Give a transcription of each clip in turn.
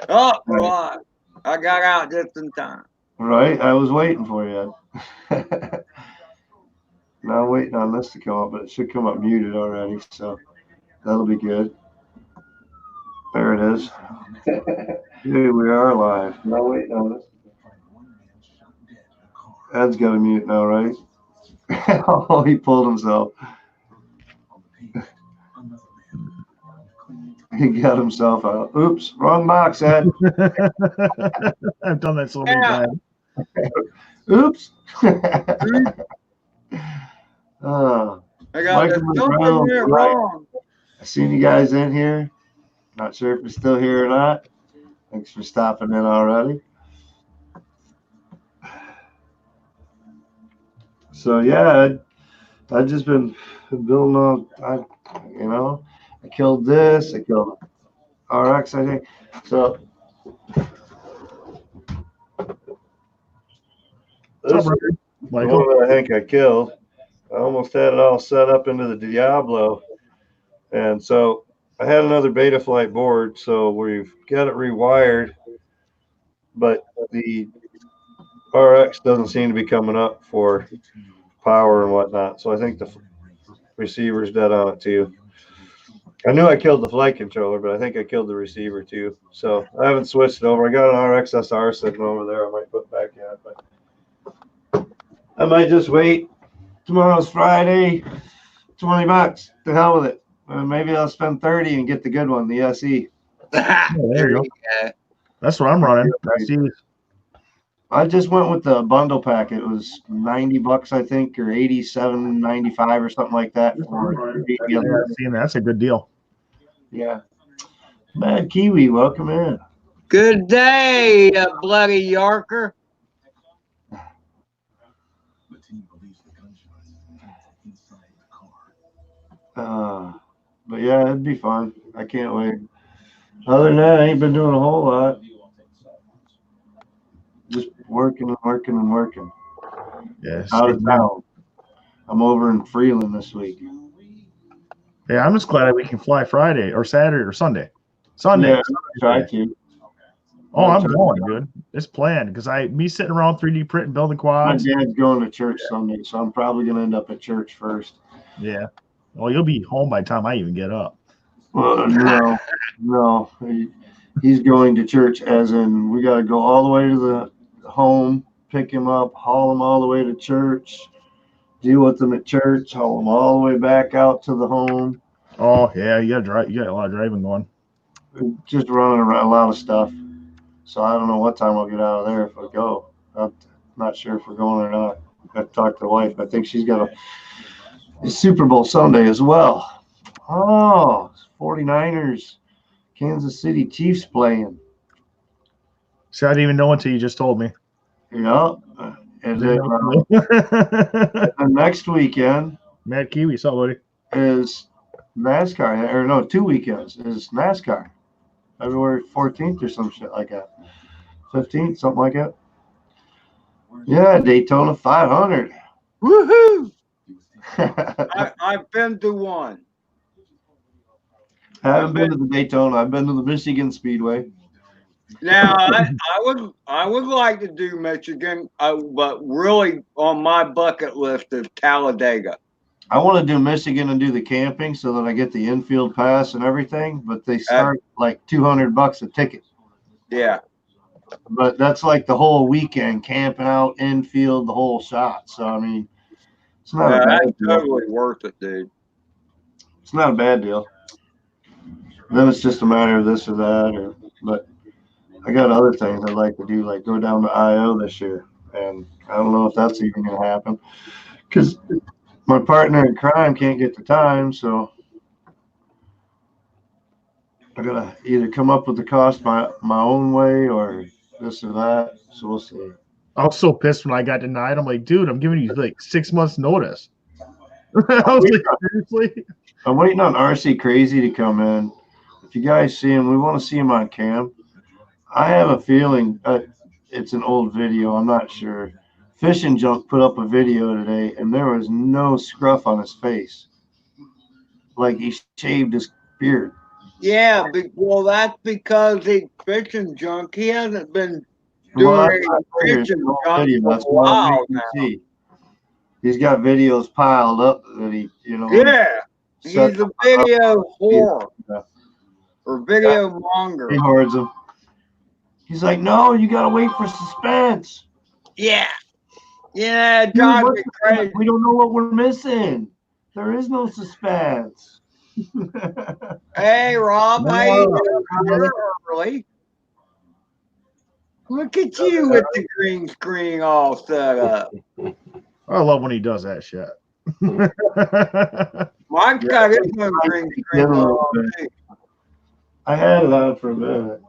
Oh, right. I got out just in time. Right? I was waiting for you. Now I'm waiting on this to come up, but it should come up muted already, so that'll be good. There it is. Dude, we are live. Now waiting on this. Ed's got to mute now, right? Oh, he pulled himself. He got himself out. Oops, wrong box, Ed. I've done that so many Yeah. times. Oops. I got Michael something Brown, there right. wrong. I seen you guys in here. Not sure if you're still here or not. Thanks for stopping in already. So yeah, I just been building on. I killed this. I killed RX. I think so. This is the Michael? one that I think I killed. I almost had it all set up into the Diablo, and so I had another Betaflight board, so we've got it rewired, but the RX doesn't seem to be coming up for power and whatnot. So I think the receiver's dead on it too. I knew I killed the flight controller, but I think I killed the receiver too. So I haven't switched it over. I got an RXSR sitting over there. I might put back in, but I might just wait. Tomorrow's Friday. $20. To hell with it. Maybe I'll spend 30 and get the good one, the SE. There you go. That's what I'm running. I just went with the bundle pack. It was $90, I think, or $87.95 or something like that. Yeah, that's a good deal. Yeah. Mad Kiwi, welcome in. Good day, bloody Yorker. But yeah, it'd be fun. I can't wait. Other than that, I ain't been doing a whole lot. Just working and working and working. Yes. Out of town. I'm over in Freeland this week. Yeah, I'm just glad that we can fly Friday or Saturday or Sunday. Sunday. Yeah, try to. Oh, I'm going, dude. It's planned because me sitting around 3D printing, building quads. My dad's going to church Sunday, so I'm probably going to end up at church first. Yeah. Well, you'll be home by the time I even get up. Well, no. He's going to church, as in we got to go all the way to the home, pick him up, haul him all the way to church, deal with them at church, haul him all the way back out to the home. Oh yeah, you got to drive. You got a lot of driving going. Just running around a lot of stuff. So I don't know what time I'll get out of there if I go. I'm not sure if we're going or not. I've talked to the wife. I think she's got a Super Bowl Sunday as well. Oh, 49ers, Kansas City Chiefs playing. See, I didn't even know until you just told me. Yeah. And then next weekend, Mad Kiwi, what's up, buddy? Is NASCAR, or no, 2 weekends is NASCAR. February 14th or some shit like that. 15th, something like that. Yeah, Daytona 500. Woohoo! I've been to one. I haven't been to the Daytona. I've been to the Michigan Speedway. Now, I would like to do Michigan, but really on my bucket list is Talladega. I want to do Michigan and do the camping so that I get the infield pass and everything, but they start like $200 a ticket. Yeah. But that's like the whole weekend, camping out, infield, the whole shot. So, I mean, it's not a bad deal. Totally worth it, dude. It's not a bad deal. Then it's just a matter of this or that. But I got other things I'd like to do, like go down to IO this year. And I don't know if that's even going to happen. Because my partner in crime can't get the time, so I gotta either come up with the cost my own way or this or that. So we'll see. I was so pissed when I got denied. I'm like, dude, I'm giving you like 6 months notice. I was like, seriously? I'm waiting on RC Crazy to come in. If you guys see him, we want to see him on cam. I have a feeling it's an old video. I'm not sure. Fish and Junk put up a video today, and there was no scruff on his face. Like he shaved his beard. Yeah, well, that's because he's fishing junk. He hasn't been Well, doing that's any not fair. It's fishing all junk video. for a That's what I'm while making now. you see. He's got videos piled up that he, Yeah, set he's a them up. video whore Yeah. or video monger. He hoards them. He's like, no, you gotta wait for suspense. Yeah, yeah, Dude, drives what's me the- crazy. we don't know what we're missing. There is no suspense. Hey, Rob, how you doing? brother. You're early. Look at you with the green screen all set up. I love when he does that shit. Mike's got his own green screen on too. I had it on for a minute.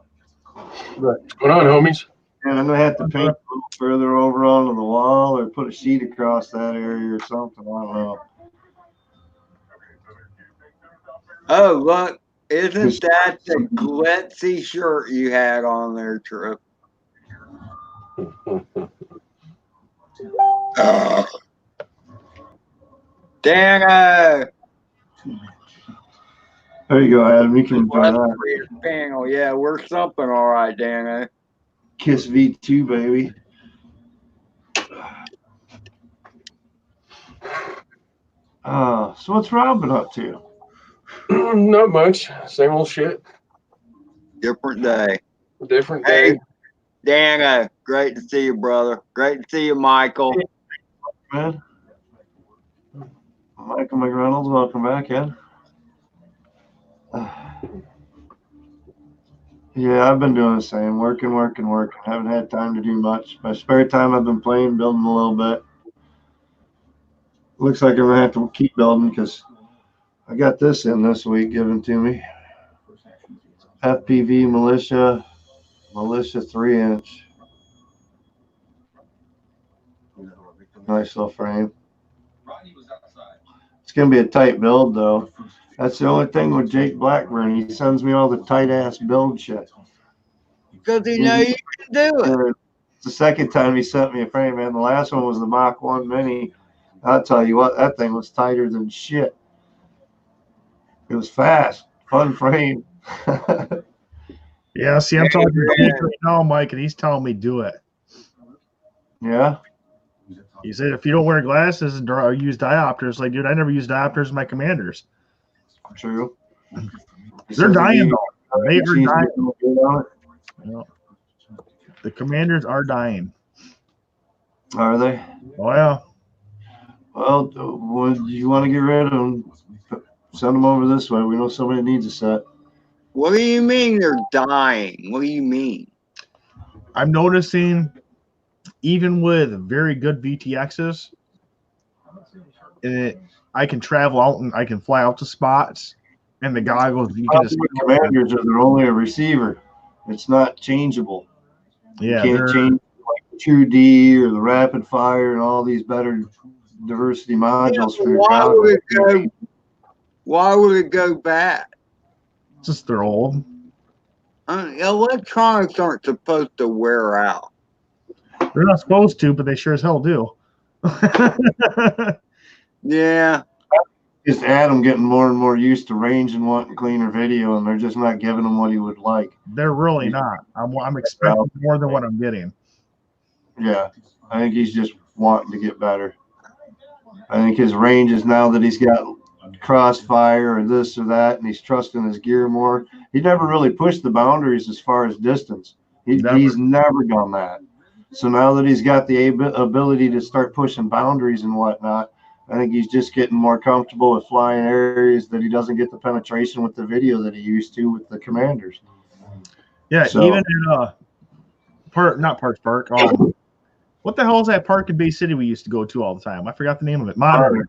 What's going on, homies? And I'm gonna have to paint a little further over onto the wall or put a sheet across that area or something. I don't know. Oh, look, isn't that the glitzy shirt you had on there, Trip? Dano! There you go, Adam. You can enjoy that. Panel. Yeah, we're something all right, Dano. Kiss V2, baby. So what's Rob been up to? Not much. Same old shit. Different day. Different Hey, day. Dano, great to see you, brother. Great to see you, Michael. Man. Michael McReynolds, welcome back, Ed. Yeah, I've been doing the same. Working. Haven't had time to do much. My spare time, I've been playing, building a little bit. Looks like I'm going to have to keep building because I got this in this week given to me. FPV Militia 3-inch. Nice little frame. It's going to be a tight build, though. That's the only thing with Jake Blackburn. He sends me all the tight-ass build shit. Because you know you can do it. It's the second time he sent me a frame, man. The last one was the Mach 1 Mini. I'll tell you what, that thing was tighter than shit. It was fast. Fun frame. Yeah, see, I'm talking to Jake right now, Mike, and he's telling me do it. Yeah. He said if you don't wear glasses or use diopters, like, dude, I never use diopters in my commanders. True. They're dying, though. They are dying. Yeah. The commanders are dying. Are they? Oh, yeah. Well, would you want to get rid of them? Send them over this way. We know somebody needs a set. What do you mean they're dying? What do you mean? I'm noticing, even with very good VTXs, I can travel out and I can fly out to spots, and the goggles you can just. Commanders are they're only a receiver. It's not changeable. Yeah, you can't change like the True D or the Rapid Fire and all these better diversity modules for your goggles. Why would it go bad? Just they're old. Electronics aren't supposed to wear out. They're not supposed to, but they sure as hell do. Yeah. Just Adam getting more and more used to range and wanting cleaner video, and they're just not giving him what he would like. They're really not. I'm expecting more than what I'm getting. Yeah, I think he's just wanting to get better. I think his range is now that he's got crossfire or this or that, and he's trusting his gear more. He never really pushed the boundaries as far as distance. He's never done that. So now that he's got the ability to start pushing boundaries and whatnot, I think he's just getting more comfortable with flying areas that he doesn't get the penetration with the video that he used to with the commanders. Yeah, so, even in Parks Park. What the hell is that park in Bay City we used to go to all the time? I forgot the name of it. Monterey.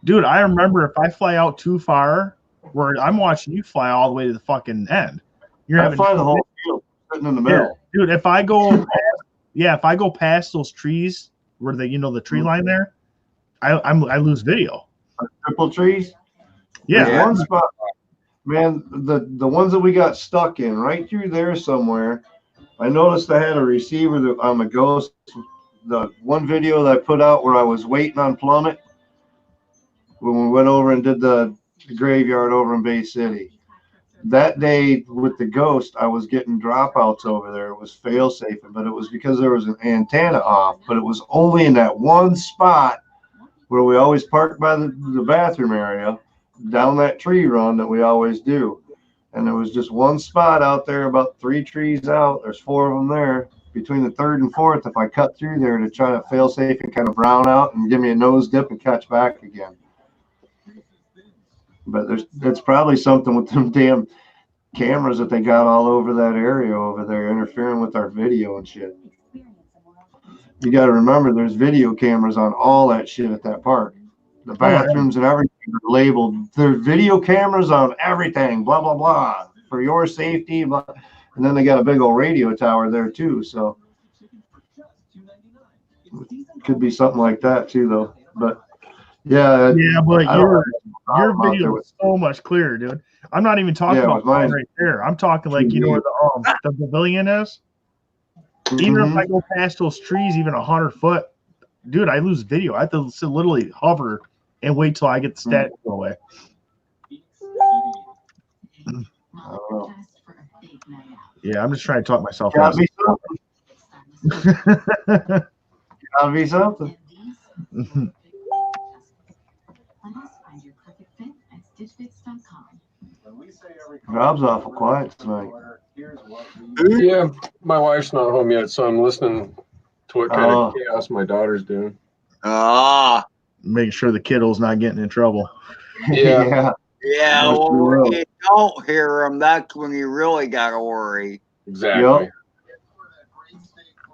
Dude, I remember if I fly out too far, where I'm watching you fly all the way to the fucking end. You're having fly the whole field, sitting in the middle. Yeah, dude, if I go past those trees where the tree line there, I lose video. Triple trees? Yeah. There's one spot, man, the ones that we got stuck in, right through there somewhere. I noticed I had a receiver on the Ghost. The one video that I put out where I was waiting on Plummet when we went over and did the graveyard over in Bay City. that day with the ghost, I was getting dropouts over there. It was fail safe, but it was because there was an antenna off. But it was only in that one spot where we always park by the bathroom area, down that tree run that we always do. And there was just one spot out there, about 3 trees out. There's 4 of them there. Between the 3rd and 4th, if I cut through there to try to fail safe and kind of brown out and give me a nose dip and catch back again. But that's probably something with them damn cameras that they got all over that area over there interfering with our video and shit. You got to remember there's video cameras on all that shit at that park. The bathrooms and everything are labeled. There's video cameras on everything, blah, blah, blah, for your safety. Blah. And then they got a big old radio tower there too. So it could be something like that too, though. But yeah. Yeah, but your video is so much clearer, dude. I'm not even talking about mine right there. I'm talking like, you know where the pavilion is? Even if I go past those trees, even 100 foot, dude, I lose video. I have to literally hover and wait till I get the static go away. Yeah, I'm just trying to talk myself out. Gotta be something. Rob's awful quiet tonight. Yeah, my wife's not home yet, so I'm listening to what kind of chaos my daughter's doing. Making sure the kiddo's not getting in trouble. Yeah. Yeah, well, when you don't hear them, that's when you really got to worry. Exactly. Yep.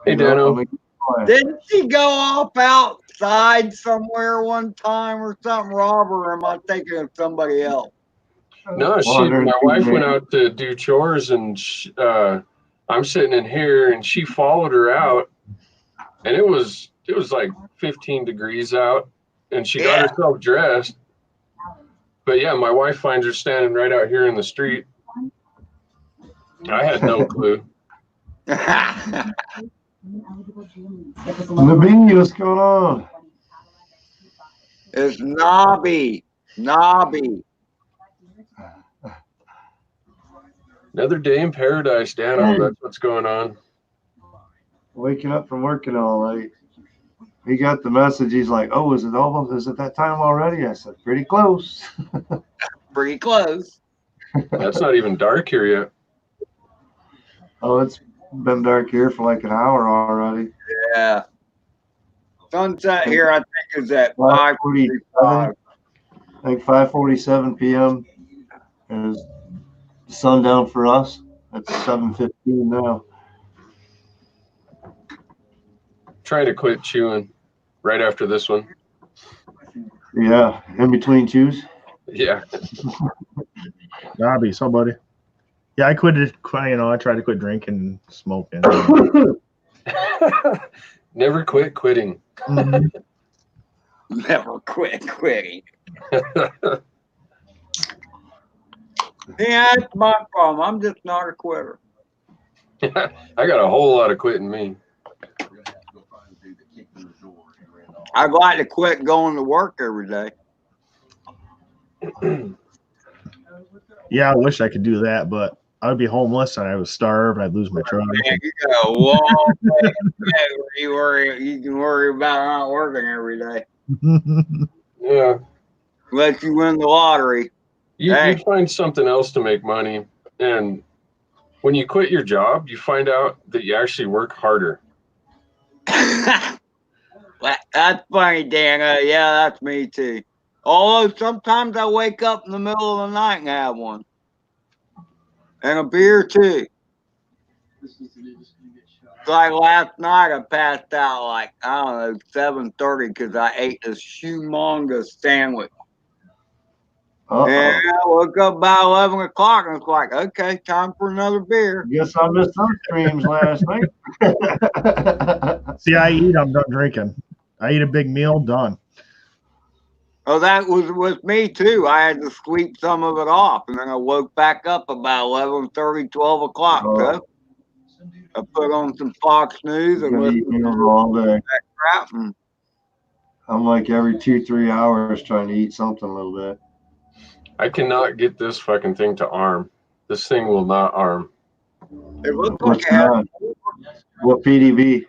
Hey, Dano. Didn't she go off outside somewhere one time or something, Rob, or am I thinking of somebody else? No, my wife went out to do chores, and I'm sitting in here, and she followed her out, and it was like 15 degrees out, and she got herself dressed. But yeah, my wife finds her standing right out here in the street. I had no clue. Nabini, what's going on? It's Nobby. Another day in paradise, Dano. That's what's going on. Waking up from working all night. He got the message. He's like, "Oh, is it that time already?" I said, "Pretty close." Pretty close. That's not even dark here yet. Oh, it's been dark here for like an hour already. Yeah. Sunset here, I think, is at 5:47. 5:45. I think 5:47 p.m. is sundown for us. It's 7:15 now. Trying to quit chewing right after this one. Yeah, in between chews. Yeah. Nobby, somebody. Yeah, I quit it. I tried to quit drinking and smoking. Never quit quitting. Mhm. Never quit quitting. Yeah, that's my problem. I'm just not a quitter. I got a whole lot of quitting me. I'd like to quit going to work every day. Yeah, I wish I could do that, but I would be homeless and I would starve and I'd lose my truck. Man, you got a long way you can worry about not working every day. Yeah. Unless you win the lottery. You find something else to make money. And when you quit your job, you find out that you actually work harder. That's funny, Dana. Yeah, that's me too. Although sometimes I wake up in the middle of the night and have one. And a beer too. Like last night I passed out like, I don't know, 7:30 because I ate this humongous sandwich. And I woke up by 11 o'clock and it's like, okay, time for another beer. Guess I missed some streams last night. See, I eat, I'm done drinking. I eat a big meal, done. Oh, that was with me too. I had to sleep some of it off, and then I woke back up about 11:30, 12 o'clock. So I put on some Fox News and listened to all day. that crap. And I'm like every 2-3 hours trying to eat something a little bit. I cannot get this fucking thing to arm. This thing will not arm. It looks like it has. What PDB?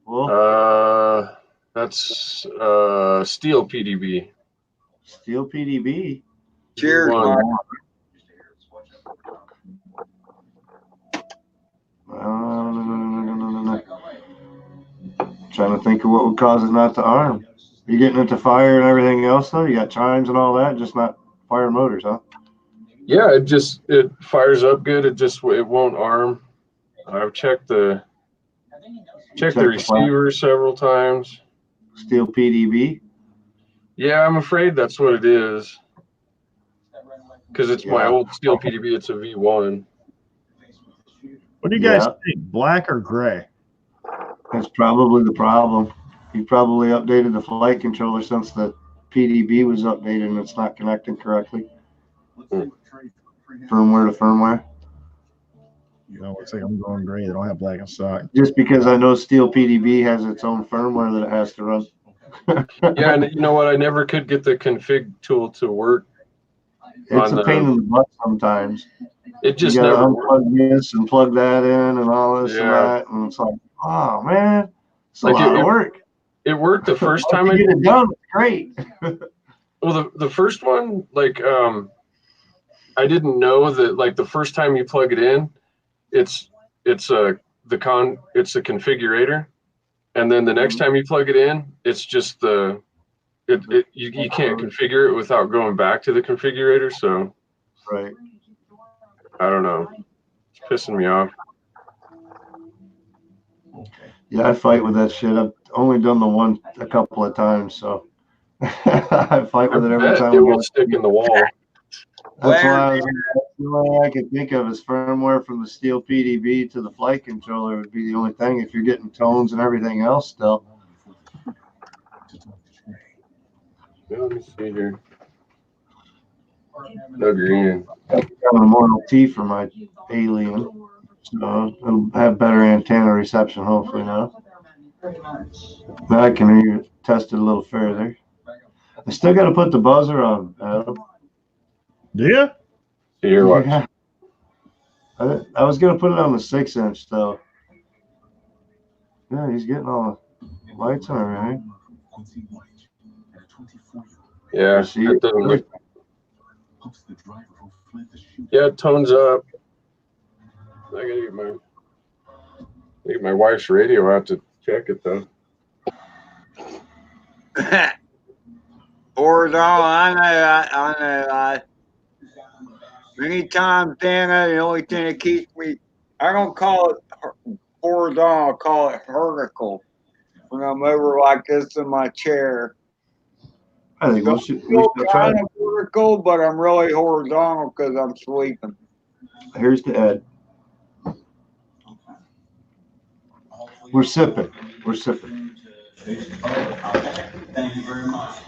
Well, That's steel PDB. Steel PDB. Cheers, Mark. Trying to think of what would cause it not to arm. You getting into fire and everything else though? You got chimes and all that, just not fire motors, huh? Yeah, it fires up good. It won't arm. I've checked the receiver several times. Steel PDB. Yeah, I'm afraid that's what it is. Because it's my old steel PDB. It's a V1. What do you guys think? Black or gray? That's probably the problem. You probably updated the flight controller since the PDB was updated and it's not connecting correctly. Firmware to firmware. Looks like I'm going gray. They don't have black in stock. Just because I know steel PDB has its own firmware that it has to run. Yeah, and you know what? I never could get the config tool to work. It's a pain in the butt sometimes. It just you never unplug this and plug that in and all this and that, and it's like, oh man, it's like a lot of work. It worked the first time I get it done. It's great. Well, the first one, I didn't know that the first time you plug it in, it's a configurator, and then the next time you plug it in, it's just you can't configure it without going back to the configurator. So, right. I don't know. It's pissing me off. Yeah, I fight with that shit. I've only done the one a couple of times, so I fight with it every time. It will stick in the wall. That's why the only way I could think of is firmware from the steel PDB to the flight controller would be the only thing if you're getting tones and everything else still. Yeah, let me see here. Agreeing. I'm a Model T for my Alien, so it'll have better antenna reception hopefully now. Now I can test it a little further. I still got to put the buzzer on, Adam. Do you? Here, watch. Yeah. I was going to put it on the 6-inch though. Yeah, he's getting all the lights and everything. Yeah, it doesn't look. Yeah, it tones up. I gotta get my wife's radio out to check it though. Horizontal, I know that. Many times, Dana, the only thing that keeps me, I don't call it horizontal, I call it vertical. When I'm over like this in my chair. I think we should try kind of vertical, but I'm really horizontal because I'm sleeping. Here's the Ed. We're sipping. We're sipping. Thank you very much.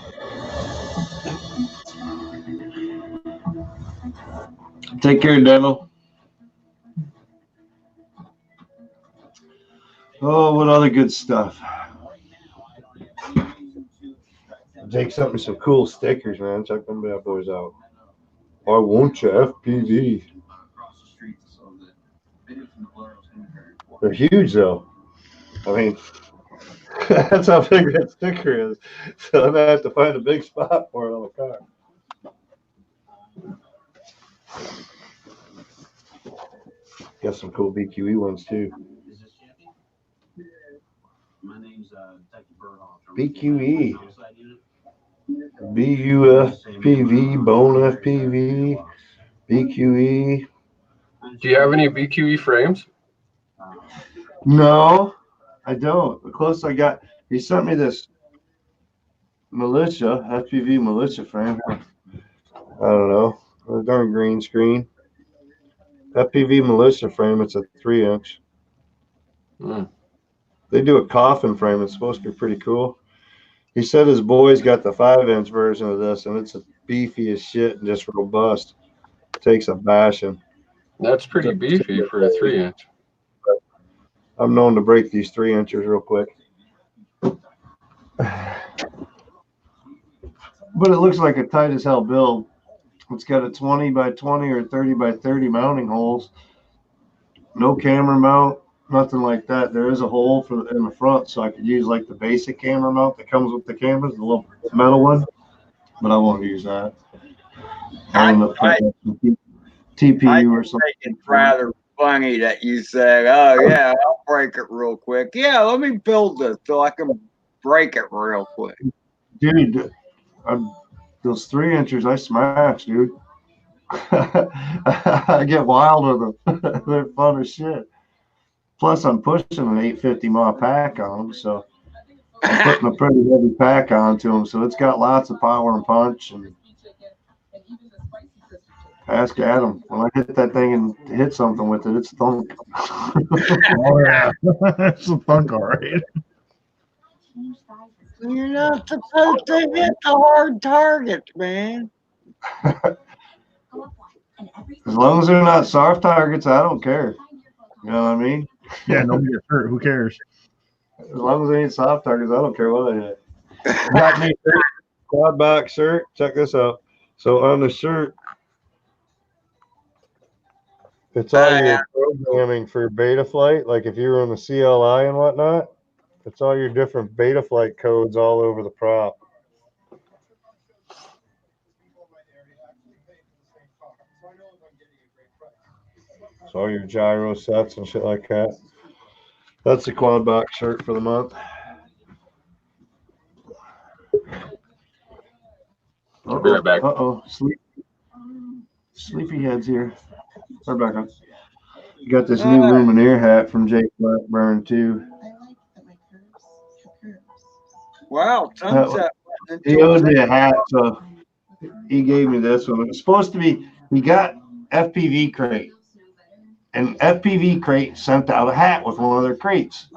Take care, Daniel. Oh, what other good stuff? Take some cool stickers, man. Check them bad boys out. I want you, FPV. They're huge, though. I mean, that's how big that sticker is. So I'm going to have to find a big spot for it on the car. Got some cool BQE ones, too. BQE. BUFPV, Bone FPV, BQE. Do you have any BQE frames? No, I don't. The closest I got, he sent me this militia, FPV militia frame. I don't know. A darn green screen. FPV militia frame, it's a 3-inch. They do a coffin frame. It's supposed to be pretty cool. He said his boy's got the 5-inch version of this, and it's beefy as shit and just robust. Takes a bashing. That's pretty beefy for a 3-inch. I'm known to break these 3-inchers real quick. But it looks like a tight as hell build. It's got a 20 by 20 or 30 by 30 mounting holes. No camera mount, nothing like that. There is a hole in the front, so I could use like the basic camera mount that comes with the cameras, the little metal one. But I won't use that. I'll TPU or something. It's rather funny that you said, "Oh yeah, I'll break it real quick." Yeah, let me build this so I can break it real quick. Dude, those 3-inchers I smash, dude. I get wild with them. They're fun as shit. Plus, I'm pushing an 850 mile pack on them, so I'm putting a pretty heavy pack onto them. So it's got lots of power and punch. And ask Adam, when I hit that thing and hit something with it, it's thunk. Oh yeah, it's a thunk, all right. You're not supposed to hit the hard targets, man. As long as they're not soft targets, I don't care. You know what I mean? Yeah, nobody gets hurt. Who cares? As long as they ain't soft targets, I don't care what they hit. Got me quad box shirt. Check this out. So on the shirt, it's all your programming for beta flight. Like if you're on the CLI and whatnot, it's all your different beta flight codes all over the prop. So all your gyro sets and shit like that. That's the quad box shirt for the month. I'll be right back. Uh-oh. Sleepyhead's here. Rebecca. You got this new Lumineer hat from Jake Blackburn, too. Wow, sunset. He owed me a hat, so he gave me this one. It was supposed to be, he got FPV Crate. And FPV Crate sent out a hat with one of their crates.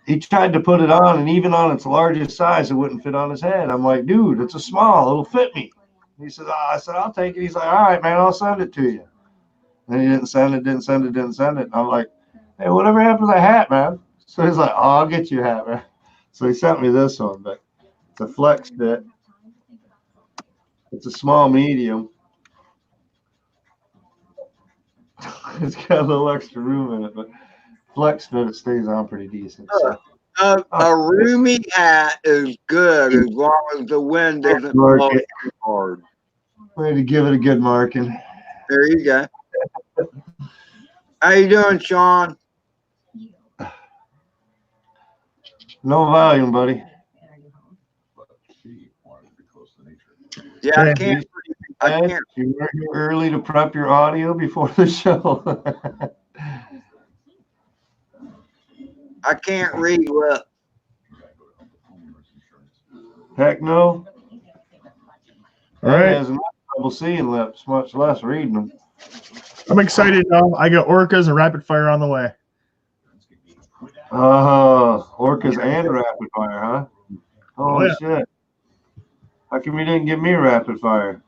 He tried to put it on, and even on its largest size, it wouldn't fit on his head. I'm like, dude, it's a small. It'll fit me. He said, I said, I'll take it. He's like, all right, man, I'll send it to you. And he didn't send it. I'm like, hey, whatever happened to that hat, man? So he's like, oh, I'll get you a hat, man. So he sent me this one, but it's a flex fit. It's a small medium. It's got a little extra room in it, but flex fit, it stays on pretty decent. So. A roomy hat is good as long as the wind doesn't blow it hard. Way to give it a good marking. There you go. How you doing, Sean? No volume, buddy. Yeah, I can't. You were here early to prep your audio before the show. I can't read well. Heck no. All right. Has enough trouble seeing lips, much less reading them. I'm excited now. I got orcas and rapid fire on the way. Orcas and rapid fire, huh? Holy shit. How come you didn't give me rapid fire?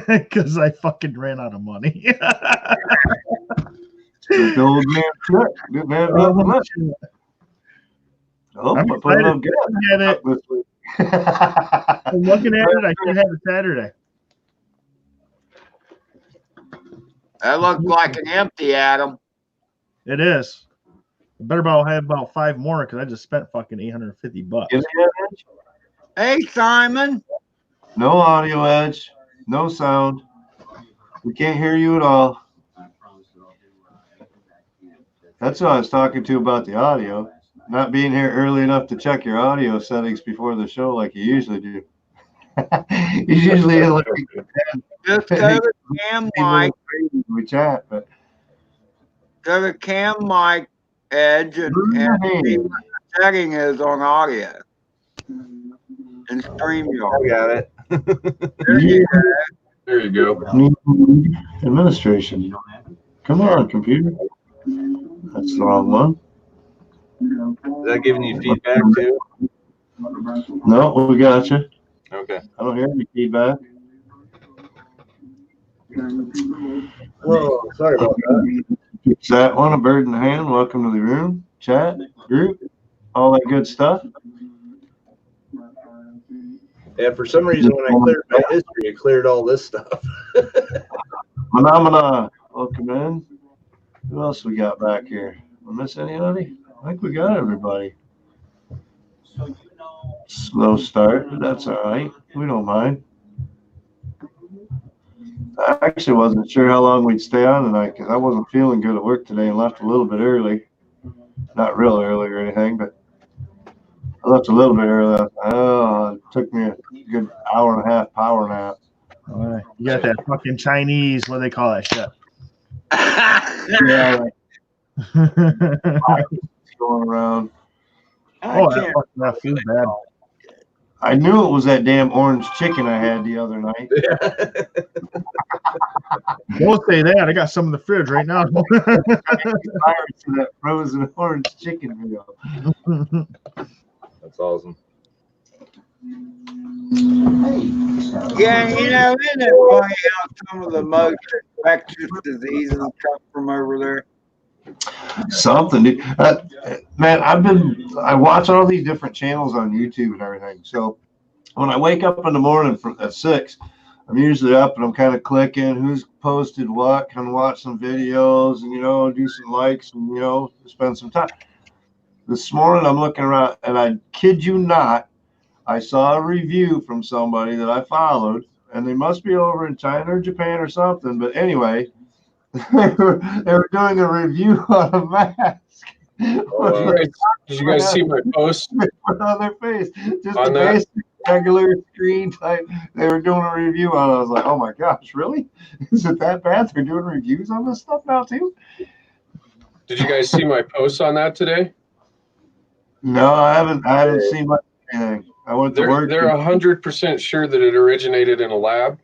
Because I fucking ran out of money. The old man trick. Good man. I'm excited. I'm looking at it. I should have it Saturday. That looks like an empty, Adam. It is. I better have about 5 more because I just spent fucking $850. Hey, Simon. No audio edge. No sound. We can't hear you at all. That's what I was talking to about the audio. Not being here early enough to check your audio settings before the show like you usually do. You usually just go to cam mic. We chat, but go to cam mic edge and see what the setting is on audio. And StreamYard. I got it. There you go. There you go. Administration. Come on, computer. That's the wrong one. Is that giving you feedback too? No, we got you. Okay. I don't hear any feedback. Whoa, sorry about that. It's that one, a bird in the hand. Welcome to the room, chat, group, all that good stuff. Yeah, for some reason, when I cleared my history, it cleared all this stuff. Phenomena. Welcome in. Who else we got back here? Did I miss anybody? I think we got everybody. Slow start, but that's all right. We don't mind. I actually wasn't sure how long we'd stay on tonight because I wasn't feeling good at work today and left a little bit early. Not real early or anything, but I left a little bit early. Oh, it took me a good hour and a half power nap. You got that fucking Chinese, what do they call that shit? Yeah, going around. that food bad. I knew it was that damn orange chicken I had the other night. Don't say that. I got some in the fridge right now. Fired to that frozen orange chicken meal. That's awesome. Yeah, isn't it funny how some of the most infectious diseases come from over there? Something, dude. Man, I watch all these different channels on YouTube and everything. So when I wake up in the morning at 6, I'm usually up and I'm kind of clicking who's posted what, kind of watch some videos and, do some likes and, spend some time. This morning I'm looking around and I kid you not, I saw a review from somebody that I followed and they must be over in China or Japan or something. But anyway, they were doing a review on a mask. Did you guys see my post? On their face. Just a basic regular screen type. They were doing a review on it. I was like, oh my gosh, really? Is it that bad? They're doing reviews on this stuff now too? Did you guys see my post on that today? No, I haven't seen much of anything. I went to work. They're 100% sure that it originated in a lab.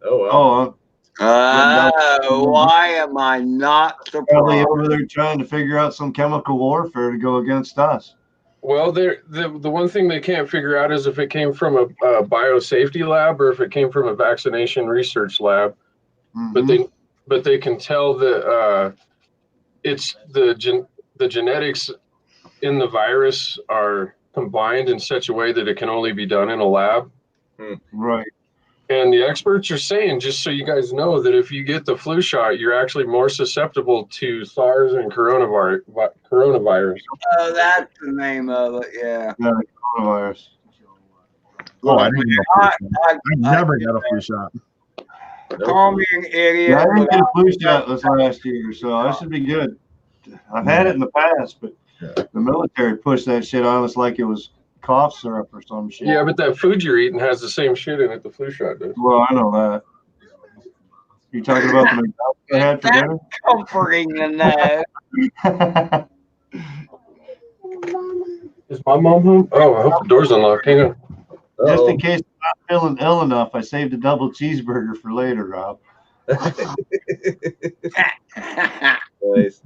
Oh, wow. Why am I not surprised? Probably over there trying to figure out some chemical warfare to go against us. Well, the one thing they can't figure out is if it came from a biosafety lab or if it came from a vaccination research lab. Mm-hmm. But they can tell that it's the genetics in the virus are combined in such a way that it can only be done in a lab. Right. And the experts are saying, just so you guys know, that if you get the flu shot, you're actually more susceptible to SARS and coronavirus. Oh, that's the name of it, yeah. Yeah, coronavirus. Oh, I didn't know. I never got a flu shot. Call me an idiot. Yeah, I didn't get a flu shot this last year, so I should be good. I've had it in the past, but the military pushed that shit on us like it was cough syrup or some shit. Yeah, but that food you're eating has the same shit in it the flu shot does. Well, I know that. You talking about the McDonald's I had for dinner? Comforting to know. Is my mom home? Oh, I hope the door's unlocked. Hang on. Just in case I'm not feeling ill enough, I saved a double cheeseburger for later, Rob. Nice.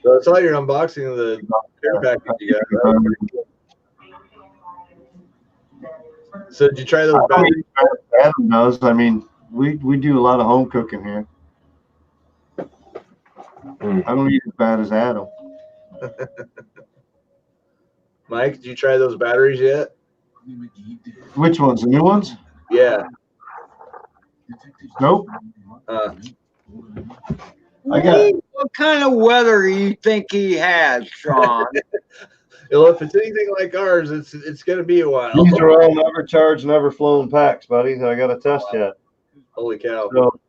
So I saw your unboxing of the care package you got. So did you try those batteries? Adam does. I mean, we do a lot of home cooking here. I don't eat as bad as Adam. Mike, did you try those batteries yet? Which ones? The new ones? Yeah. Nope. What kind of weather do you think he has, Sean? Well, if it's anything like ours, it's going to be a while. These are all never charged, never flown packs, buddy. I got a test yet. Holy cow. So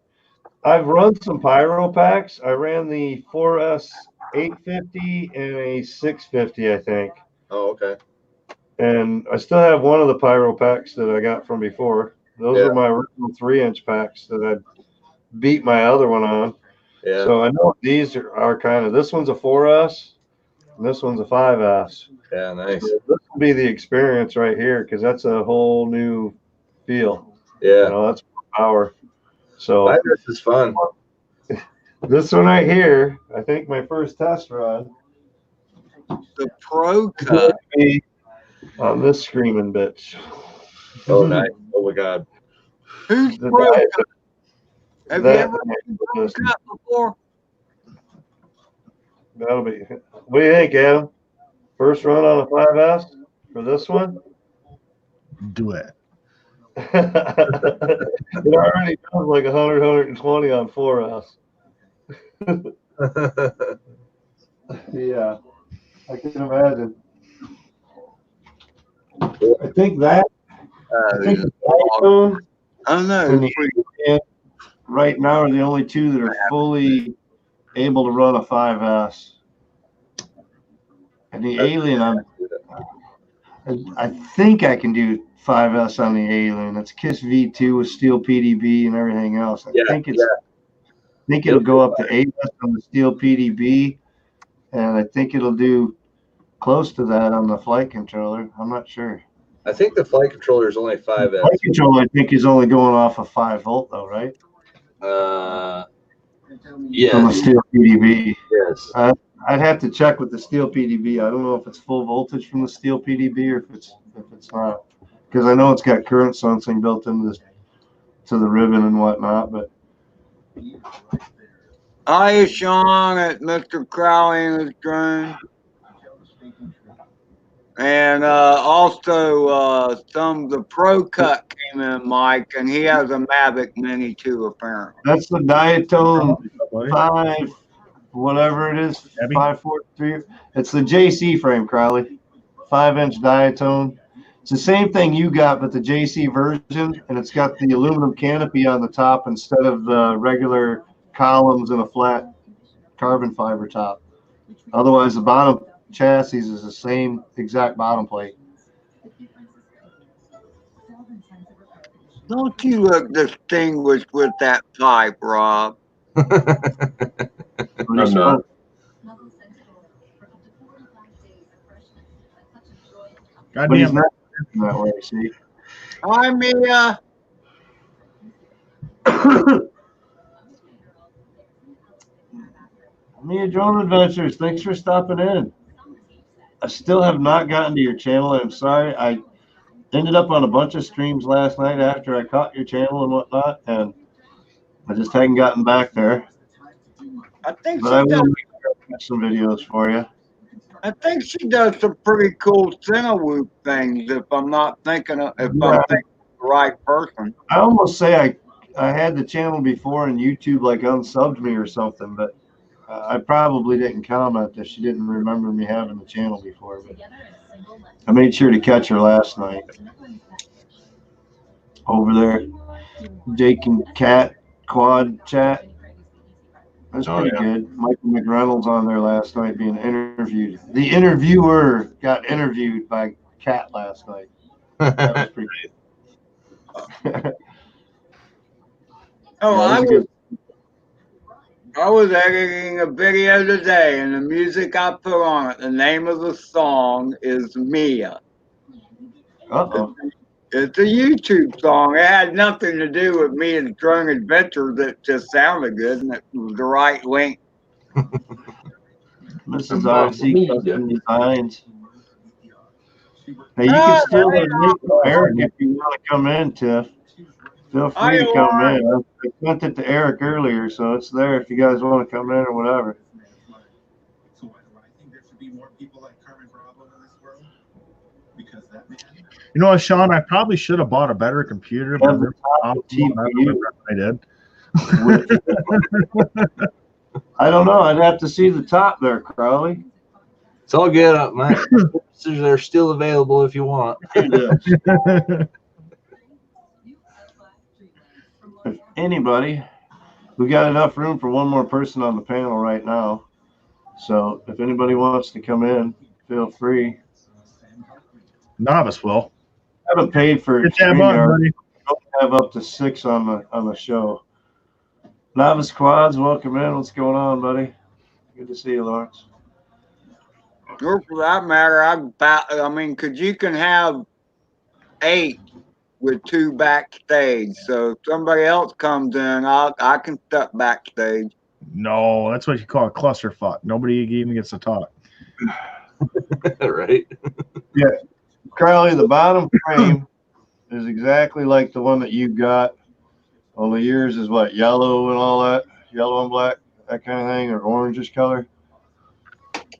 I've run some pyro packs. I ran the 4S 850 and a 650, I think. Oh, okay. And I still have one of the pyro packs that I got from before. Those are my original 3-inch packs that I beat my other one on. Yeah. So I know these are kind of, this one's a 4S and this one's a 5S. Yeah, nice. So this will be the experience right here because that's a whole new feel. Yeah. That's power. So this is fun. This one right here, I think my first test run. The Pro Cut. On this screaming bitch. Oh, nice. Oh, my God. Who's Pro Cut? Have you ever been Pro Cut before? That'll be. What do you think, Adam? First run on a 5S for this one. Do it. It already does like 100, 120 on 4S. Yeah, I can imagine. I think the Diatone I know. and the Alien right now are the only two that are fully able to run a 5S. And the Alien, I think I can do 5S on the Alien. That's KISS V2 with steel PDB and everything else. I think it'll go up to 8S on the steel PDB, and I think it'll do close to that on the flight controller. I'm not sure. I think the flight controller is only 5S. Flight controller, I think, is only going off of 5 volt though, right? Yes. On the steel PDB. Yes. I'd have to check with the steel PDB. I don't know if it's full voltage from the steel PDB or if it's not, because I know it's got current sensing built into the ribbon and whatnot. But Hi, Sean, at Mr. Crowley and his drone. And also some the Pro Cut came in, Mike, and he has a Mavic Mini too, apparently. that's the Diatone 5, whatever it is, 543. It's the JC frame, Crowley. 5-inch Diatone. It's the same thing you got, but the JC version, and it's got the aluminum canopy on the top instead of the regular columns and a flat carbon fiber top. Otherwise, the bottom chassis is the same exact bottom plate. Don't you look distinguished with that pipe, Rob? I'm not. But he's Goddamn. not that way, see? Hi, Mia. Mia Drone Adventures, thanks for stopping in. I still have not gotten to your channel. I'm sorry. I ended up on a bunch of streams last night after I caught your channel and whatnot, and I just hadn't gotten back there. I think But I she will does. make some videos for you. I think she does some pretty cool Cinewhoop things. If I'm not thinking of, if I'm thinking of the right person. I almost say I had the channel before and YouTube like unsubbed me or something, but I probably didn't comment that she didn't remember me having the channel before. But I made sure to catch her last night over there. Jake and Kat quad chat. That's pretty good. Michael McReynolds on there last night being interviewed. The interviewer got interviewed by Kat last night. That was pretty good. I was editing a video today, and the music I put on it, the name of the song is Mia. Uh-oh. It's a YouTube song. It had nothing to do with me and Drone Adventures. It just sounded good, and it was the right link. This is RC Custom Designs. Hey, you can still meet Eric if you want to come in, Tiff. Feel free to come in. I sent it to Eric earlier, so it's there if you guys want to come in or whatever. You know what, Sean? I probably should have bought a better computer, but I did. I don't know. I'd have to see the top there, Crowley. It's all good. My pictures are still available if you want. If anybody, we got enough room for one more person on the panel right now. So if anybody wants to come in, feel free. Novice will. I haven't paid for it. I don't have up to 6 on the show. Novice Quads, welcome in. What's going on, buddy? Good to see you, Lawrence. Or for that matter, because you can have 8 with 2 backstage. So if somebody else comes in, I can step backstage. No, that's what you call a clusterfuck. Nobody even gets to talk. Right? Yeah. Crowley, the bottom frame is exactly like the one that you got. Only yours is what, yellow and all that? Yellow and black, that kind of thing, or orangish color.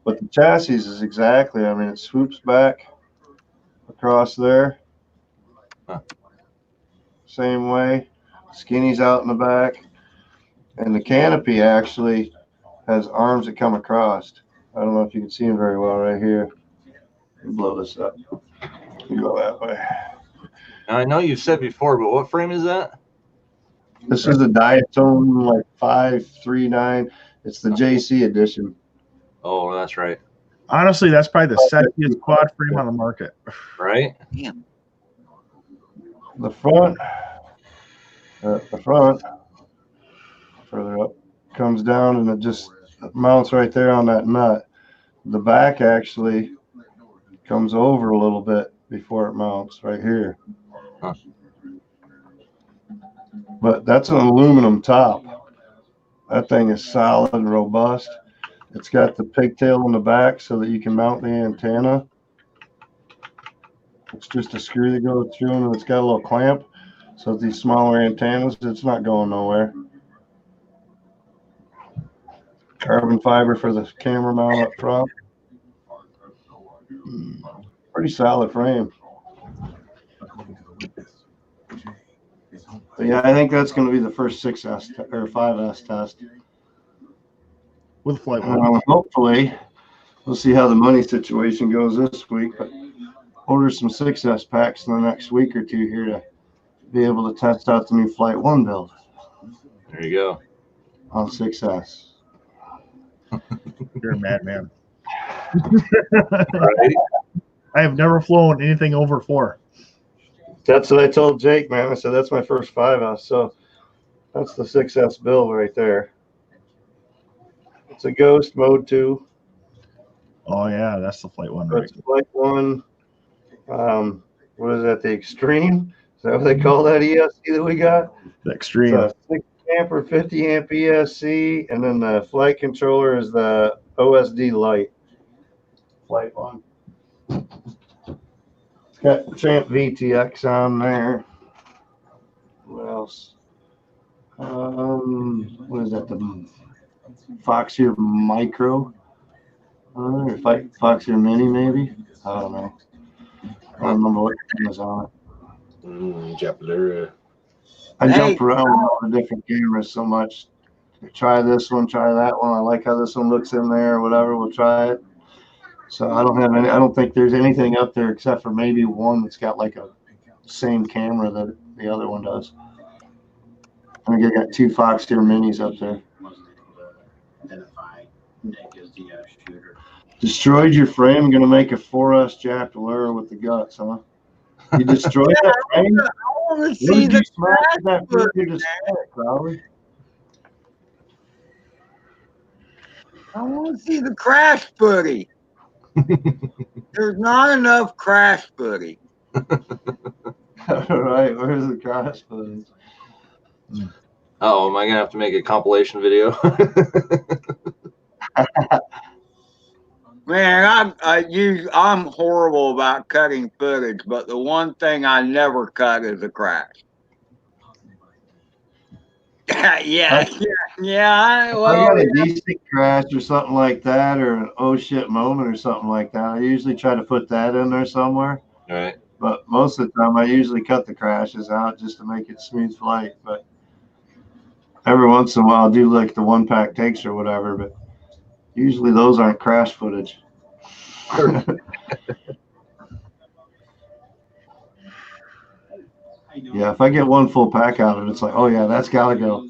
But the chassis is exactly, I mean, it swoops back. across there. Huh. Same way. Skinny's out in the back. And the canopy actually has arms that come across. I don't know if you can see them very well right here. Let me blow this up. You go that way. Now, I know you've said before, but what frame is that? This is the Diatone like 539. It's the JC edition. Oh, that's right. Honestly, that's probably the sexiest quad frame on the market. Right? Damn. The front, further up, comes down and it just mounts right there on that nut. The back actually comes over a little bit before it mounts right here. Huh. But that's an aluminum top. That thing is solid and robust. It's got the pigtail on the back so that you can mount the antenna. It's just a screw that goes through and it's got a little clamp. So these smaller antennas, it's not going nowhere. Carbon fiber for the camera mount up front. Pretty solid frame. But yeah, I think that's going to be the first 6S or 5S test. With flight one. Hopefully, we'll see how the money situation goes this week. But order some 6S packs in the next week or two here to be able to test out the new Flight 1 build. There you go. On 6S. You're a madman. Right? I have never flown anything over 4. That's what I told Jake, man. I said, that's my first 5S. So that's the 6S build right there. It's a Ghost Mode 2. Oh, yeah, that's the Flight 1, right? It's Flight 1. What is that? The Extreme? Is that what they call that ESC that we got? The Extreme. It's a 6 amp or 50 amp ESC. And then the flight controller is the OSD Lite. Flight 1. It's got Champ VTX on there. What else? What is that? The Foxier Micro? Or Foxier Mini, maybe? I don't know. I don't remember what was on it. I jump around with all the different cameras so much. Try this one, try that one. I like how this one looks in there, or whatever. We'll try it. So I don't think there's anything up there except for maybe one that's got like a same camera that the other one does. I think I got 2 Foxier Minis up there. Destroyed your frame. Going to make a 4S Jack Lure with the guts, huh? You destroyed that frame? I want to see the crash footage. I want to see the crash footage. There's not enough crash footage. All right, where's the crash footage? Oh, am I gonna have to make a compilation video? Man, I'm horrible about cutting footage, but the one thing I never cut is a crash. Yeah. I got a decent crash or something like that, or an oh shit moment or something like that. I usually try to put that in there somewhere. All right. But most of the time, I usually cut the crashes out just to make it smooth flight. But every once in a while, I'll do like the 1-pack takes or whatever. But usually those aren't crash footage. Yeah, if I get one full pack out of it, it's like, oh yeah, that's gotta go.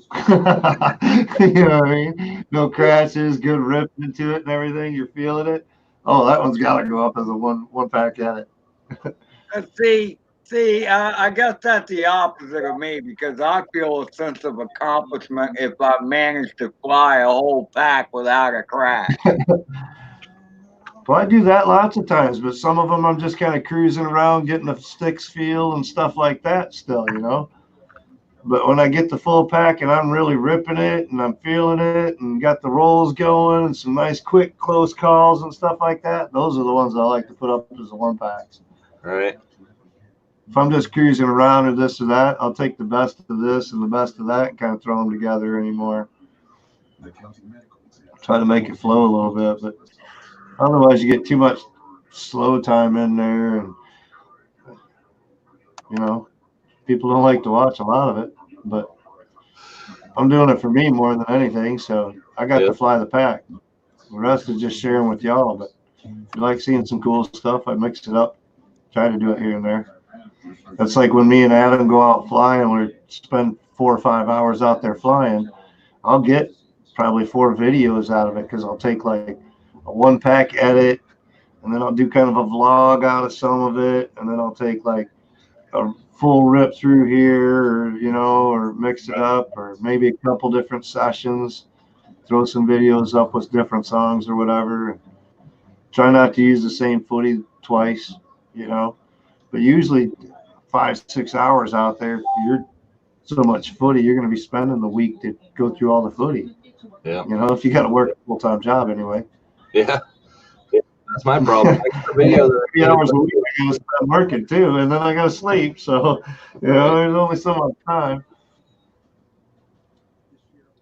You know what I mean? No crashes, good rip into it and everything. You're feeling it. Oh, that one's gotta go up as a one pack at it. See, I guess that's the opposite of me because I feel a sense of accomplishment if I manage to fly a whole pack without a crash. Well, I do that lots of times, but some of them I'm just kind of cruising around, getting the sticks feel and stuff like that still, you know. But when I get the full pack and I'm really ripping it and I'm feeling it and got the rolls going and some nice quick close calls and stuff like that, those are the ones I like to put up as the 1-packs. All right. If I'm just cruising around or this or that, I'll take the best of this and the best of that and kind of throw them together anymore. Try to make it flow a little bit, but otherwise you get too much slow time in there and You know, people don't like to watch a lot of it, but I'm doing it for me more than anything. So I got to fly the pack. The rest is just sharing with y'all. But if you like seeing some cool stuff, I mix it up. Try to do it here and there. That's like when me and Adam go out flying. We spend 4 or 5 hours out there flying. I'll get probably 4 videos out of it because I'll take like a 1-pack edit, and then I'll do kind of a vlog out of some of it, and then I'll take like a full rip through here, or or mix it up, or maybe a couple different sessions. Throw some videos up with different songs or whatever. Try not to use the same footy twice, But usually 5-6 hours out there, you're so much footy, you're going to be spending the week to go through all the footy. Yeah. If you got to work a full-time job anyway. Yeah. That's my problem. Video 3 hours a week I got to spend working too, and then I got to sleep. So, there's only so much time.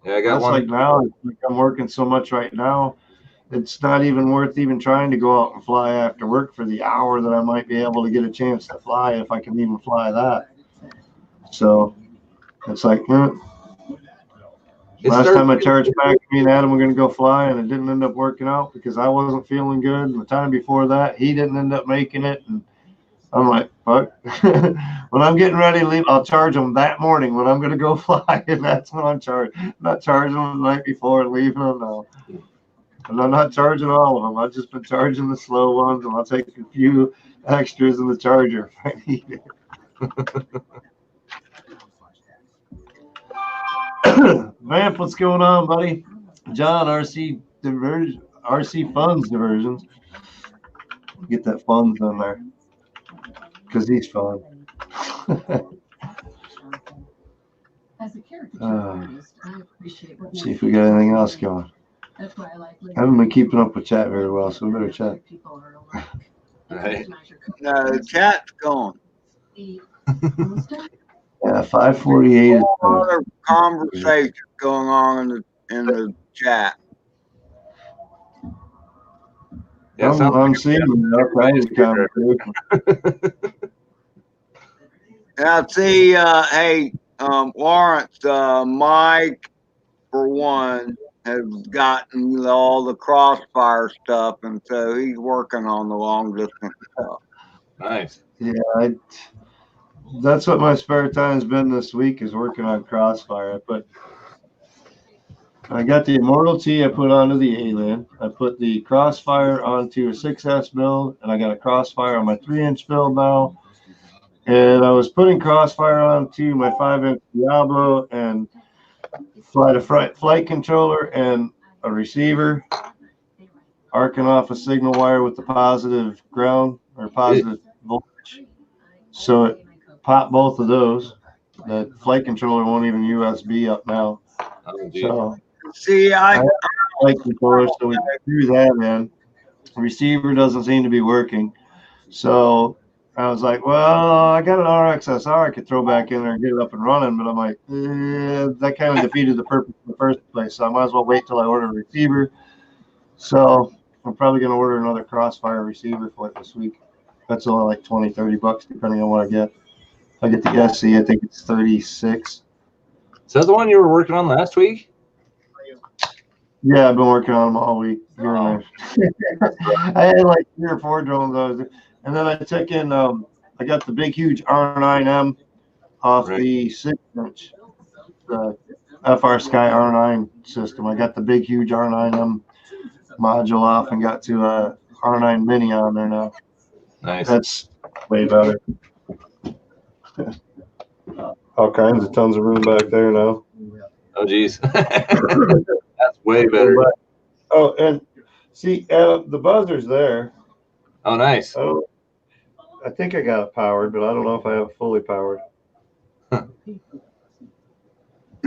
Yeah, I got one. Like now, I'm working so much right now, it's not even worth even trying to go out and fly after work for the hour that I might be able to get a chance to fly, if I can even fly that. So it's like, last time I charged back, me and Adam were going to go fly, and it didn't end up working out because I wasn't feeling good. And the time before that, he didn't end up making it. And I'm like, fuck. When I'm getting ready to leave, I'll charge them that morning when I'm going to go fly. And that's when I'm not charging them the night before and leaving them. No. And I'm not charging all of them. I've just been charging the slow ones, and I'll take a few extras in the charger if I need it. Vamp, what's going on, buddy? John, RC Funds Diversions. Get that funds on there because he's fun. See if we got anything else going. I haven't been keeping up with chat very well, so we better check. Right. No, the chat's going. Yeah, 548. Other conversation going on in the chat. Yeah, I'm seeing the private conversation. Now, see, hey, Lawrence, Mike, for one, has gotten all the crossfire stuff, and so he's working on the long distance stuff. Nice. Yeah, that's what my spare time's been this week, is working on crossfire. I got the Immortal T I put onto the Alien. I put the crossfire onto a 6S build, and I got a crossfire on my 3-inch build now. And I was putting crossfire onto my 5-inch Diablo and flight controller and a receiver, arcing off a signal wire with the positive ground or positive voltage. So it popped both of those. The flight controller won't even USB up now. So see, I flight controller, so we threw that in. The receiver doesn't seem to be working. So I was like, well, I got an RXSR I could throw back in there and get it up and running, but I'm like, that kind of defeated the purpose in the first place. So I might as well wait till I order a receiver. So I'm probably going to order another crossfire receiver for it this week. That's only like $20-$30 depending on what I get. If I get the SC, I think it's 36. Is that the one you were working on last week? Yeah, I've been working on them all week. Here and there. I had like 3 or 4 drones. And then I took in, I got the big, huge R9M off the 6-inch, the FR Sky R9 system. I got the big, huge R9M module off and got to a R9 Mini on there now. Nice. That's way better. All kinds of tons of room back there now. Oh, geez. That's way better. Oh, and see, the buzzer's there. Oh, nice. I think I got it powered, but I don't know if I have it fully powered.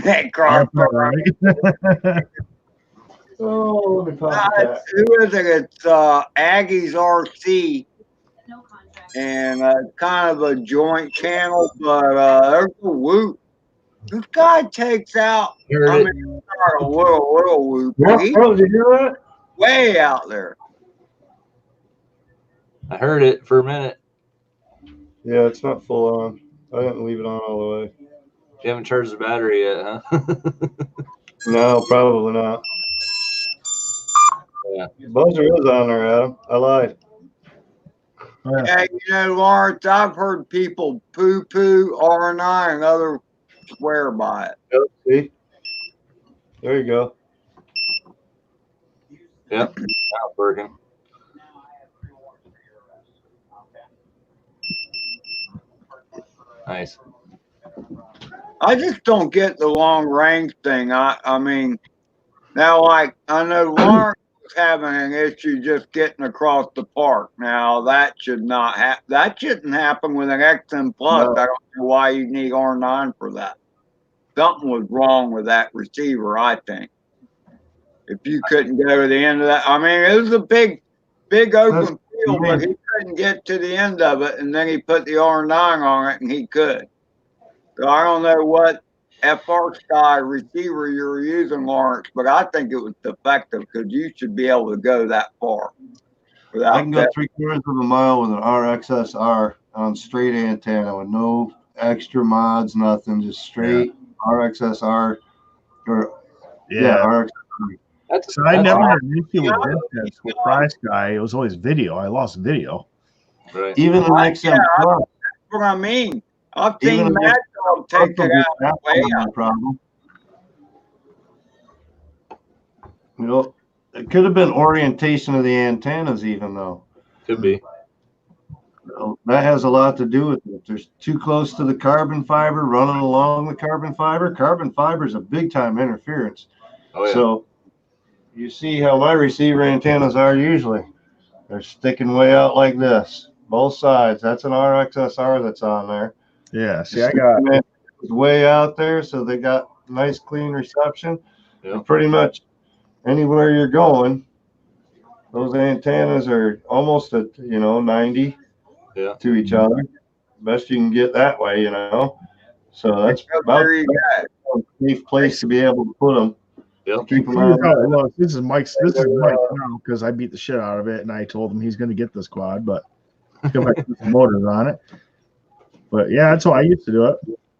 Hey, crossfire. Oh, let me pop that. Who is it? It's Aggie's RC. And kind of a joint channel, but there's a whoop. This guy takes out, not a little whoop. Did you hear that? Way out there. I heard it for a minute. Yeah, it's not full on. I didn't leave it on all the way. You haven't charged the battery yet, huh? No, probably not. Yeah. Buzzer is on there, Adam. I lied. Yeah, Lawrence, I've heard people poo-poo R9 and others swear by it. Yep, see? There you go. Yep. Not working. Nice. I just don't get the long range thing. I mean, now, like, I know Lawrence was having an issue just getting across the park. Now, that shouldn't happen with an XM Plus. No. I don't know why you need R9 for that. Something was wrong with that receiver, I think. If you couldn't go to the end of that, I mean, it was a big open field, but he couldn't get to the end of it, and then he put the R9 on it, and he could. So I don't know what FR Sky receiver you were using, Lawrence, but I think it was defective because you should be able to go that far. I can go 3/4 of a mile with an RXSR on straight antenna with no extra mods, nothing, just straight RXSR. Or RXSR. So I never had an issue with Price Guy. It was always video. I lost video. Right. Even the XM Plus. That's what I mean. I've seen Mad Dog take it out. Way out. Problem. It could have been orientation of the antennas, even though. Could be. That has a lot to do with it. If they're too close to the carbon fiber, running along the carbon fiber is a big time interference. Oh, yeah. So you see how my receiver antennas are usually. They're sticking way out like this, both sides. That's an RXSR that's on there. Yeah, see, I got it way out there, so they got nice clean reception. Yeah. And pretty much anywhere you're going, those antennas are almost at 90 to each other. Best you can get that way, So that's about a safe place to be able to put them. Yep. Keep them out. Look, this is Mike's now because I beat the shit out of it, and I told him he's going to get this quad, but he's going to put some motors on it. But yeah, that's how I used to do it.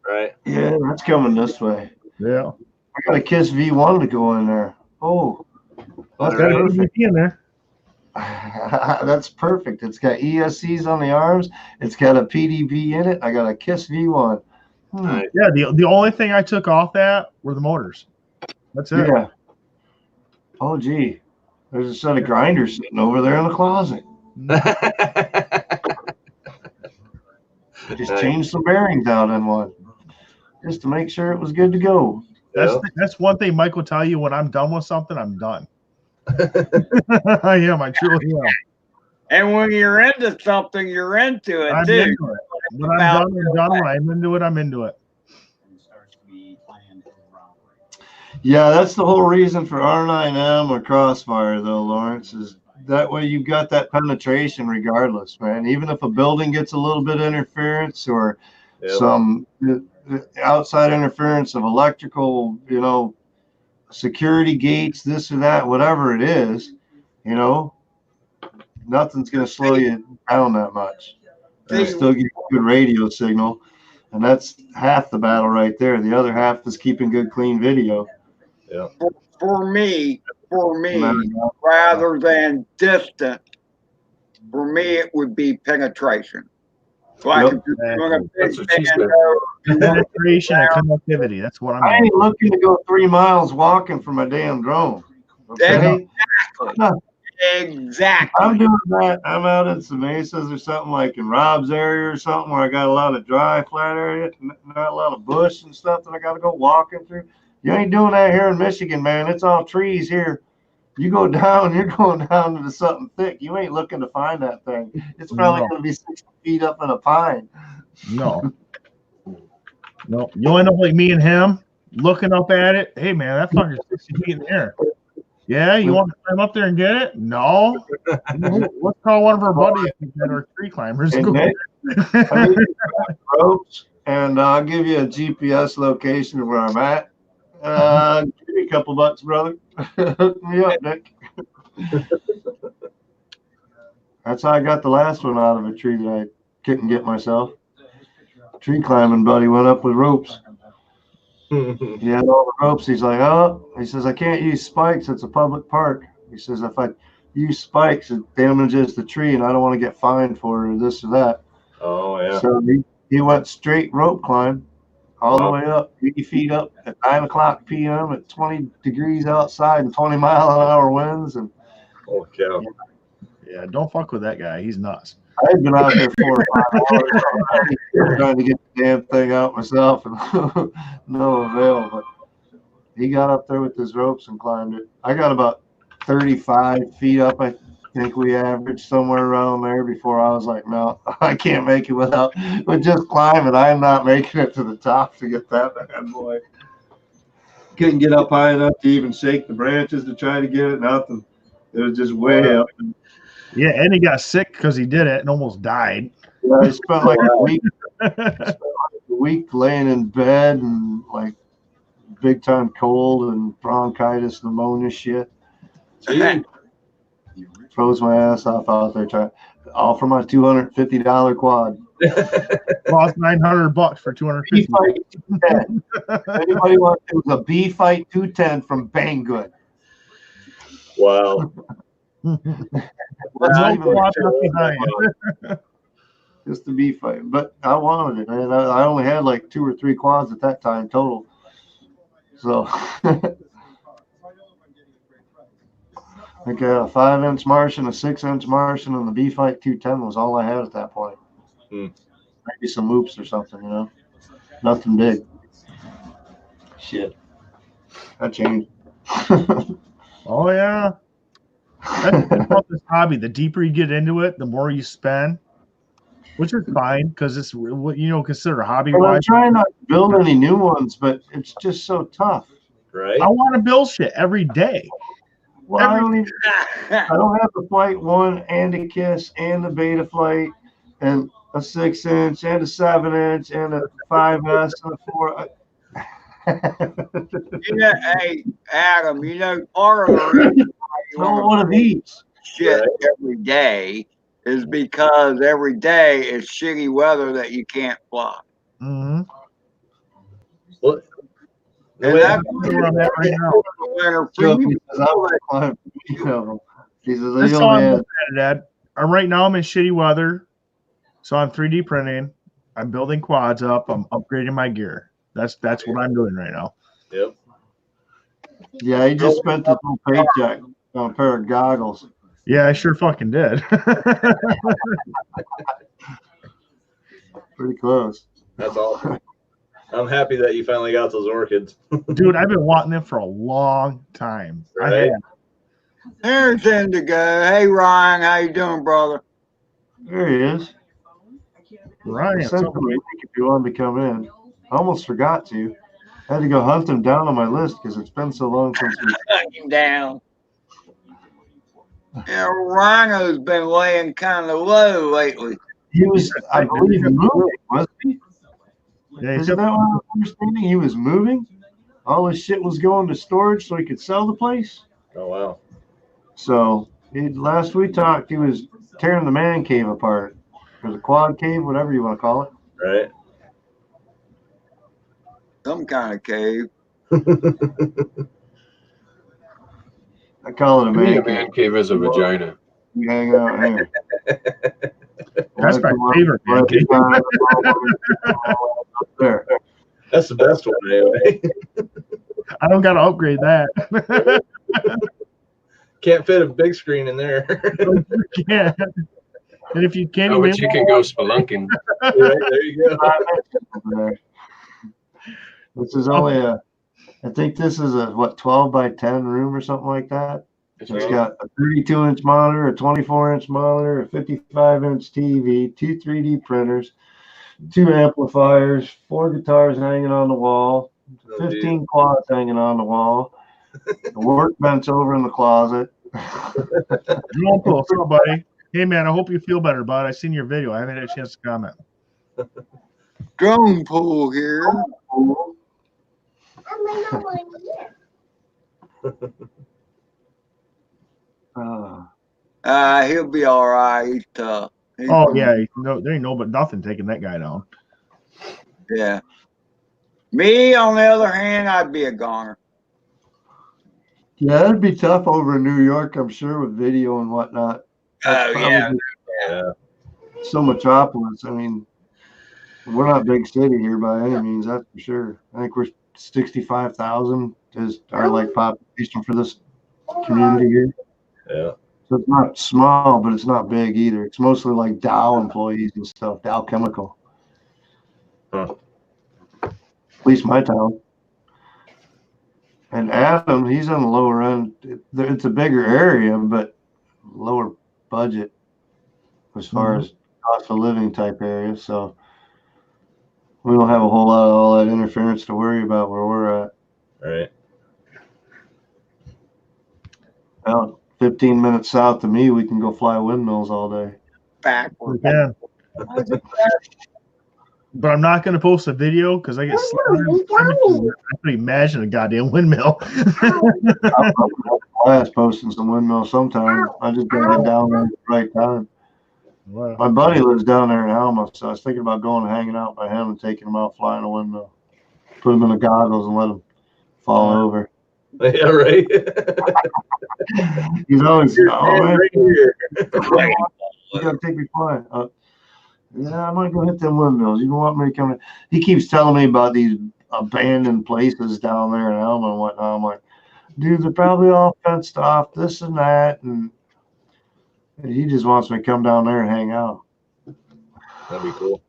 Right. Yeah, that's coming this way. Yeah. I got a KISS V1 to go in there. Oh, that's got a VP in there. That's perfect. It's got ESCs on the arms. It's got a PDB in it. I got a KISS V1. Nice. Yeah, the only thing I took off that were the motors. That's it. Yeah. Oh, gee. There's a set of grinders sitting over there in the closet. Just changed some bearings out in one, just to make sure it was good to go. That's one thing Mike will tell you. When I'm done with something, I'm done. I am. I truly am. And when you're into something, you're into it too. Into it. When I'm done, I'm done. When I'm into it, I'm into it. Yeah, that's the whole reason for R9M or Crossfire, though, Lawrence, is that way you've got that penetration regardless, man. Even if a building gets a little bit of interference or some outside interference of electrical, security gates, this or that, whatever it is, nothing's going to slow you down that much. And still get a good radio signal. And that's half the battle right there. The other half is keeping good, clean video. Yeah. For me, rather than distant, for me, it would be penetration. So I could just penetration and connectivity. That's what I ain't looking to go 3 miles walking for my damn drone. Okay? Exactly. I'm doing that. I'm out in some mesas or something, like in Rob's area or something, where I got a lot of dry, flat area, not a lot of bush and stuff that I got to go walking through. You ain't doing that here in Michigan, man. It's all trees here. You go down, you're going down into something thick. You ain't looking to find that thing. It's probably going to be 6 feet up in a pine. No. You'll end up like me and him, looking up at it. Hey, man, that fucker's 60 feet in the air. Yeah, you want to climb up there and get it? No. Let's call one of our buddies that are tree climbers. And ropes, and I'll give you a GPS location of where I'm at. Give me a couple bucks, brother. Hook me up, Nick. That's how I got the last one out of a tree that I couldn't get myself. tree climbing buddy went up with ropes. He had all the ropes. He's like, oh, he says, I can't use spikes. It's a public park. He says, if I use spikes, it damages the tree, and I don't want to get fined for it or this or that. Oh, yeah. So he went straight rope climb all the way up, 80 feet up at 9 o'clock p.m. at 20 degrees outside and 20-mile-an-hour winds. And oh, cow. Yeah, don't fuck with that guy. He's nuts. I'd been out there 4 or 5 hours trying to get the damn thing out myself, and no avail. But he got up there with his ropes and climbed it. I got about 35 feet up, I think we averaged somewhere around there before I was like, no, I can't make it with just climbing. I am not making it to the top to get that bad boy. Couldn't get up high enough to even shake the branches to try to get it. Nothing. It was just way up. Yeah, and he got sick because he did it and almost died. Yeah, I spent like a week laying in bed and like big time cold and bronchitis, pneumonia shit. Froze my ass off out there trying, all for my $250 quad. Lost $900 for $250. Anybody want? It was a B Fight 210 from Banggood. Wow. Just the B Fight, but I wanted it, and I only had like 2 or 3 quads at that time total. So I got a 5-inch Martian, a 6-inch Martian, and the B Fight 210 was all I had at that point. Maybe some oops or something, you know. Nothing big. Shit. That changed. Oh yeah. That's the thing about this hobby. The deeper you get into it, the more you spend, which is fine because it's what consider hobby wise. I'm trying not to build any new ones, but it's just so tough. Right. I want to build shit every day. Well, I don't have a Flight 1 and a Kiss and a Beta Flight and a 6-inch and a 7-inch and a 5S and a 4. Hey, Adam, part of the reason one of these shit every day is because every day is shitty weather that you can't fly. Mm-hmm. What? And that's where I'm at right now. Dad. Right now I'm in shitty weather, so I'm 3D printing. I'm building quads up. I'm upgrading my gear. That's what I'm doing right now. Yep. Yeah, he just spent his whole paycheck on a pair of goggles. Yeah, I sure fucking did. Pretty close. That's awesome. I'm happy that you finally got those orchids. Dude, I've been wanting them for a long time. Right? There's Indigo. Hey, Ryan. How you doing, brother? There he is. Ryan. If you wanted to come in. I almost forgot to. I had to go hunt him down on my list because it's been so long since we hunt him down. Yeah, Rhino's been laying kind of low lately. He was, I believe, moving, wasn't he? Yeah, Isn't that what I'm understanding? He was moving? All his shit was going to storage so he could sell the place? Oh, wow. So, last we talked, he was tearing the man cave apart. Or the quad cave, whatever you want to call it. Right. Some kind of cave. I call it a man cave. A man cave is a vagina. We hang out here. That's my favorite man cave. There. That's the best one, anyway. I don't got to upgrade that. Can't fit a big screen in there. Yeah. And if you can't, but you can go spelunking. Right, there you go. This is only I think this is a 12 by 10 room or something like that. It's got a 32-inch monitor, a 24-inch monitor, a 55-inch TV, 2 3D printers, 2 amplifiers, 4 guitars hanging on the wall, 15 quads hanging on the wall, a workbench over in the closet. What's up, buddy? Hey, man, I hope you feel better, bud. I seen your video. I haven't had a chance to comment. Drone pool here. He'll be all right. He's tough. Yeah, there ain't nothing taking that guy down. Yeah. Me, on the other hand, I'd be a goner. Yeah, it'd be tough over in New York, I'm sure, with video and whatnot. That's Yeah. so metropolis. I mean, we're not a big city here by any means, that's for sure. I think we're 65,000 is our like population for this community here. Yeah. So it's not small, but it's not big either. It's mostly like Dow employees and stuff, Dow Chemical. Huh. At least my town. And Adam, he's on the lower end. It's a bigger area, but lower budget as far as cost of living type area. So we don't have a whole lot of all that interference to worry about where we're at. Right. Well, 15 minutes south of me, we can go fly windmills all day. Backwards. Yeah. But I'm not going to post a video because I get slammed. I can imagine a goddamn windmill. I was posting some windmills sometime. I just got to get down there at the right time. Wow. My buddy lives down there in Alma, so I was thinking about going and hanging out by him and taking him out flying a windmill. Put him in the goggles and let him fall over. Yeah, right. He's always, oh man, Right here. you gotta take me flying. Yeah, I might go hit them windmills. You don't want me to come in? He keeps telling me about these abandoned places down there in Alma and whatnot. I'm like, dude, they're probably all fenced off, this and that, and he just wants me to come down there and hang out. That'd be cool.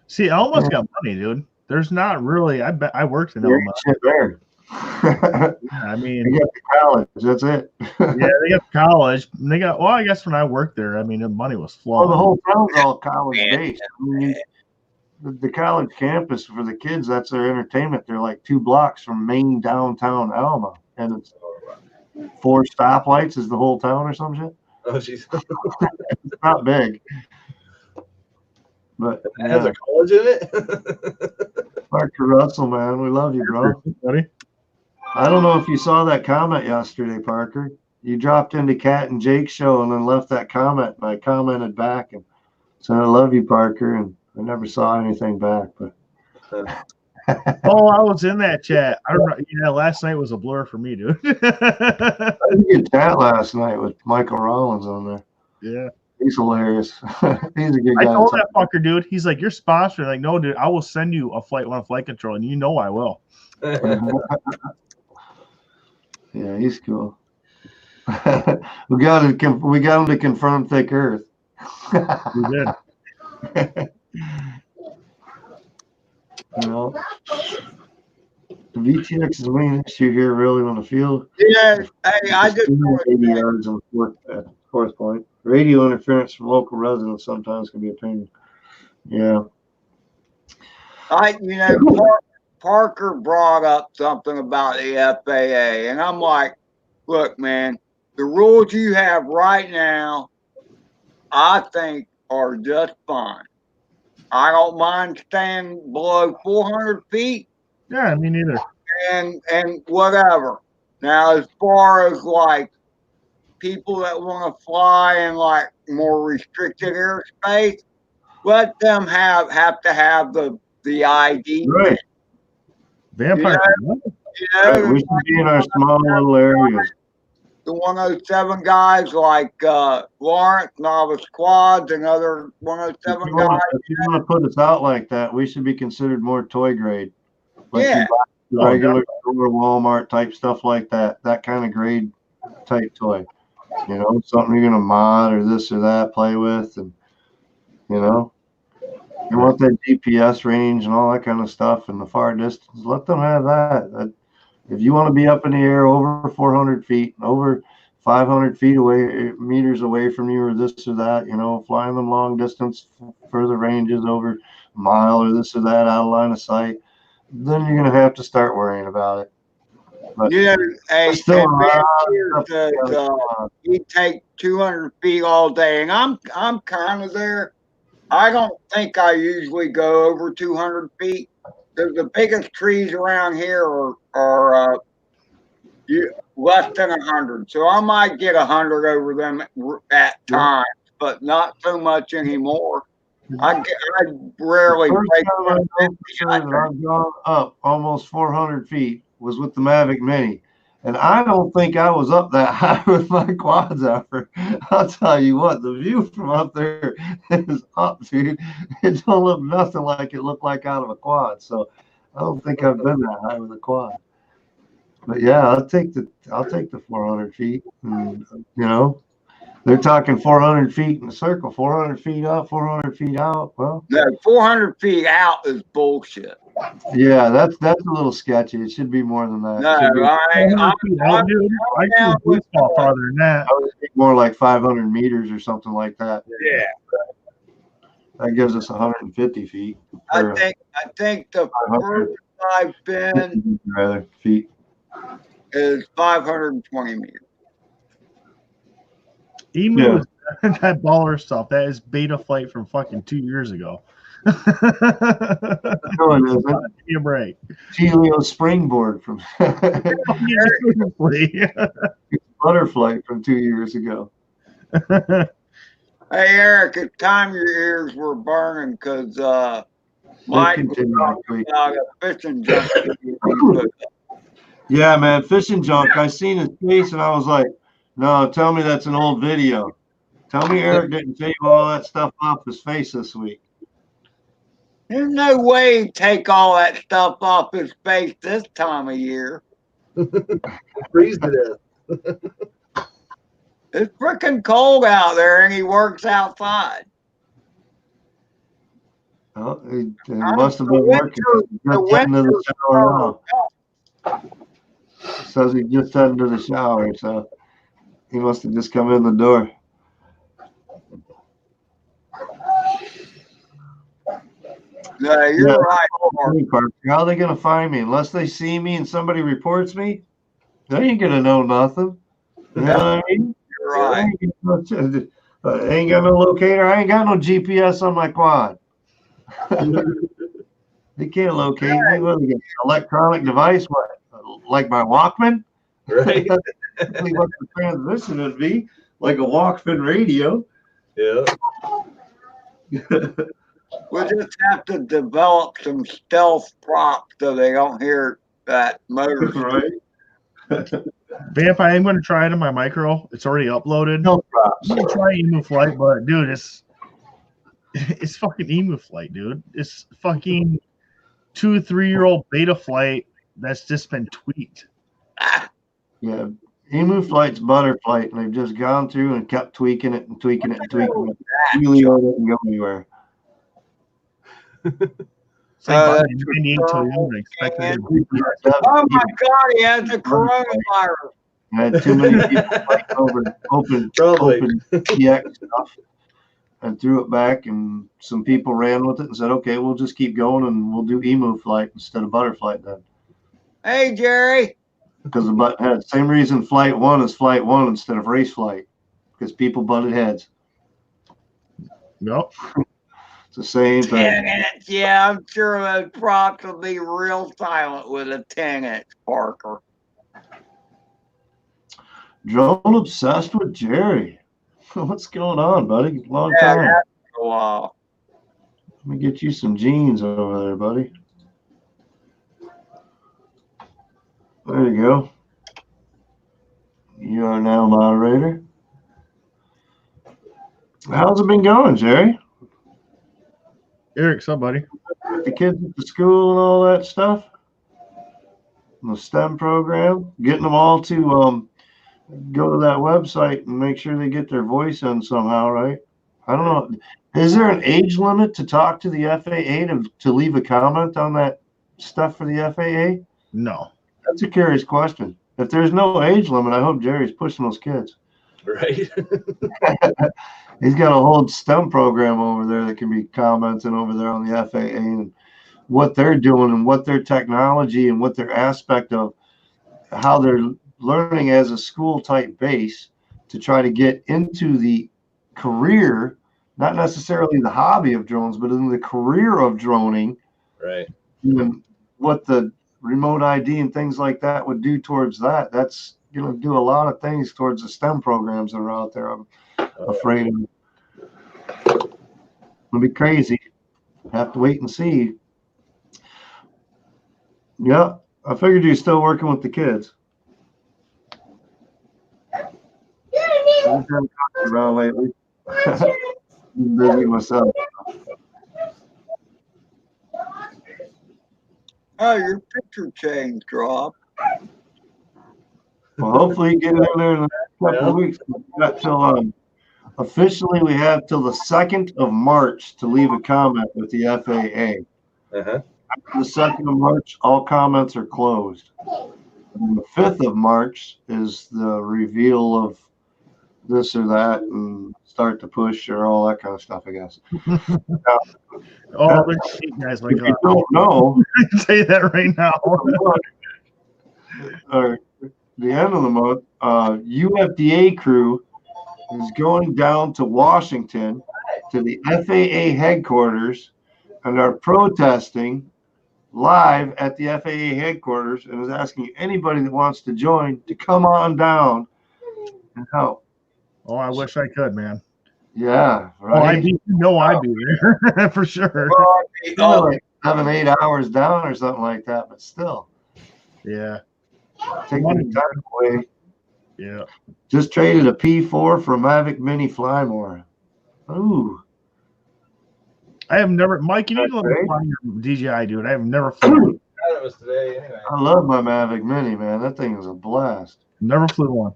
See, Alma's got money, dude. There's not really. I bet I worked in Alma. Shit there. I mean, they got the college. That's it. Yeah, they got college. They got. Well, I guess when I worked there, I mean, the money was flowing. Well, the whole town's all college based. I mean, the college campus for the kids, that's their entertainment. They're like 2 blocks from main downtown Alma, and it's 4 stoplights is the whole town or some shit. Oh, jeez. It's not big, but It has a college in it. Parker Russell, man, we love you, bro. Buddy. I don't know if you saw that comment yesterday, Parker. You dropped into Kat and Jake's show and then left that comment, and I commented back and said, I love you, Parker, and I never saw anything back. But Oh, I was in that chat. I remember, yeah, last night was a blur for me, dude. I had a good chat last night with Michael Rollins on there. Yeah. He's hilarious. He's a good guy. I told that fucker, dude, he's like, you're sponsored. Like, no, dude, I will send you a flight control, and you know I will. Yeah, he's cool. we got him to confirm thick Earth. We did. You know, the VTX is the main issue here, really, on the field. Yeah, hey, I just 80 yards on the fourth point. Radio interference from local residents sometimes can be a pain. Yeah. Parker brought up something about the FAA, and I'm like, look, man, the rules you have right now, I think, are just fine. I don't mind staying below 400 feet. Yeah, me neither. And whatever. Now, as far as like people that want to fly in like more restricted airspace, let them have to have the ID. Right. Vampire. Right. We should be in our small little areas. The 107 guys like Lawrence, Novice Quads, and other 107 guys. If you want to put us out like that, we should be considered more toy grade. Like Yeah. Regular store, Walmart type stuff like that. That kind of grade type toy. You know, something you're gonna mod or this or that, play with, and you know, you want that GPS range and all that kind of stuff and the far distance. Let them have that. If you want to be up in the air over 400 feet, over 500 feet away, meters away from you, or this or that, you know, flying them long distance, further ranges over a mile or this or that, out of line of sight, then you're gonna have to start worrying about it. But you know, he take 200 feet all day, and I'm kind of there. I don't think I usually go over 200 feet. The biggest trees around here are less than 100, so I might get 100 over them at times, but not so much anymore. I rarely First break time I know for sure that I've gone up almost 400 feet was with the Mavic Mini. And I don't think I was up that high with my quads ever. I'll tell you what, the view from up there is up, dude. It don't look nothing like it looked like out of a quad. So I don't think I've been that high with a quad. But yeah, I'll take the 400 feet. And, they're talking 400 feet in a circle, 400 feet up, 400 feet out. Well, no, 400 feet out is bullshit. Yeah, that's a little sketchy. It should be more than that. No, It should be, I can baseball farther than that. I would think more like 500 meters or something like that. Yeah. That gives us 150 feet. I think the first I've been feet is 520 meters. Emu, that baller stuff. That is beta flight from fucking 2 years ago. No, it isn't. Give me a break. Helio springboard from butterfly from 2 years ago. Hey Eric, it's time your ears were burning because Mike was talking about a fishing junk. Yeah, man, fishing junk. I seen his face and I was like, no, tell me that's an old video. Tell me Eric didn't take all that stuff off his face this week. There's no way he'd take all that stuff off his face this time of year. Freeze to death. It's freaking cold out there and he works outside. Well, he must have been working. Just heading to the shower now. Says he just heading to the shower, so he must have just come in the door. Yeah, you're right. How are they going to find me? Unless they see me and somebody reports me, they ain't going to know nothing. You know what I mean? You're right. I ain't got no locator. I ain't got no GPS on my quad. They can't locate me. What, an electronic device? What, like my Walkman? Right. That's what the transmission would be, like a Walkman radio. Yeah. We'll just have to develop some stealth props so they don't hear that motor. Right. Vamp, I am going to try it in my micro. It's already uploaded. No props. I'm going to try Emu Flight, but dude, it's fucking Emu Flight, dude. It's fucking 2-3-year-old beta flight that's just been tweaked. Yeah. Emu Flight's Butterflight, and they've just gone through and kept tweaking it and tweaking it and tweaking it. Really didn't go anywhere. Oh my God, he has the coronavirus. I had too many people fighting over open PX stuff and threw it back, and some people ran with it and said, okay, we'll just keep going and we'll do Emu Flight instead of Butterflight then. Hey, Jerry. Because the same reason Flight 1 is Flight 1 instead of Race Flight, because people butted heads. Nope. It's the same thing. Yeah, I'm sure those props will be real silent with a 10-inch Parker. Drone obsessed with Jerry. What's going on, buddy? Long time. That's a while. Let me get you some jeans over there, buddy. There you go. You are now moderator. How's it been going, Jerry? Eric, somebody. The kids at the school and all that stuff. The STEM program, getting them all to go to that website and make sure they get their voice in somehow, right? I don't know. Is there an age limit to talk to the FAA to leave a comment on that stuff for the FAA? No. That's a curious question. If there's no age limit, I hope Jerry's pushing those kids. Right. He's got a whole STEM program over there that can be commenting over there on the FAA and what they're doing and what their technology and what their aspect of how they're learning as a school type base to try to get into the career, not necessarily the hobby of drones, but in the career of droning. Right. And what the remote ID and things like that would do towards that. That's going to do a lot of things towards the STEM programs that are out there, I'm afraid of. It'll be crazy. Have to wait and see. Yeah, I figured you're still working with the kids. I haven't talked around lately. I'm busy myself. Oh, your picture change dropped. Well, hopefully you get it in there in the next couple of weeks. We've got till officially we have till the 2nd of March to leave a comment with the FAA. Uh-huh. After the 2nd of March, all comments are closed. And the 5th of March is the reveal of this or that and start to push or all that kind of stuff, I guess. Oh, there's guys like If you don't know, I can say that right now. or the end of the month, UFDA crew is going down to Washington to the FAA headquarters and are protesting live at the FAA headquarters and is asking anybody that wants to join to come on down and help. Oh, I wish I could, man. Yeah, Oh, right. I'd be there for sure. Well, like 7-8 hours down or something like that, but still. Yeah. Taking the time away. Yeah. Just traded a P4 for a Mavic Mini Flymore. Ooh. I have never, Mike, you need to let me fly your DJI, dude. I have never flown. That was today anyway. I love my Mavic Mini, man. That thing is a blast. Never flew one.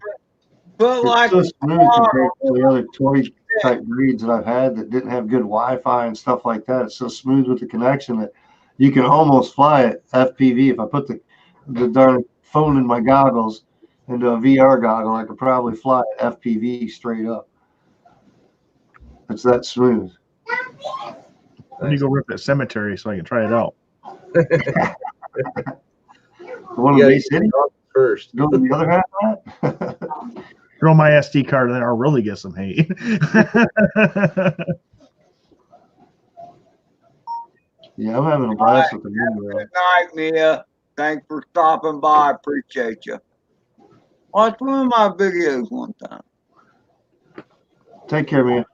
But like, It's so smooth compared to the other toy type breeds that I've had that didn't have good Wi-Fi and stuff like that. It's so smooth with the connection that you can almost fly it FPV. If I put the darn phone in my goggles into a VR goggle, I could probably fly it FPV straight up. It's that smooth. I need to go rip that cemetery so I can try it out. One of these cities first. go to the other half of that. Throw my SD card in there, I'll really get some hate. Yeah, I'm having a blast with the video. good night, Mia. Thanks for stopping by. Appreciate you. Watch one of my videos one time. Take care, Mia.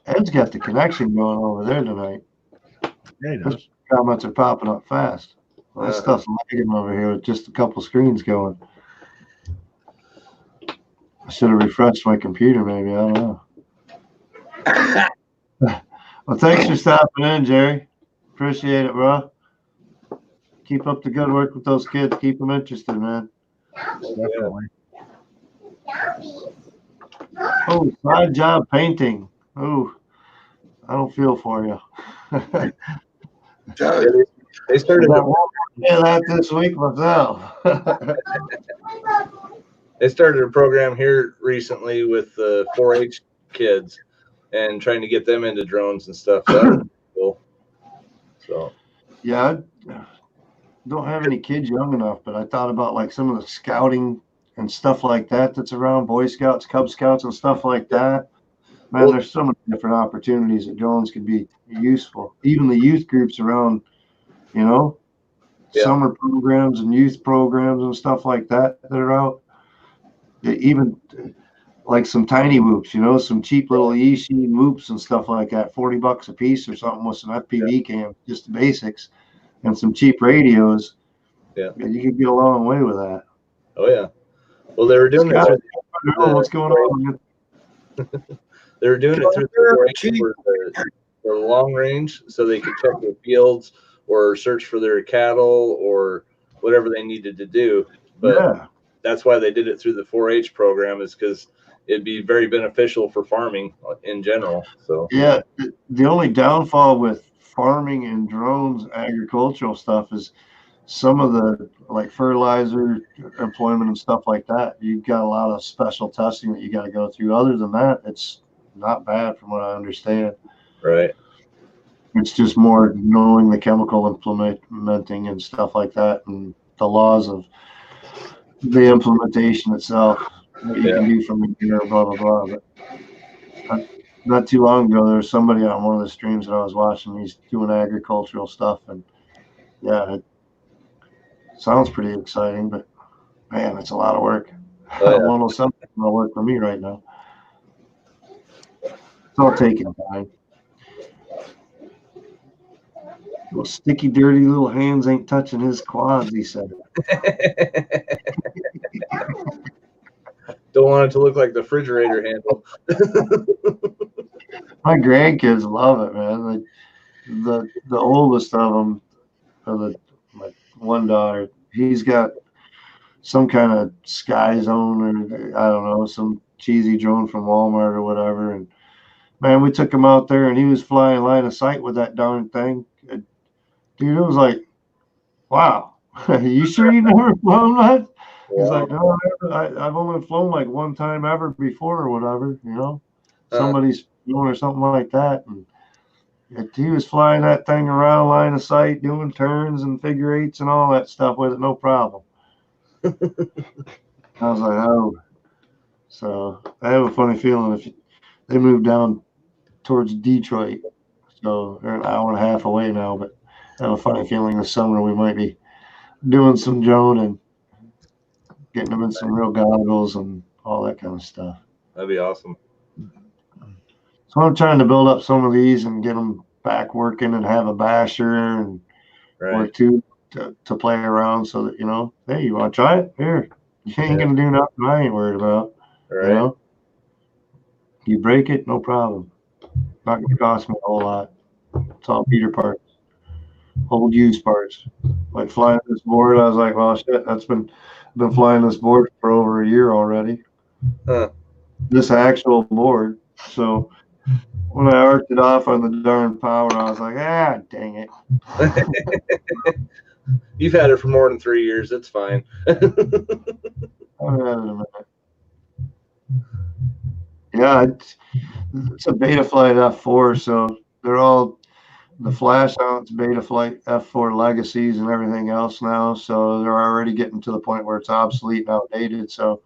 Ed's got the connection going over there tonight. Yeah, he does. His comments are popping up fast. Well, that stuff's lagging over here with just a couple screens going. I should have refreshed my computer, maybe. I don't know. Well, thanks for stopping in, Jerry. Appreciate it, bro. Keep up the good work with those kids. Keep them interested, man. Definitely. Oh, side job painting. Oh, I don't feel for you. They started that this week myself. They started a program here recently with the 4-H kids and trying to get them into drones and stuff. That's cool. So yeah, I don't have any kids young enough, but I thought about like some of the scouting and stuff like that that's around, Boy Scouts, Cub Scouts, and stuff like that. Man, there's so many different opportunities that drones could be useful. Even the youth groups around, you know, summer programs and youth programs and stuff like that that are out. Even like some tiny whoops, you know, some cheap little E-Sheen whoops and stuff like that, $40 a piece or something with some FPV cam, just the basics, and some cheap radios. Yeah, you could get a long way with that. Oh yeah. Well, they were doing Scott, it. What's going on? They were doing it through the long range, so they could check their fields or search for their cattle or whatever they needed to do. But that's why they did it through the 4-H program, is because it'd be very beneficial for farming in general. So yeah, the only downfall with farming and drones, agricultural stuff, is some of the like fertilizer employment and stuff like that. You've got a lot of special testing that you got to go through. Other than that, it's not bad from what I understand. Right. It's just more knowing the chemical implementing and stuff like that, and the laws of the implementation itself, what you can do from the gear, blah blah blah. But not too long ago, there was somebody on one of the streams that I was watching. He's doing agricultural stuff, and yeah, it sounds pretty exciting. But man, it's a lot of work. 107 will work for me right now. It's all taking time. Those sticky, dirty little hands ain't touching his quads, he said. Don't want it to look like the refrigerator handle. My grandkids love it, man. Like the oldest of them, my one daughter, he's got some kind of Sky Zone, or I don't know, some cheesy drone from Walmart or whatever. And man, we took him out there, and he was flying line of sight with that darn thing. Dude, it was like, wow. You sure you never flown that? Yeah. He's like, no, I've only flown like one time ever before or whatever, you know. Somebody's flown or something like that. And he was flying that thing around line of sight, doing turns and figure eights and all that stuff with it, no problem. I was like, oh. So I have a funny feeling if they move down towards Detroit, so they're an hour and a half away now, but I have a funny feeling this summer we might be doing some drone and getting them in some real goggles and all that kind of stuff. That'd be awesome. So I'm trying to build up some of these and get them back working and have a basher and or two to play around so that, you know, hey, you want to try it? Here. You ain't going to do nothing I ain't worried about. Right. You know? You break it, no problem. Not going to cost me a whole lot. It's all beater parts. Old used parts. Like flying this board, I was like, well, shit, I've been flying this board for over a year already. This actual board. So when I arced it off on the darn power, I was like, ah, dang it. You've had it for more than 3 years. It's fine. Yeah, it's a Betaflight F4, so they're all the flash out's Betaflight F4 legacies and everything else now. So they're already getting to the point where it's obsolete and outdated. So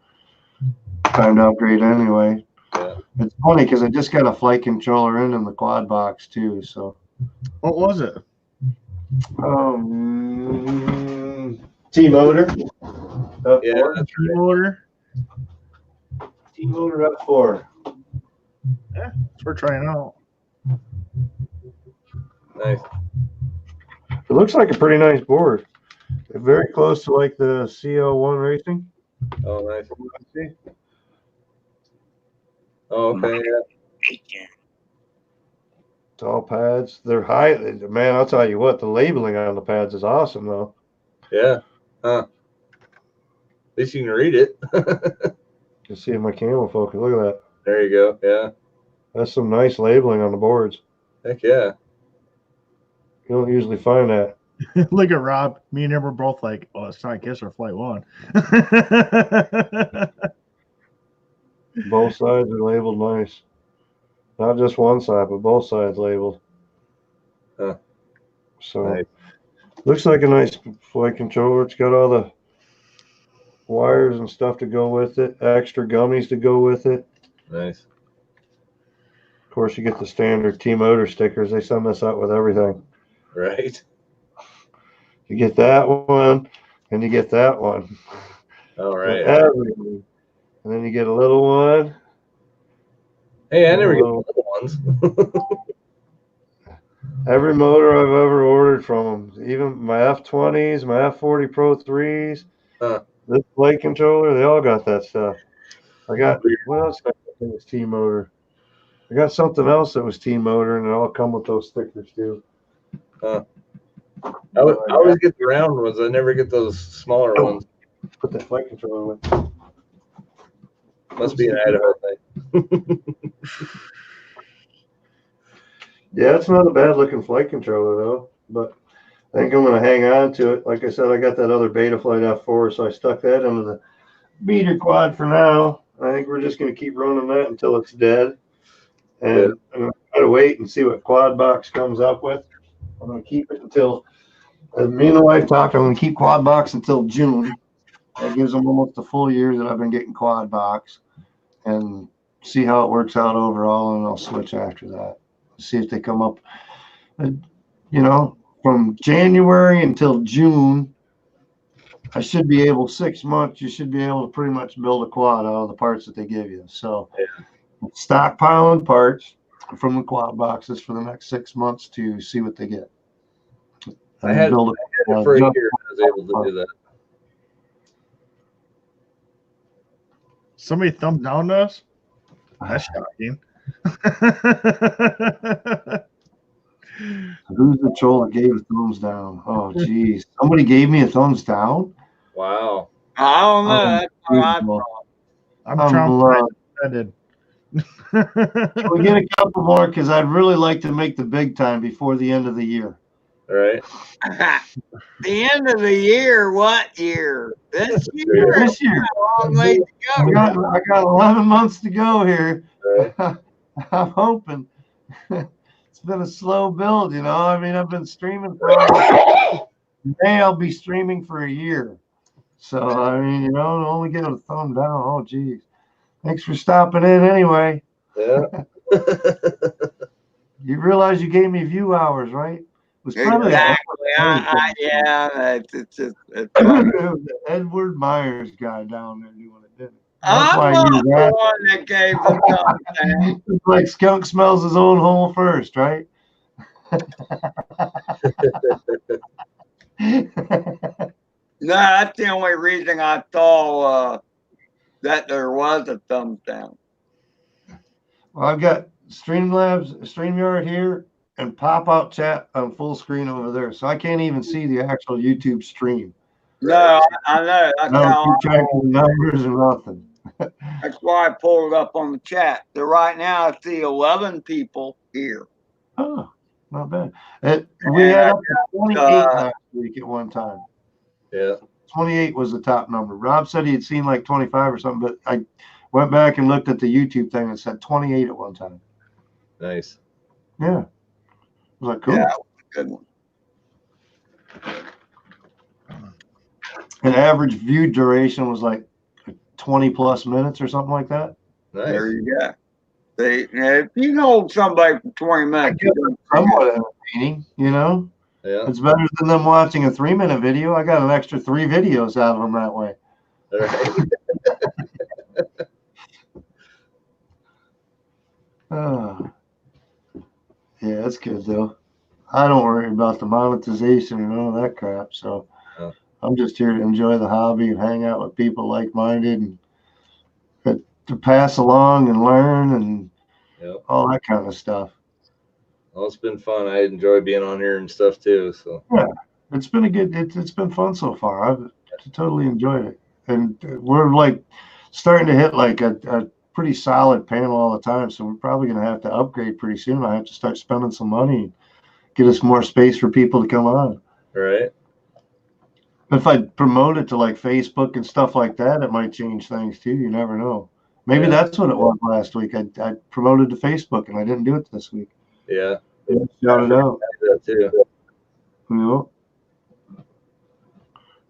time to upgrade anyway. Yeah. It's funny because I just got a flight controller in the quad box too. So what was it? T-motor. Yeah, T-motor. T-motor F4. Yeah, we're trying out. Nice. It looks like a pretty nice board. It's very close to like the CO1 racing. Oh, nice. Oh, okay. Yeah. It's all pads. They're high. Man, I'll tell you what, the labeling on the pads is awesome, though. Yeah. Huh. At least you can read it. You see my camera focus. Look at that. There you go. Yeah. That's some nice labeling on the boards. Heck yeah. You don't usually find that. Look at Rob. Me and him were both like, oh, it's not Kiss or Flight 1. Both sides are labeled nice. Not just one side, but both sides labeled. Huh. So nice. Looks like a nice flight controller. It's got all the wires and stuff to go with it, extra gummies to go with it. Nice. Of course, you get the standard T-motor stickers. They send us out with everything. Right. You get that one, and you get that one. All right. Everything. And then you get a little one. Hey, I never get the little ones. Every motor I've ever ordered from them, even my F20s, my F40 Pro 3s, this flight controller, they all got that stuff. I got, what else I think was T-motor? I got something else that was T-motor, and it all come with those stickers too. I always get the round ones. I never get those smaller ones. Put that flight controller with. Must be an Idaho thing. Yeah, it's not a bad looking flight controller though, but I think I'm going to hang on to it. Like I said, I got that other Betaflight F4, so I stuck that into the beater quad for now. I think we're just going to keep running that until it's dead. And I'm going to try to wait and see what quad box comes up with. I'm going to keep it until, as me and the wife talked, I'm going to keep quad box until June. That gives them almost a full year that I've been getting quad box, and see how it works out overall, and I'll switch after that. See if they come up, you know, from January until June. I should be able, 6 months, you should be able to pretty much build a quad out of the parts that they give you. So stockpiling parts, from the quad boxes for the next 6 months to see what they get. I had it for a year. I was able to do that. Somebody thumbed down to us? That's shocking. Who's the troll that gave a thumbs down? Oh, geez. Somebody gave me a thumbs down? Wow. I don't know. That's what I thought. I'm traumatized. Can we get a couple more? Because I'd really like to make the big time before the end of the year. All right. The end of the year? What year? This year? This year. Long way to go. I got 11 months to go here. Right. I'm hoping. It's been a slow build, you know. I mean, I've been streaming for May. I'll be streaming for a year. So, I mean, you know, only get a thumb down. Oh, geez. Thanks for stopping in anyway. Yeah. You realize you gave me view hours, right? It was probably Exactly. Yeah. It's the Edward Myers guy down there doing it, didn't it? That's I'm why not you the one that gave the thumbs down. It's like skunk smells his own hole first, right? No, that's the only reason I thought that there was a thumbs down. Well, I've got StreamYard here, and pop-out chat on full screen over there, so I can't even see the actual YouTube stream. No, I know. That's how keep track of the numbers and nothing. That's why I pulled it up on the chat. So right now I see 11 people here. Oh, not bad. We had up to 28 last week at one time. Yeah. 28 was the top number. Rob said he had seen like 25 or something, but I went back and looked at the YouTube thing and it said 28 at one time. Nice. Yeah. I was like, cool. Yeah, that was a good one. An average view duration was like 20 plus minutes or something like that. Nice. There you go. If you know somebody for 20 minutes, somewhat entertaining, you know? Yeah. It's better than them watching a 3-minute video. I got an extra 3 videos out of them that way. All right. Yeah, that's good though. I don't worry about the monetization and all that crap. So I'm just here to enjoy the hobby and hang out with people like-minded and to pass along and learn and all that kind of stuff. Well, it's been fun. I enjoy being on here and stuff too. So yeah, it's been it's been fun so far. I've totally enjoyed it, and we're like starting to hit like a pretty solid panel all the time. So we're probably going to have to upgrade pretty soon. I have to start spending some money and get us more space for people to come on. Right. If I promote it to like Facebook and stuff like that, it might change things too. You never know. Maybe that's what it was last week. I promoted to Facebook and I didn't do it this week. Yeah. Shout it out. That too.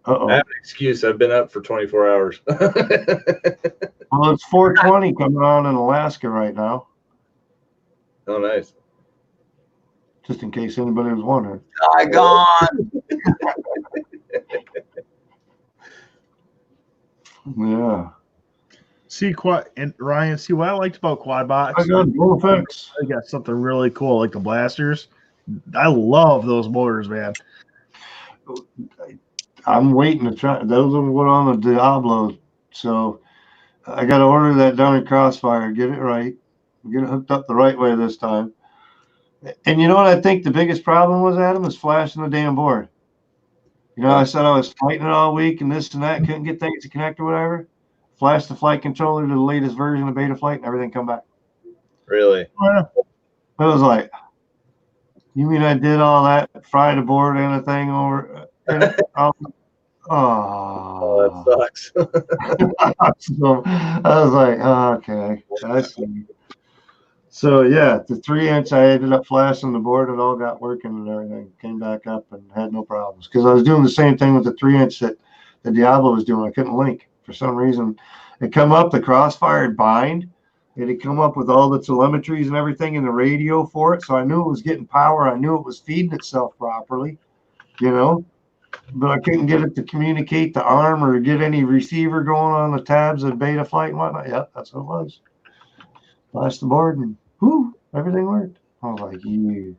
Uh-oh. I have an excuse. I've been up for 24 hours. Well, it's 4:20 coming on in Alaska right now. Oh, nice. Just in case anybody was wondering. Saigon. Yeah. See, and Ryan, see what I liked about Quad Box? I got dual effects. I got something really cool, like the blasters. I love those motors, man. I'm waiting to try. Those are what on the Diablo. So I got to order that down in Crossfire. Get it right. Get it hooked up the right way this time. And you know what I think the biggest problem was, Adam, is flashing the damn board. You know, I said I was fighting it all week and this and that, couldn't get things to connect or whatever. Flash the flight controller to the latest version of Beta Flight and everything come back. Really? It was like, you mean I did all that, fried a board and a thing over? Oh, that sucks. So I was like, oh, okay, I see. So yeah, the 3-inch, I ended up flashing the board. It all got working and everything. Came back up and had no problems because I was doing the same thing with the 3-inch that the Diablo was doing. I couldn't link for some reason. It come up the Crossfire bind. It had come up with all the telemetries and everything in the radio for it. So I knew it was getting power. I knew it was feeding itself properly, you know, but I couldn't get it to communicate to ARM or get any receiver going on the tabs of Beta Flight and whatnot. Yep, that's what it was. Flash the board and whoo, Everything worked. I was like, you.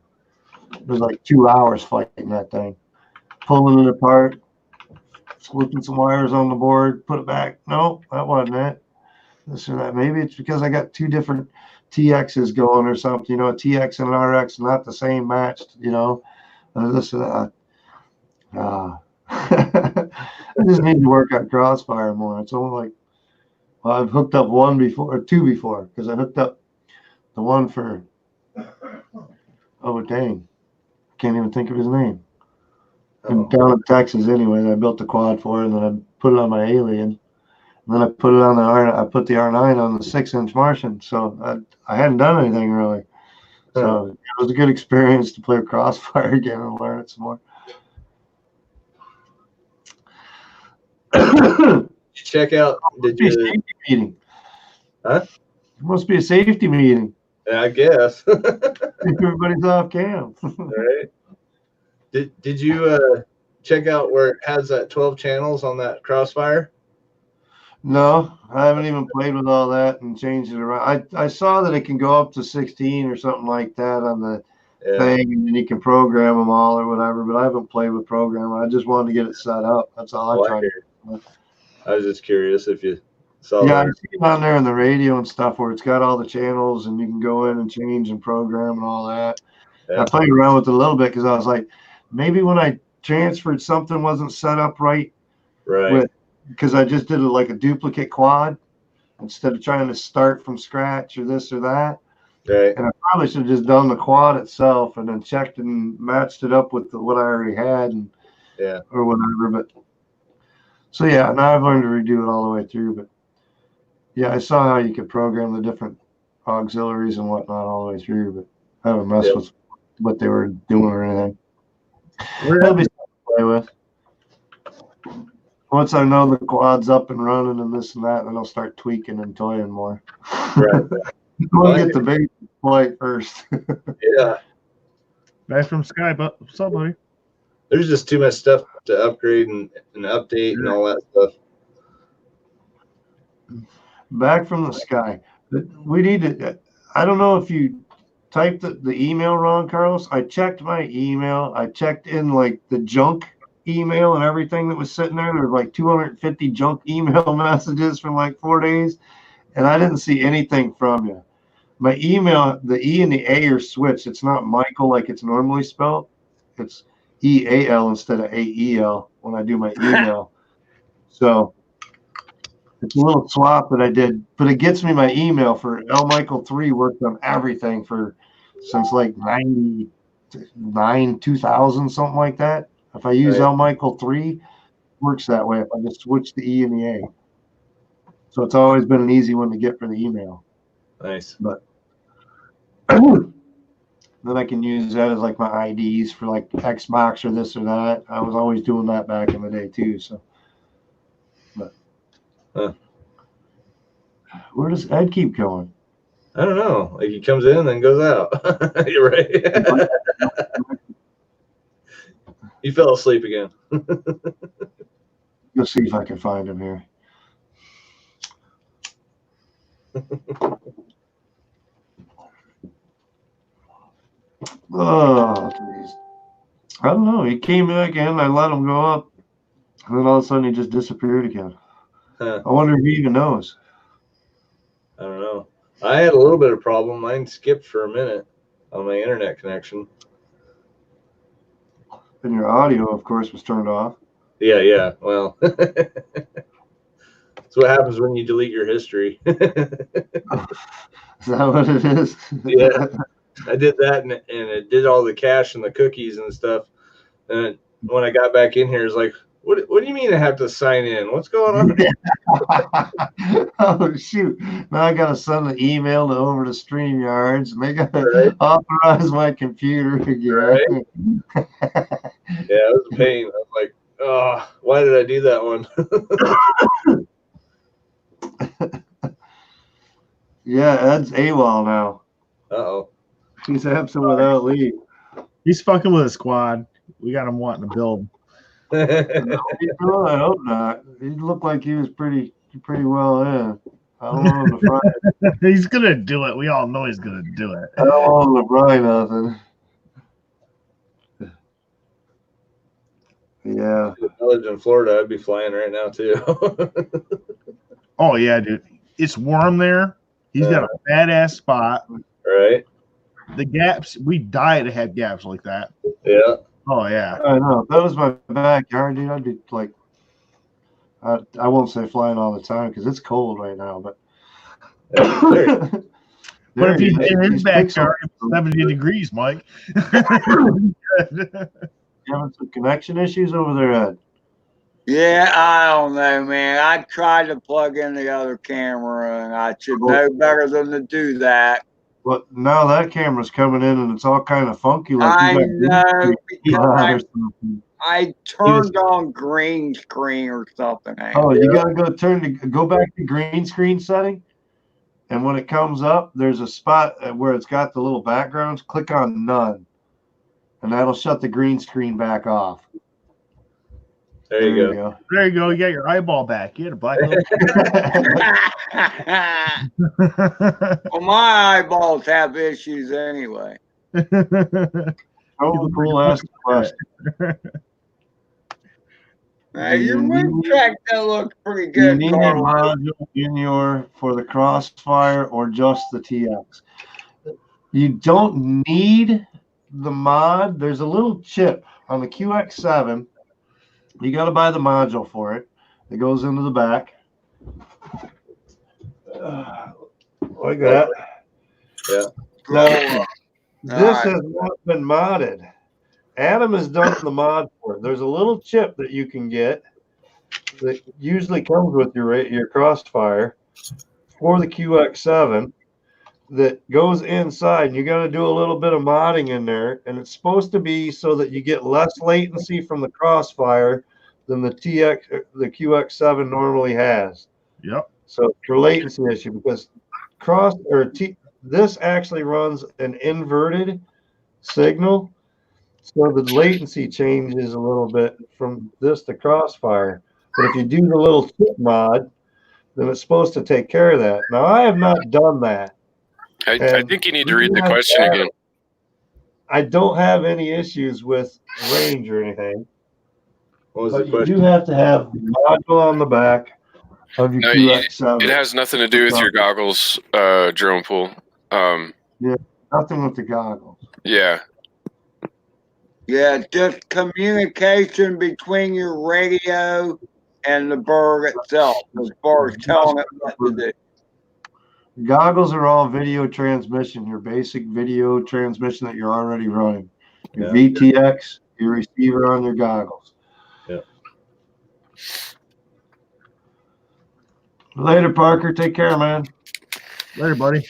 It was like 2 hours fighting that thing, pulling it apart, slipping some wires on the board, put it back. No, that wasn't it. This or that. Maybe it's because I got 2 different TXs going or something. You know, a TX and an RX, not the same matched. You know, this or that. I just need to work on Crossfire more. It's only like, well, I've hooked up 1 before, or 2 before, because I hooked up the one for, oh dang, can't even think of his name. I'm down in Texas anyway. I built the quad for it, and then I put it on my Alien. And then I put it on I put the R9 on the 6-inch Martian. So I hadn't done anything really. So it was a good experience to play Crossfire again and learn it some more. Check out. Did you? Safety meeting. Huh? It must be a safety meeting. I guess. Everybody's off cam. Right. Did you check out where it has that 12 channels on that Crossfire? No, I haven't even played with all that and changed it around. I saw that it can go up to 16 or something like that on the thing, and then you can program them all or whatever. But I haven't played with programming. I just wanted to get it set up. That's all I tried to do. I was just curious if you saw. Yeah, I see it on there in the radio and stuff where it's got all the channels and you can go in and change and program and all that. Yeah. I played around with it a little bit because I was like, maybe when I transferred something wasn't set up right. Right. Because I just did it like a duplicate quad instead of trying to start from scratch or this or that. Right. And I probably should have just done the quad itself and then checked and matched it up with what I already had and or whatever. But so yeah, now I've learned to redo it all the way through. But yeah, I saw how you could program the different auxiliaries and whatnot all the way through, but I haven't messed with what they were doing or anything. That'll be something to play with. Once I know the quad's up and running and this and that, then I'll start tweaking and toying more. Right. We'll get the big flight first. Yeah. Back from Sky, but what's up, buddy? There's just too much stuff to upgrade and update and all that stuff. Back from the Sky. We need to. I don't know if you typed the email wrong, Carlos. I checked my email. I checked in like the junk email and everything that was sitting there. There were like 250 junk email messages from like 4 days, and I didn't see anything from you. My email, the E and the A are switched. It's not Michael like it's normally spelled. It's EAL instead of AEL when I do my email. So it's a little swap that I did, but it gets me my email for L Michael 3 worked on everything since like 99, 2000, something like that. If I use L Michael 3, it works that way if I just switch the E and the A. So it's always been an easy one to get for the email. Nice. But then I can use that as like my IDs for like Xbox or this or that. I was always doing that back in the day too. So, but where does Ed keep going? I don't know. Like he comes in and then goes out. You're right. He fell asleep again. Let's see if I can find him here. Oh, geez. I don't know. He came back in. I let him go up. And then all of a sudden he just disappeared again. I wonder if he even knows. I don't know. I had a little bit of problem. Mine skipped for a minute on my internet connection. And your audio, of course, was turned off. Yeah. Well, that's what happens when you delete your history. Is that what it is? Yeah. I did that, and it did all the cache and the cookies and stuff. And when I got back in here, it's like, what do you mean I have to sign in? What's going on? Oh, shoot. Now I got to send an email over to StreamYards, and they got to authorize my computer again. Right? Yeah, it was a pain. I was like, oh, why did I do that one? Yeah, Ed's AWOL now. Uh-oh. He's absent without leave. He's fucking with a squad. We got him wanting to build. I hope not. He looked like he was pretty well in. I don't want him to fry it. He's gonna do it. We all know he's gonna do it. I don't want him to fry nothing. Yeah. If I lived in Florida, I'd be flying right now too. Oh yeah, dude. It's warm there. He's got a badass spot. Right. The gaps, we die to have gaps like that. Yeah. Oh yeah. I know. If that was my backyard, dude, I'd be like, I won't say flying all the time because it's cold right now, but. But if he's in his backyard, it's 70 degrees, Mike. Having some connection issues over there, Ed? Yeah, I don't know, man. I tried to plug in the other camera, and I should know better than to do that. But now that camera's coming in, and it's all kind of funky. Like I know, because I turned on green screen or something. Oh, you gotta go back to green screen setting, and when it comes up, there's a spot where it's got the little backgrounds. Click on none, and that'll shut the green screen back off. There you go. There you go. You got your eyeball back. You had a black hole. Well, my eyeballs have issues anyway. Oh, cool. Ask the question. Your wind track that looks pretty good. You need a module in for the Crossfire or just the TX. You don't need the mod. There's a little chip on the QX7. You got to buy the module for it. It goes into the back. Like that. Yeah. Now, this has not been modded. Adam has done the mod for it. There's a little chip that you can get that usually comes with your Crossfire for the QX7 that goes inside. And you got to do a little bit of modding in there, and it's supposed to be so that you get less latency from the Crossfire than the QX7 normally has. Yep. So for latency issue, because this actually runs an inverted signal, so the latency changes a little bit from this to Crossfire. But if you do the little chip mod, then it's supposed to take care of that. Now I have not done that. I think you need to read the question again. I don't have any issues with range or anything. What was but the question? You do have to have the module on the back of your QX7. It has nothing to do with your goggles, drone pool. Yeah, nothing with the goggles. Yeah. Yeah, just communication between your radio and the bird itself, as far as telling it what to do. Goggles are all video transmission, your basic video transmission that you're already running. Your VTX, your receiver on your goggles. Yeah. Later, Parker. Take care, man. Later, buddy.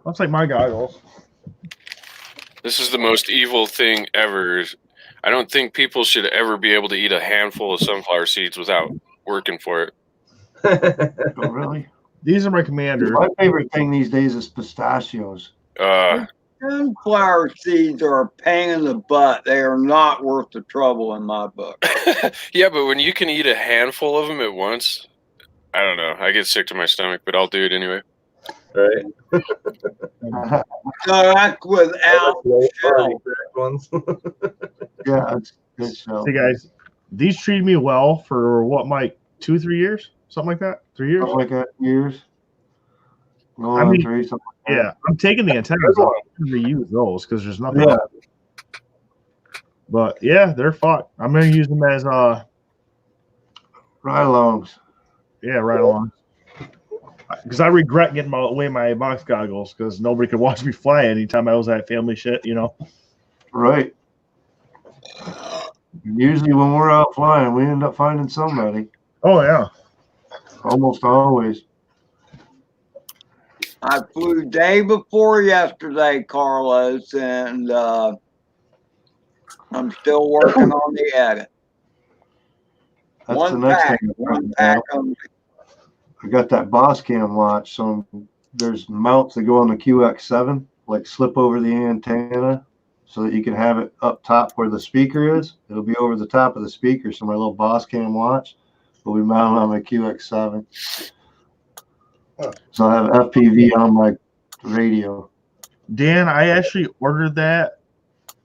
Looks like my goggles. This is the most evil thing ever. I don't think people should ever be able to eat a handful of sunflower seeds without working for it. Oh, really? These are my commanders. My favorite thing these days is pistachios. Sunflower seeds are a pain in the butt. They are not worth the trouble in my book. Yeah, but when you can eat a handful of them at once, I don't know. I get sick to my stomach, but I'll do it anyway. Right. So that's without shell. Ones. Yeah, it's good show. Hey guys, these treated me well for what, Mike? 2-3 years, something like that. 3 years. Something like that. Years. I mean, yeah, I'm taking the antennas off to reuse those because there's nothing. Yeah. But yeah, they're fun. I'm gonna use them as ride-alongs. Yeah, ride-alongs. Because I regret getting away my box goggles because nobody could watch me fly anytime I was at family shit, you know. Right. Usually when we're out flying, we end up finding somebody. Oh yeah. Almost always. I flew day before yesterday, Carlos, and I'm still working on the edit. That's the next thing. One pack on. I got that Boss Cam watch, so there's mounts that go on the QX7, like slip over the antenna, so that you can have it up top where the speaker is. It'll be over the top of the speaker, so my little Boss Cam watch will be mounted on my QX7. So I have FPV on my radio. Dan, I actually ordered that.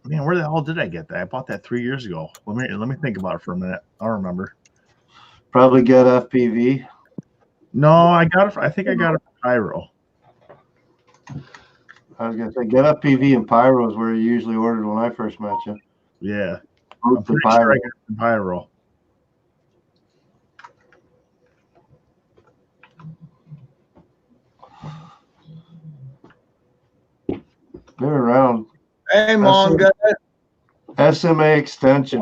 Man, where the hell did I get that? I bought that 3 years ago. Let me think about it for a minute. I'll remember. Probably get FPV. No, I got it. I think I got it from Pyro. I was gonna say get FPV and Pyro is where you usually ordered when I first met you. Yeah, Move I'm to pretty sure I Pyro. got it from Pyro. They're around. Hey, Mongo. SMA extension.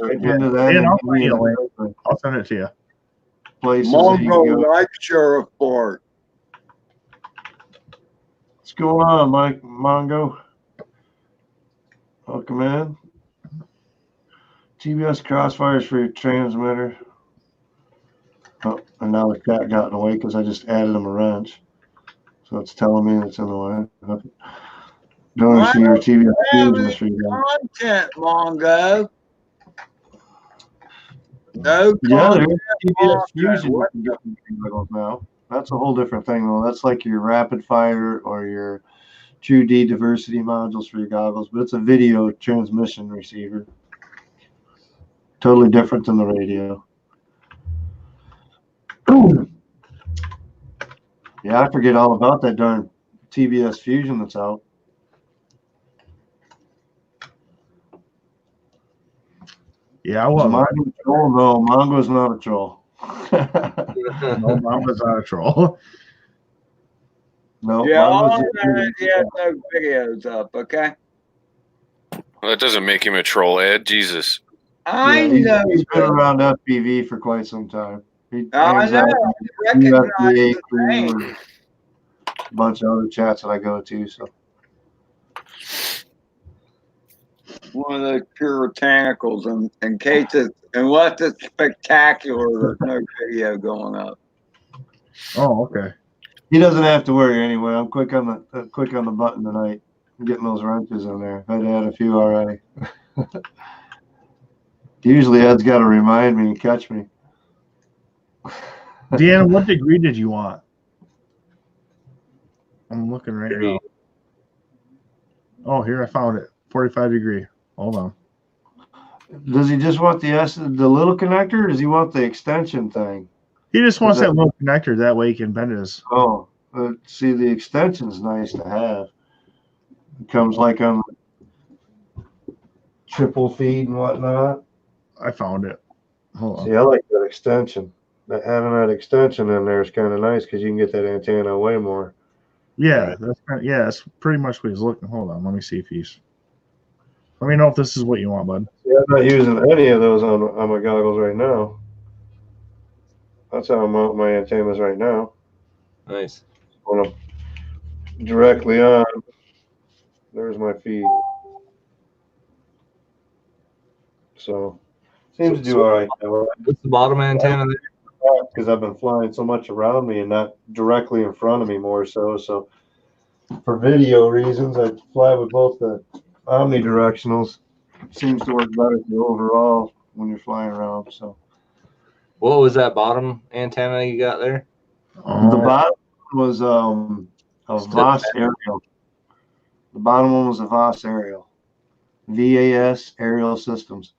Type into that. Dan, and I'll give me send you a link. the I'll send it to you. places that you can Mongo go. like Sheriff Ford. What's going on, Mike Mongo? Welcome in. TBS crossfires for your transmitter. Oh, and now the cat got in the way because I just added him a wrench. So it's telling me it's in the way. Okay. Don't see your TBS fusion for you guys. Content, Mongo. No Yeah, content. there's TBS fusion What? you can get from goggles now. That's a whole different thing, though. That's like your rapid fire or your True D diversity modules for your goggles, but it's a video transmission receiver. Totally different than the radio. Yeah, I forget all about that darn TBS fusion that's out. Yeah, I want Mongo a troll? No, Mongo's not a troll. no, Mama's not a troll. No, Yeah, all Mongo's that, yeah, those videos up, okay? Well, that doesn't make him a troll, Ed. Jesus. I yeah, know. he's been around FPV for quite some time. He I hangs know. out I in the recognize USDA the crew name. and a bunch of other chats that I go to. So One of those puritanicals in case it's, unless it's spectacular, there's no video going up. Oh, okay. he doesn't have to worry anyway. I'm quick on the button tonight. I'm getting those wrenches in there. I'd had a few already. Usually Ed's got to remind me and catch me. Dan, what degree did you want? I'm looking right now. Oh, here I found it. 45 degree. Hold on. Does he just want the little connector, or does he want the extension thing? He just wants that little connector. That way he can bend his. Oh, see, the extension's nice to have. It comes like on triple feed and whatnot. I found it. Hold on. See, I like that extension. Having that extension in there is kind of nice because you can get that antenna way more. Yeah, that's pretty much what he's looking. Hold on, let me see if he's. Let me know if this is what you want, bud. See, I'm not using any of those on my goggles right now. That's how I'm mounting my antennas right now. Nice. When I'm directly on, there's my feed. So seems to do all right now. What's the bottom antenna there? Because I've been flying so much around me and not directly in front of me more so. So for video reasons, I fly with both the omnidirectionals. Seems to work better for the overall when you're flying around. So What was that bottom antenna you got there? the bottom was a Voss aerial. The bottom one was a Voss aerial. VAS aerial systems.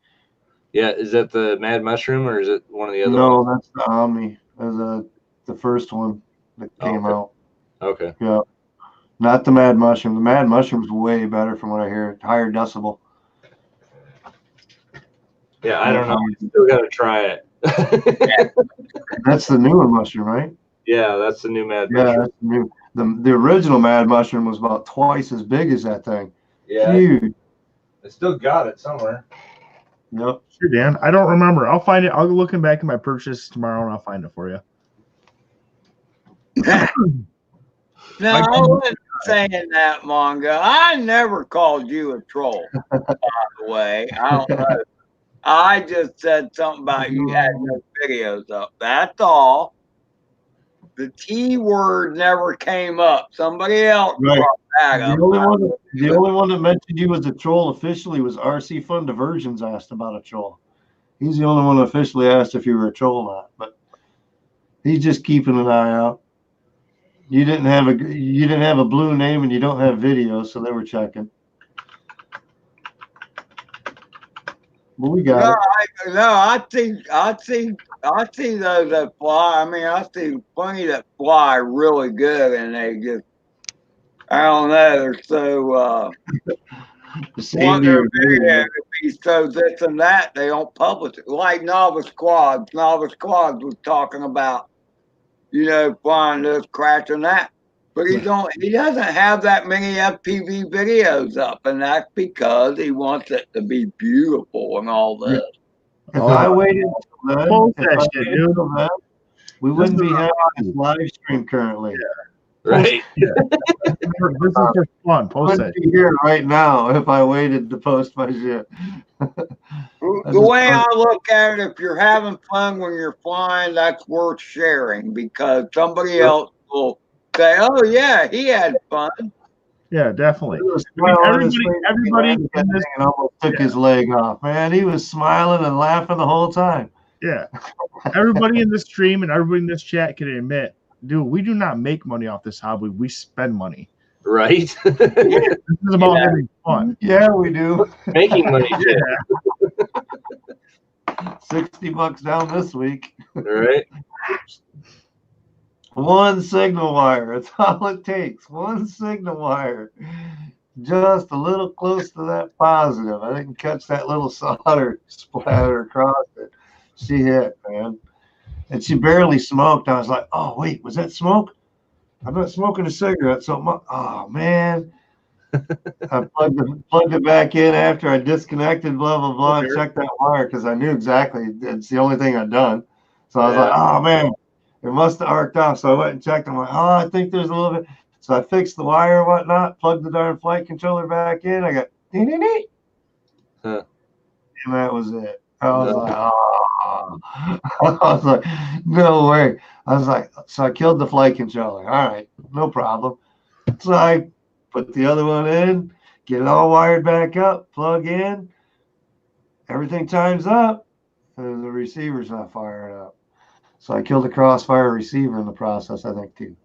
Yeah, is that the Mad Mushroom or is it one of the other No, ones? that's the Omni. The first one that came out. Okay. Yeah. Not the Mad Mushroom. The Mad Mushroom's way better from what I hear. Higher decibel. Yeah, I don't know. I still got to try it. That's the newer mushroom, right? Yeah, that's the new Mad Yeah, Mushroom. that's the new. The original Mad Mushroom was about twice as big as that thing. Yeah, Huge. I still got it somewhere. Yep. Sure, Dan. I don't remember. I'll find it. I'll go looking back in my purchase tomorrow and I'll find it for you. No, I wasn't saying that, Mongo. I never called you a troll, by the way. I don't know. I just said something about you had no videos up. That's all. The T word never came up. Somebody else Right. brought that up. The only one that mentioned you as a troll officially was RC Fun Diversions asked about a troll. He's the only one that officially asked if you were a troll or not, but he's just keeping an eye out. You didn't have a blue name and you don't have video, so they were checking. But we got it. I see those that fly. I mean, I see plenty that fly really good, and they just, I don't know, they're so want their video to be so this and that, they don't publish it. Like Novice Quads. Novice Quads was talking about, flying this, crashing that. But he doesn't have that many FPV videos up, and that's because he wants it to be beautiful and all this. If I waited until then, we wouldn't be having this live stream currently. Right? This is just fun. Post Wouldn't be here right now if I waited to post my shit. The way I look at it, if you're having fun when you're flying, that's worth sharing because somebody else will say, "Oh yeah, he had fun." Yeah, definitely. Everybody in this almost took his leg off. Man, he was smiling and laughing the whole time. Yeah, everybody in this stream and everybody in this chat can admit, dude, we do not make money off this hobby. We spend money. Right. This is about having fun. Yeah, we do. Making money. Yeah. $60 down this week. All right. One signal wire. That's all it takes. One signal wire. Just a little close to that positive. I didn't catch that little solder splatter across it. She hit, man. And she barely smoked. I was like, oh, wait, was that smoke? I'm not smoking a cigarette. So, oh, man. I plugged it back in after I disconnected, blah, blah, blah, and checked that wire because I knew exactly. It's the only thing I'd done. So I was like, oh, man. It must have arced off. So I went and checked. I'm like, oh, I think there's a little bit. So I fixed the wire and whatnot, plugged the darn flight controller back in. I got ding. And that was it. I was like, oh. I was like, no way. I was like, so I killed the flight controller. All right, no problem. So I put the other one in, get it all wired back up, plug in. Everything times up, and the receiver's not firing up. So I killed a crossfire receiver in the process, I think, too.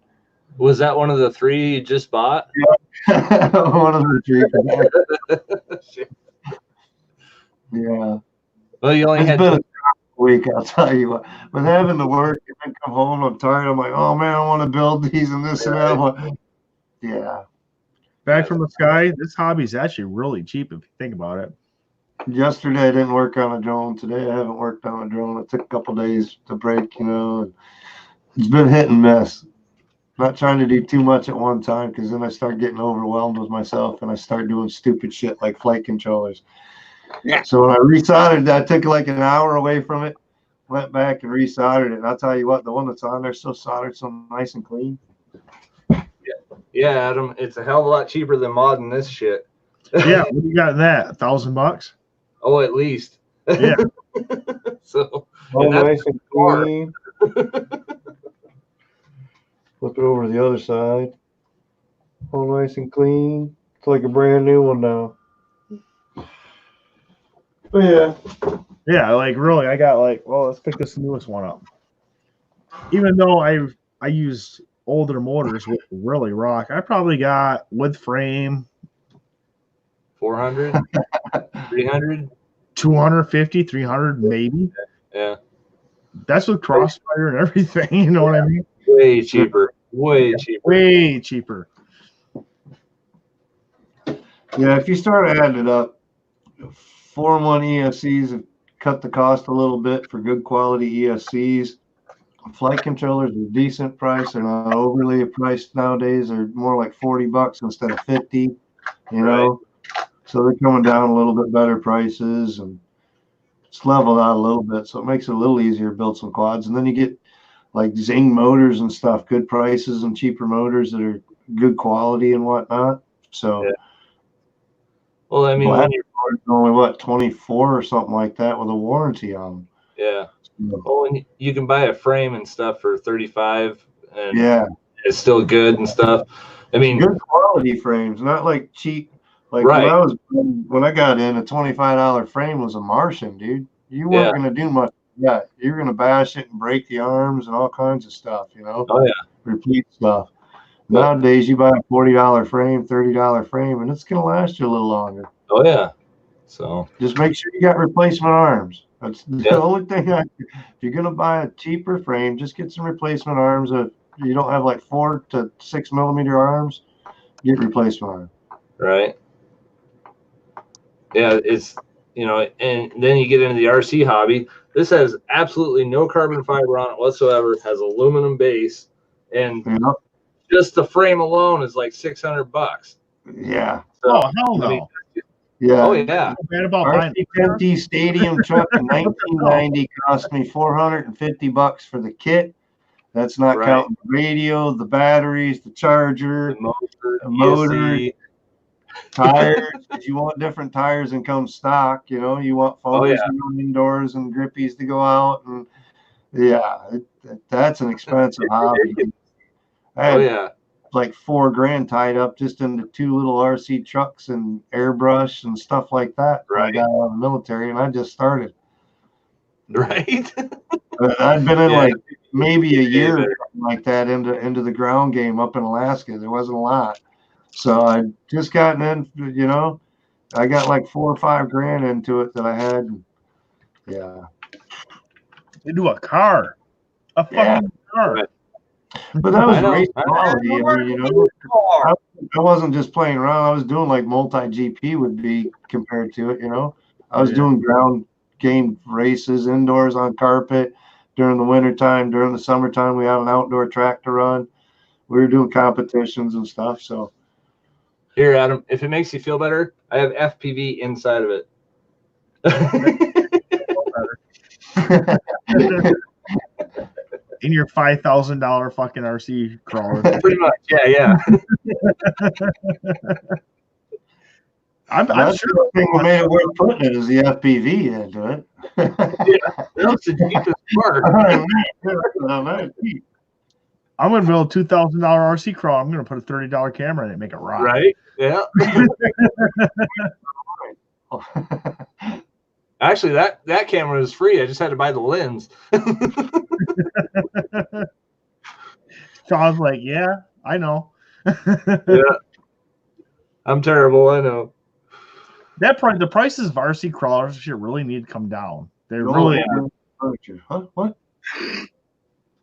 Was that one of the 3 you just bought? Yeah. One of the 3. Yeah. Well, you only had been a week, I'll tell you what. But having to work and then come home, I'm tired. I'm like, oh, man, I want to build these and this and that. Like, yeah. Back from the sky, this hobby is actually really cheap if you think about it. Yesterday I didn't work on a drone. Today I haven't worked on a drone. It took a couple days to break, And it's been hit and miss. Not trying to do too much at one time because then I start getting overwhelmed with myself and I start doing stupid shit like flight controllers. Yeah. So when I resoldered, I took like an hour away from it, went back and resoldered it. And I'll tell you what, the one that's on there is so soldered, so nice and clean. Yeah, Adam, it's a hell of a lot cheaper than modding this shit. Yeah, what you got in that? $1,000? Oh, at least. Yeah. So nice and clean. Flip it over to the other side. All nice and clean. It's like a brand new one now. But yeah. Yeah, like really, I got like, well, let's pick this newest one up. Even though I used older motors with really rock, I probably got with frame 400, 300, 250, 300 maybe. Yeah. That's with crossfire and everything, you know what I mean? Way cheaper. Way cheaper. Way cheaper. Yeah, if you start adding it up, 4-in-1 ESCs have cut the cost a little bit for good quality ESCs. Flight controllers are a decent price. They're not overly priced nowadays. They're more like $40 instead of $50, Right. So they're coming down a little bit better prices and it's leveled out a little bit. So it makes it a little easier to build some quads. And then you get like Zing motors and stuff, good prices and cheaper motors that are good quality and whatnot. So, Well, I mean, when you're only 24 or something like that with a warranty on them. Yeah. Well, and you can buy a frame and stuff for $35, and it's still good and stuff. I mean, good quality frames, not like cheap. Like when I got in, a $25 frame was a Martian, dude. You weren't gonna do much. Yeah, you're gonna bash it and break the arms and all kinds of stuff, Oh yeah, repeat stuff. Nowadays, you buy a $40 frame, $30 frame, and it's going to last you a little longer. Oh yeah. So just make sure you got replacement arms. That's the only thing. If you're going to buy a cheaper frame, just get some replacement arms. If you don't have like 4 to 6 millimeter arms, get replacement arms. Right. Yeah, it's, you know, and then you get into the RC hobby. This has absolutely no carbon fiber on it whatsoever. It has aluminum base, and just the frame alone is like $600. Yeah. So, oh hell no. I mean, yeah. Oh yeah. RC50 Stadium truck in 1990 cost me $450 for the kit. That's not counting the radio, the batteries, the charger, the motor, tires. If you want different tires than come stock, you know, you want foams to go indoors and grippies to go out, and that's an expensive hobby. I had like $4,000 tied up just into 2 little RC trucks and airbrush and stuff like that. I got out of the military and I just started. Right. I'd been in like maybe a year like that into the ground game up in Alaska. There wasn't a lot. So I just gotten in, you know, I got like $4,000 or $5,000 into it that I had. Yeah. Into a car. A fucking car. Right. But that was race quality. I mean, you know, I wasn't just playing around. I was doing like multi-GP would be compared to it, you know. I was doing ground game races indoors on carpet during the wintertime. During the summertime, we had an outdoor track to run. We were doing competitions and stuff. So here, Adam, if it makes you feel better, I have FPV inside of it. In your $5,000 fucking RC crawler. Pretty much, yeah. I'm sure the thing that made it worth putting it is the FPV into it. That's the cheapest part. I'm going to build a $2,000 RC crawler. I'm going to put a $30 camera in it and make it rock. Right? Yeah. Actually, that camera is free. I just had to buy the lens. Sean's like, yeah, I know. Yeah. I'm terrible, I know. The prices of RC crawlers should really need to come down. They really Huh? What?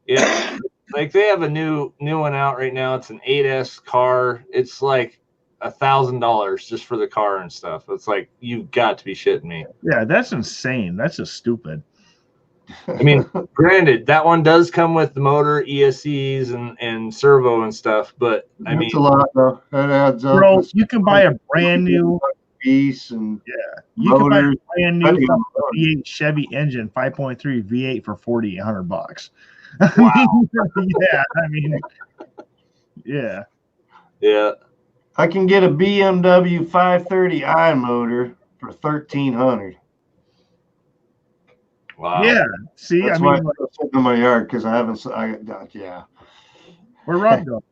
Yeah. Like they have a new one out right now. It's an 8S car. It's like $1,000 just for the car and stuff. It's like, you've got to be shitting me. Yeah, that's insane. That's just stupid. I mean, granted, that one does come with the motor, ESCs, and servo and stuff, but I mean, it's a lot though. That adds up. Bro, you can buy a brand new piece and you can buy a brand new V8 Chevy engine 5.3 V8 for $4,800. Wow. Yeah, I mean, yeah. I can get a BMW 530i motor for $1,300. Wow. Yeah. See, that's why I'm sitting in my yard because I haven't. We're Rob though.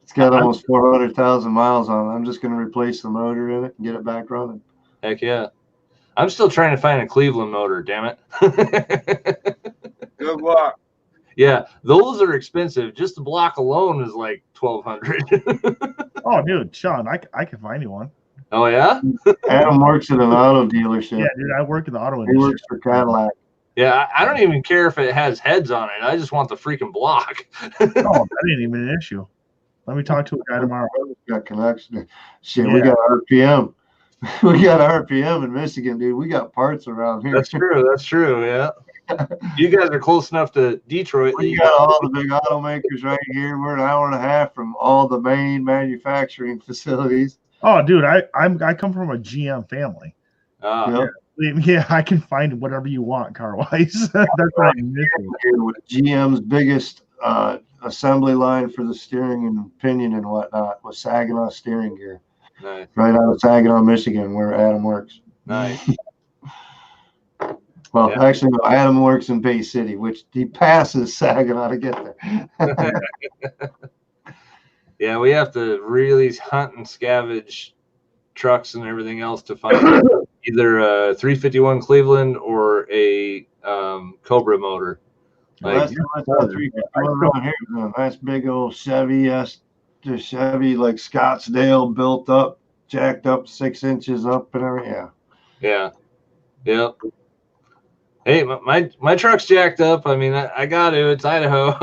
It's got almost 400,000 miles on it. I'm just going to replace the motor in it and get it back running. Heck yeah. I'm still trying to find a Cleveland motor, damn it. Good luck. Yeah, those are expensive. Just the block alone is like $1,200. Oh, dude, Sean, I can find you one. Oh, yeah? Adam works at an auto dealership. Yeah, dude, I work in the auto industry. He works for Cadillac. Yeah, I don't even care if it has heads on it. I just want the freaking block. Oh, that ain't even an issue. Let me talk to a guy tomorrow. Got connection. Shit, we got RPM. We got RPM in Michigan, dude. We got parts around here. That's true, yeah. You guys are close enough to Detroit. We got all the big automakers right here. We're an hour and a half from all the main manufacturing facilities. Oh, dude, I come from a GM family. Yeah, I can find whatever you want car wise. That's right. Here with GM's biggest assembly line for the steering and pinion and whatnot was Saginaw steering gear. Nice. Right out of Saginaw, Michigan, where Adam works. Nice. Well, actually, no, Adam works in Bay City, which he passes Saginaw to get there. Yeah, we have to really hunt and scavenge trucks and everything else to find either a 351 Cleveland or a Cobra motor. Last time I saw 351 around here was a nice big old Chevy like Scottsdale, built up, jacked up 6 inches up and everything. Yeah. Yep. Hey, my truck's jacked up. I mean, I got to. It's Idaho.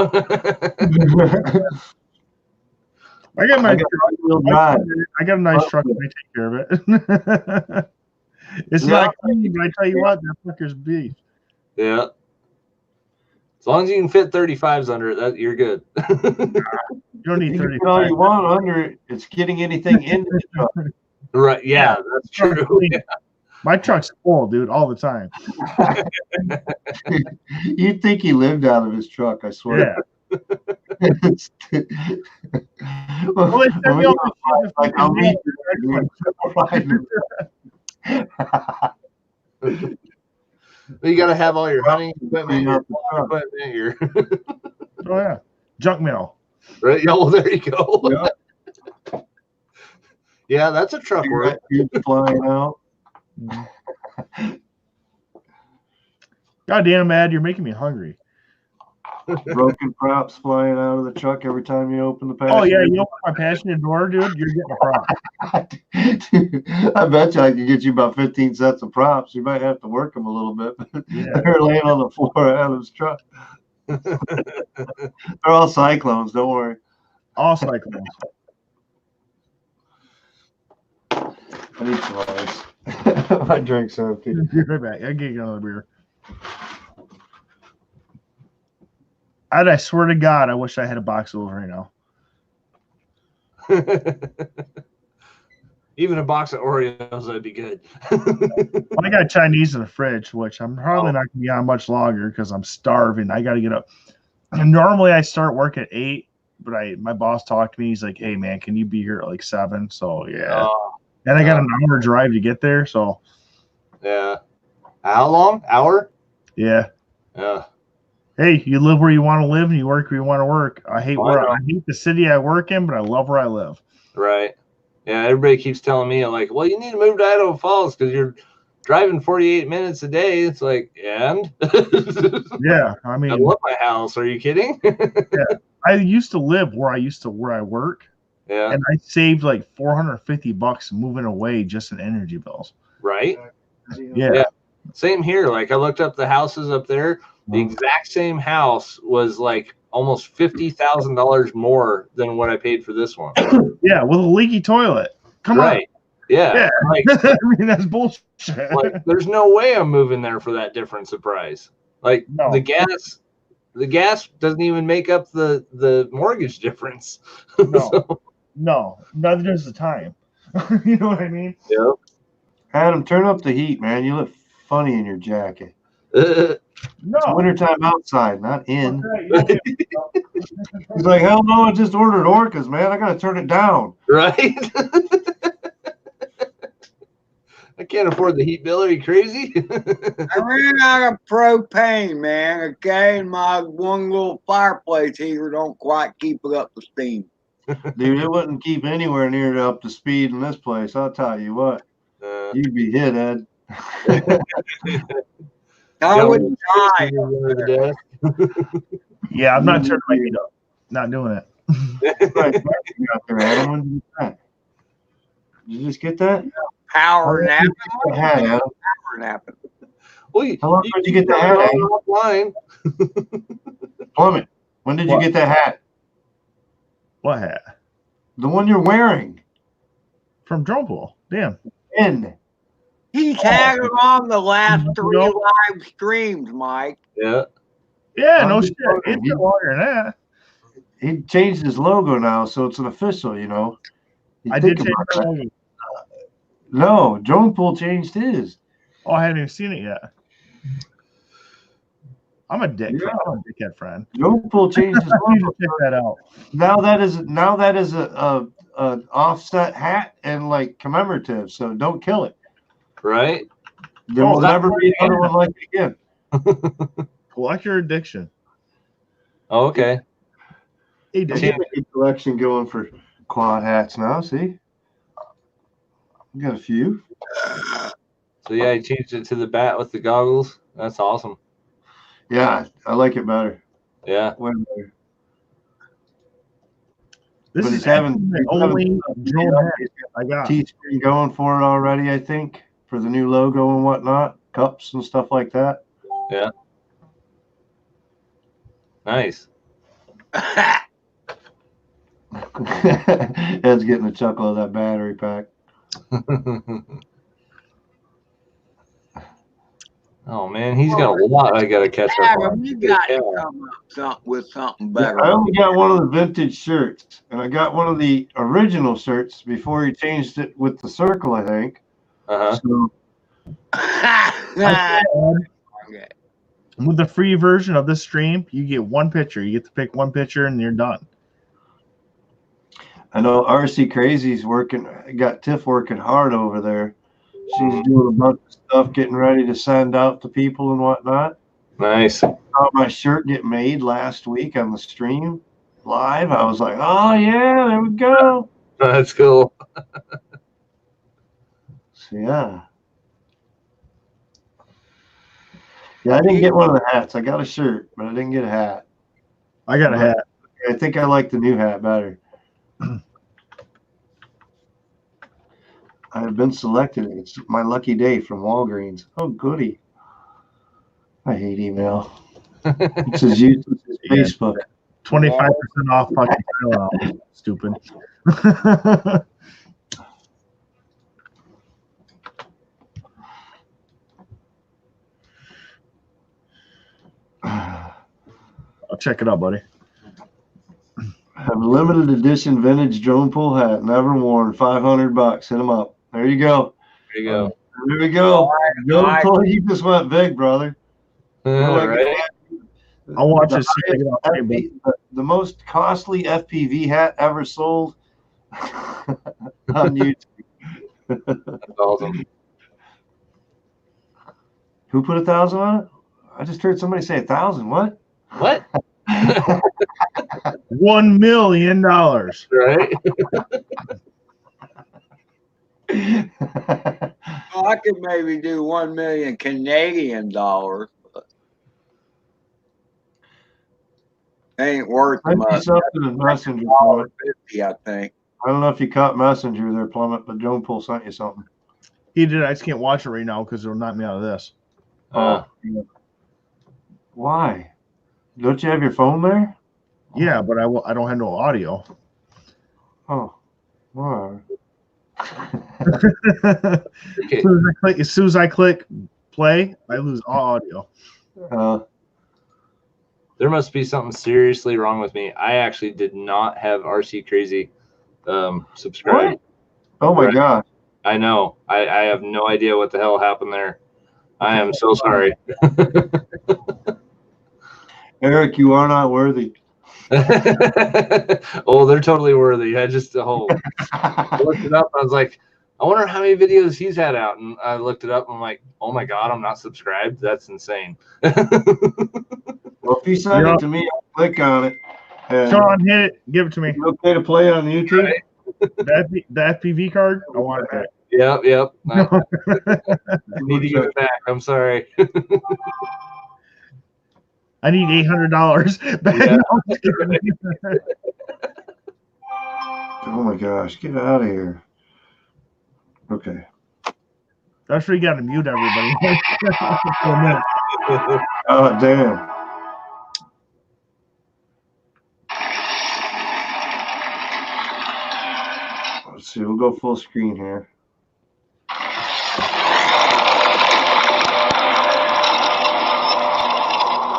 I got a nice truck and I take care of it. It's not clean, but I tell you what, that fucker's beef. Yeah. As long as you can fit 35s under it, you're good. You don't need 35. All you want under it. It's getting anything into the truck. Right. Yeah, that's true. Yeah. My truck's full, dude, all the time. You'd think he lived out of his truck, I swear. Yeah. Well, they send me all the like, I'll meet You got to have all your hunting equipment. Oh, yeah. Junk mail. Right. Yeah, well, there you go. Yeah, that's a truck work. Flying out. God damn, Ed, you're making me hungry. Broken props flying out of the truck every time you open the passenger. Oh yeah, you open my passenger door, dude. You're getting a prop. I bet you I could get you about 15 sets of props. You might have to work them a little bit. Yeah. They're laying on the floor of Adam's truck. They're all cyclones. Don't worry. All cyclones. I need some ice. My drink's empty. Be right back. I'll get you another beer. I swear to God, I wish I had a box of those right now. Even a box of Oreos, that'd be good. I got Chinese in the fridge, which I'm probably not going to be on much longer because I'm starving. I got to get up. And normally I start work at 8, but my boss talked to me. He's like, hey, man, can you be here at like 7? So, yeah. And I got an hour drive to get there, so. Yeah. How long? Hour? Yeah. Yeah. Hey, you live where you want to live and you work where you want to work. I hate the city I work in, but I love where I live. Right. Yeah, everybody keeps telling me, like, well, you need to move to Idaho Falls because you're driving 48 minutes a day. It's like, and? Yeah, I mean. I love my house. Are you kidding? Yeah. I used to live where I work. Yeah. And I saved like $450 moving away just in energy bills. Right. Yeah. Same here. Like I looked up the houses up there. The exact same house was like almost $50,000 more than what I paid for this one. Yeah, with a leaky toilet. Come on. Yeah. Like, I mean, that's bullshit. Like, there's no way I'm moving there for that difference of price. Like the gas doesn't even make up the mortgage difference. No. No, neither does the time. You know what I mean? Yep. Adam, turn up the heat, man. You look funny in your jacket. No. It's wintertime outside, not in. He's like, hell no, I just ordered orcas, man. I got to turn it down. Right? I can't afford the heat bill. Are you crazy? I ran out of propane, man. Okay, and my one little fireplace heater don't quite keep it up to steam. Dude, it wouldn't keep anywhere near up to speed in this place. I'll tell you what. You'd be hit, Ed. I would die. Yeah, I'm not turning my heat up. Not doing it. Right, Adam, did you just get that? Power napping. Power napping. Well, how long did you get the hat? Offline. Plummet, when did you get that hat? What hat? The one you're wearing. From Drone Pool. Damn. He's had it on the last 3 live streams, Mike. Yeah. Yeah, no shit. It's been longer than that. He changed his logo now, so it's an official, you know. I did change my logo. No, Drone Pool changed his. Oh, I haven't even seen it yet. I'm a dick. Yeah. I'm a dickhead friend. Drone Pool changed his logo. Check that out. Now that is a offset hat and like commemorative. So don't kill it. Right. There will never be another one like it again. Collect your addiction. Oh, okay. Hey, I get a collection going for quad hats now. See, we got a few. So yeah, I changed it to the bat with the goggles. That's awesome. Yeah, I like it better. Yeah. This But is he's having the only drone hat I got. T-screen going for it already, I think, for the new logo and whatnot, cups and stuff like that. Yeah. Nice. Ed's getting a chuckle of that battery pack. Oh man, he's got a lot I gotta catch up on. You got to come up with something better. I only got one of the vintage shirts, and I got one of the original shirts before he changed it with the circle, I think. So, with the free version of this stream, you get one picture. You get to pick one picture, and you're done. I know RC Crazy's got Tiff working hard over there. She's doing a bunch of stuff, getting ready to send out to people and whatnot. Nice. I saw my shirt get made last week on the stream live. I was like, oh yeah, there we go. That's cool. So, yeah, I didn't get one of the hats. I got a shirt, but I didn't get a hat. I got a hat. I think I like the new hat better. I have been selected. It's my lucky day from Walgreens. Oh, goody. I hate email. It's as useless as Facebook. 25% off fucking Tylenol. Stupid. I'll check it out, buddy. I have a limited edition vintage drone pull hat, never worn, $500. Hit them up. There you go. There you go. There we go. Drone pull, you just went big, brother. Right. I'll watch it. The most costly FPV hat ever sold on YouTube. That's awesome. Who put 1,000 on it? I just heard somebody say 1,000. What? What? $1 million. Right? Well, I could maybe do 1 million Canadian dollars. Ain't worth much. Something in Messenger. $50, I think. I don't know if you caught Messenger there, Plummet, but Drone Pool sent you something. He did. I just can't watch it right now because it'll knock me out of this. Why? Don't you have your phone there? Yeah, but I don't have no audio. Oh, why? As soon as I click play, I lose all audio. There must be something seriously wrong with me. I actually did not have RC Crazy subscribed. What? Oh my God. I know. I have no idea what the hell happened there. I am so sorry. Eric, you are not worthy. Oh, they're totally worthy. I just I looked it up. I was like, I wonder how many videos he's had out. And I looked it up. And I'm like, oh my God, I'm not subscribed. That's insane. Well, if you send it to me, I'll click on it. Sean, hit it. Give it to me. Is it okay to play on YouTube? Right. The FPV card? I want it back. Yep. I need to give it back. I'm sorry. I need $800 back. Yeah. Oh my gosh, get out of here. Okay. That's where you got to mute everybody. Oh, damn. Let's see, we'll go full screen here.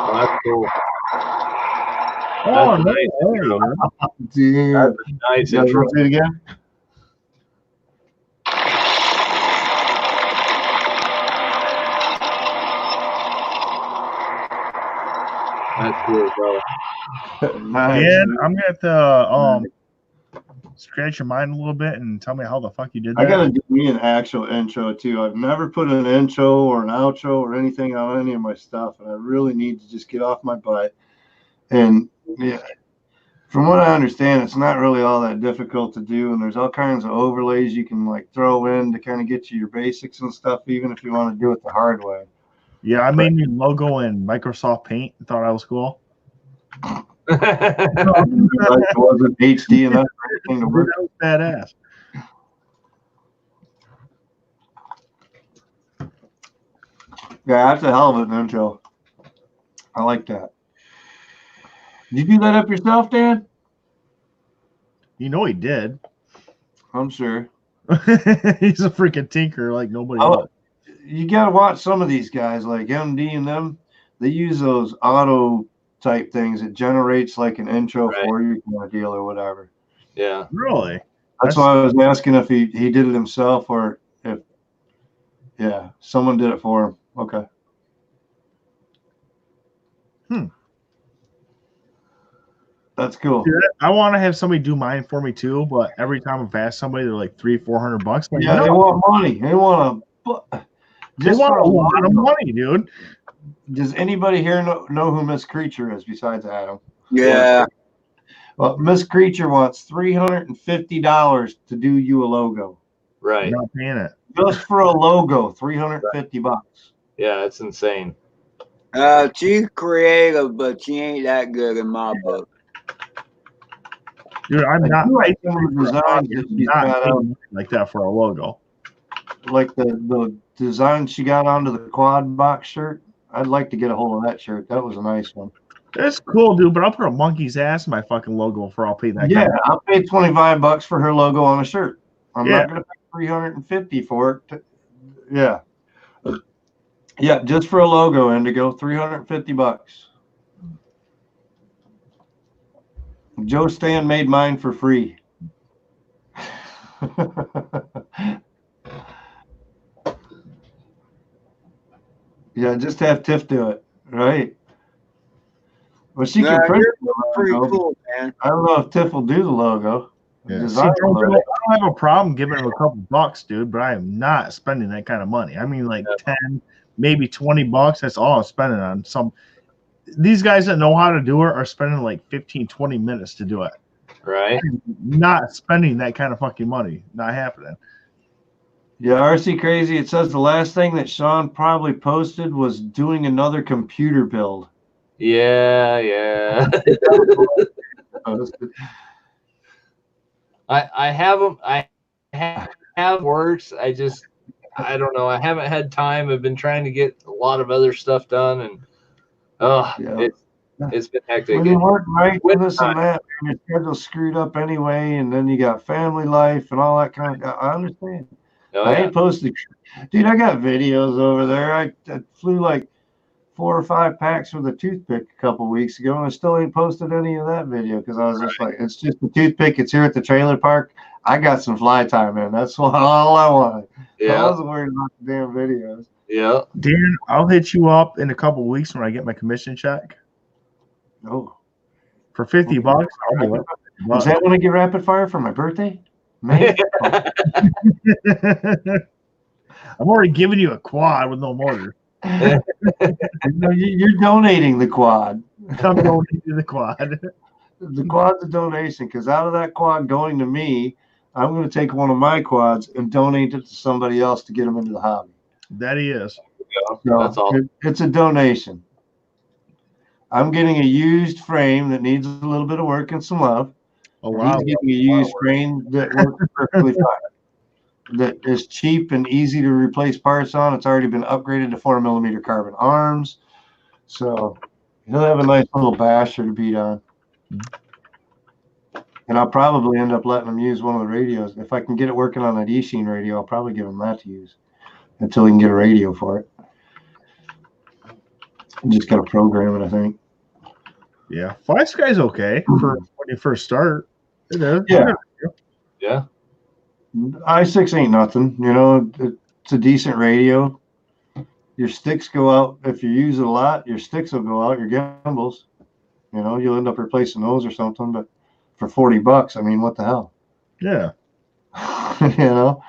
Oh, that's cool. Oh, That's no. nice. Dude. That's a nice Yeah, intro. say it again. That's cool, bro. Nice. And I'm going to have to scratch your mind a little bit and tell me how the fuck you did that. I gotta do me an actual intro too. I've never put an intro or an outro or anything on any of my stuff, and I really need to just get off my butt. And yeah, from what I understand, it's not really all that difficult to do, and there's all kinds of overlays you can like throw in to kind of get you your basics and stuff, even if you want to do it the hard way. Yeah, I made a new logo in Microsoft Paint and thought I was cool. It wasn't HD enough for anything to work. That was badass. Yeah, that's a hell of an intro. I like that. Did you do that up yourself, Dan? You know he did. I'm sure. He's a freaking tinker like nobody else. You got to watch some of these guys like MD and them. They use those auto type things. It generates like an intro for you kind of deal or whatever. Yeah. Really? That's why I was asking if he did it himself or if, someone did it for him. Okay. That's cool. Dude, I want to have somebody do mine for me too, but every time I've asked somebody, they're like $300-400. Like, Yeah, they want money. They want a lot of money, dude. Does anybody here know who Miss Creature is besides Adam? Yeah. Well, Miss Creature wants $350 to do you a logo. Right. I'm not paying it. Just for a logo, $350. Yeah, it's insane. She's creative, but she ain't that good in my book. Dude, I'm not like some of the designs that she's got out like that for a logo. Like the design she got onto the quad box shirt. I'd like to get a hold of that shirt. That was a nice one. That's cool, dude, but I'll put a monkey's ass in my fucking logo for I'll pay that. Yeah, I'll pay $25 for her logo on a shirt. I'm not gonna pay $350 for it. Yeah, just for a logo, Indigo, $350. Joe Stan made mine for free. Yeah, just have Tiff do it, right? Well, she can print the pretty logo. Cool, man. I don't know if Tiff will do the logo. Yeah. See, I don't have a problem giving him a couple bucks, dude, but I am not spending that kind of money. I mean, like 10, maybe $20. That's all I'm spending on some. These guys that know how to do it are spending like 15-20 minutes to do it. Right. I'm not spending that kind of fucking money. Not happening. Yeah, RC Crazy, it says the last thing that Sean probably posted was doing another computer build. Yeah. I have them. I have works. I don't know. I haven't had time. I've been trying to get a lot of other stuff done, and it's been hectic. When you work right with this and that, and your schedule's screwed up anyway, and then you got family life and all that kind of. I understand. I ain't posted, dude. I got videos over there. I flew like 4 or 5 packs with a toothpick a couple weeks ago, and I still ain't posted any of that video because I was just like, it's just a toothpick. It's here at the trailer park. I got some fly time in. That's all I wanted. Yeah. I wasn't worried about the damn videos. Yeah. Dan, I'll hit you up in a couple weeks when I get my commission check. Oh. For $50, I'll do it. Is that when I get rapid fire for my birthday? Man. I'm already giving you a quad with no motor. You're donating the quad. I'm donating the quad. The quad's a donation because out of that quad going to me, I'm going to take one of my quads and donate it to somebody else to get them into the hobby. That he is. So that's all. It's a donation. I'm getting a used frame that needs a little bit of work and some love. Oh, wow. He's getting a used frame that works perfectly fine. That is cheap and easy to replace parts on. It's already been upgraded to 4mm carbon arms. So he'll have a nice little basher to beat on. And I'll probably end up letting him use one of the radios. If I can get it working on that eSheen radio, I'll probably give him that to use until he can get a radio for it. I'm just got to program it, I think. Yeah. Fly Sky's okay for when you first start. It is. Yeah. I6 ain't nothing. You know, it's a decent radio. Your sticks go out. If you use it a lot, your sticks will go out, your gimbals. You know, you'll end up replacing those or something. But for $40, I mean, what the hell? Yeah. You know,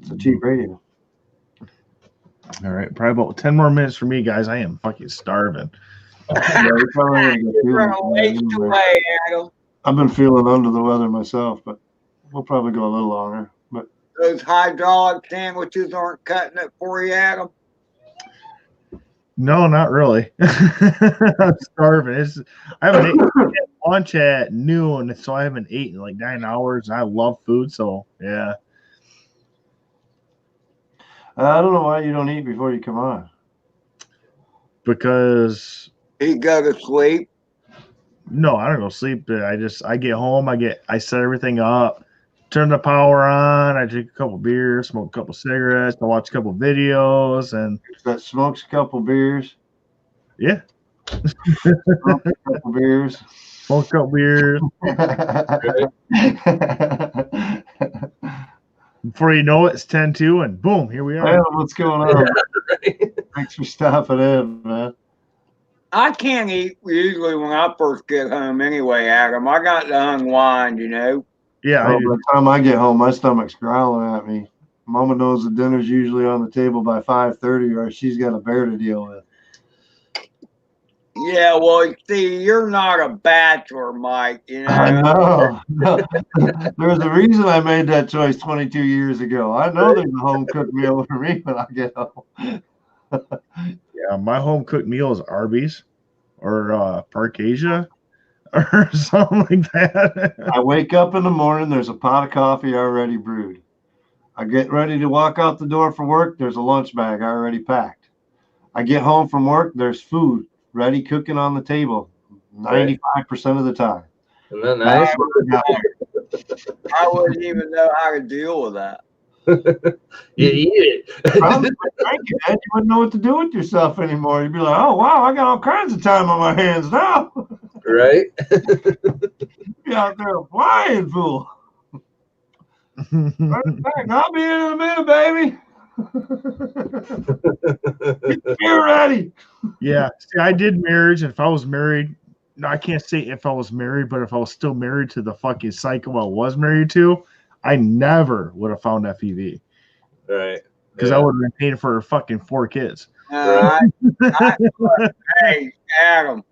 it's a cheap radio. All right. Probably about 10 more minutes for me, guys. I am fucking starving. Yeah, I've been feeling under the weather myself, but we'll probably go a little longer. But those hydraulic sandwiches aren't cutting it for you, Adam. No, not really. I'm starving. I haven't eaten lunch at noon, so I haven't eaten in like 9 hours. I love food, so yeah. I don't know why you don't eat before you come on. Because he go to sleep. no, I don't go sleep. I get home, I set everything up, turn the power on, I drink a couple beers, smoke a couple cigarettes, I watch a couple videos, and That smokes a couple beers. yeah. Smoke a couple beers. Smoke a couple beers. Before you know it, it's 10-2, and boom, here we are. Well, what's going on? Thanks for stopping in, man. I can't eat usually when I first get home anyway, Adam. I got to unwind, you know. Yeah. By the time I get home, my stomach's growling at me. Mama knows the dinner's usually on the table by 5:30, or she's got a bear to deal with. Yeah, well, see, you're not a bachelor, Mike. You know. I know. There's a reason I made that choice 22 years ago. I know there's a home cooked meal for me when I get home. Yeah, my home cooked meal is Arby's or Park Asia or something like that. I wake up in the morning, there's a pot of coffee already brewed. I get ready to walk out the door for work, there's a lunch bag already packed. I get home from work, there's food ready cooking on the table 95% of the time. And then nice. I wouldn't even know how to deal with that. You eat it. Probably you wouldn't know what to do with yourself anymore. You'd be like, oh, wow, I got all kinds of time on my hands now. Right? Be out there flying, fool. I'll be in a minute, baby. Get ready. Yeah. See, I did marriage, and if I was married, no, I can't say if I was married, but if I was still married to the fucking psycho I was married to, I never would have found FEV. Right. Because I would have been paying for fucking 4 kids. Hey, Adam.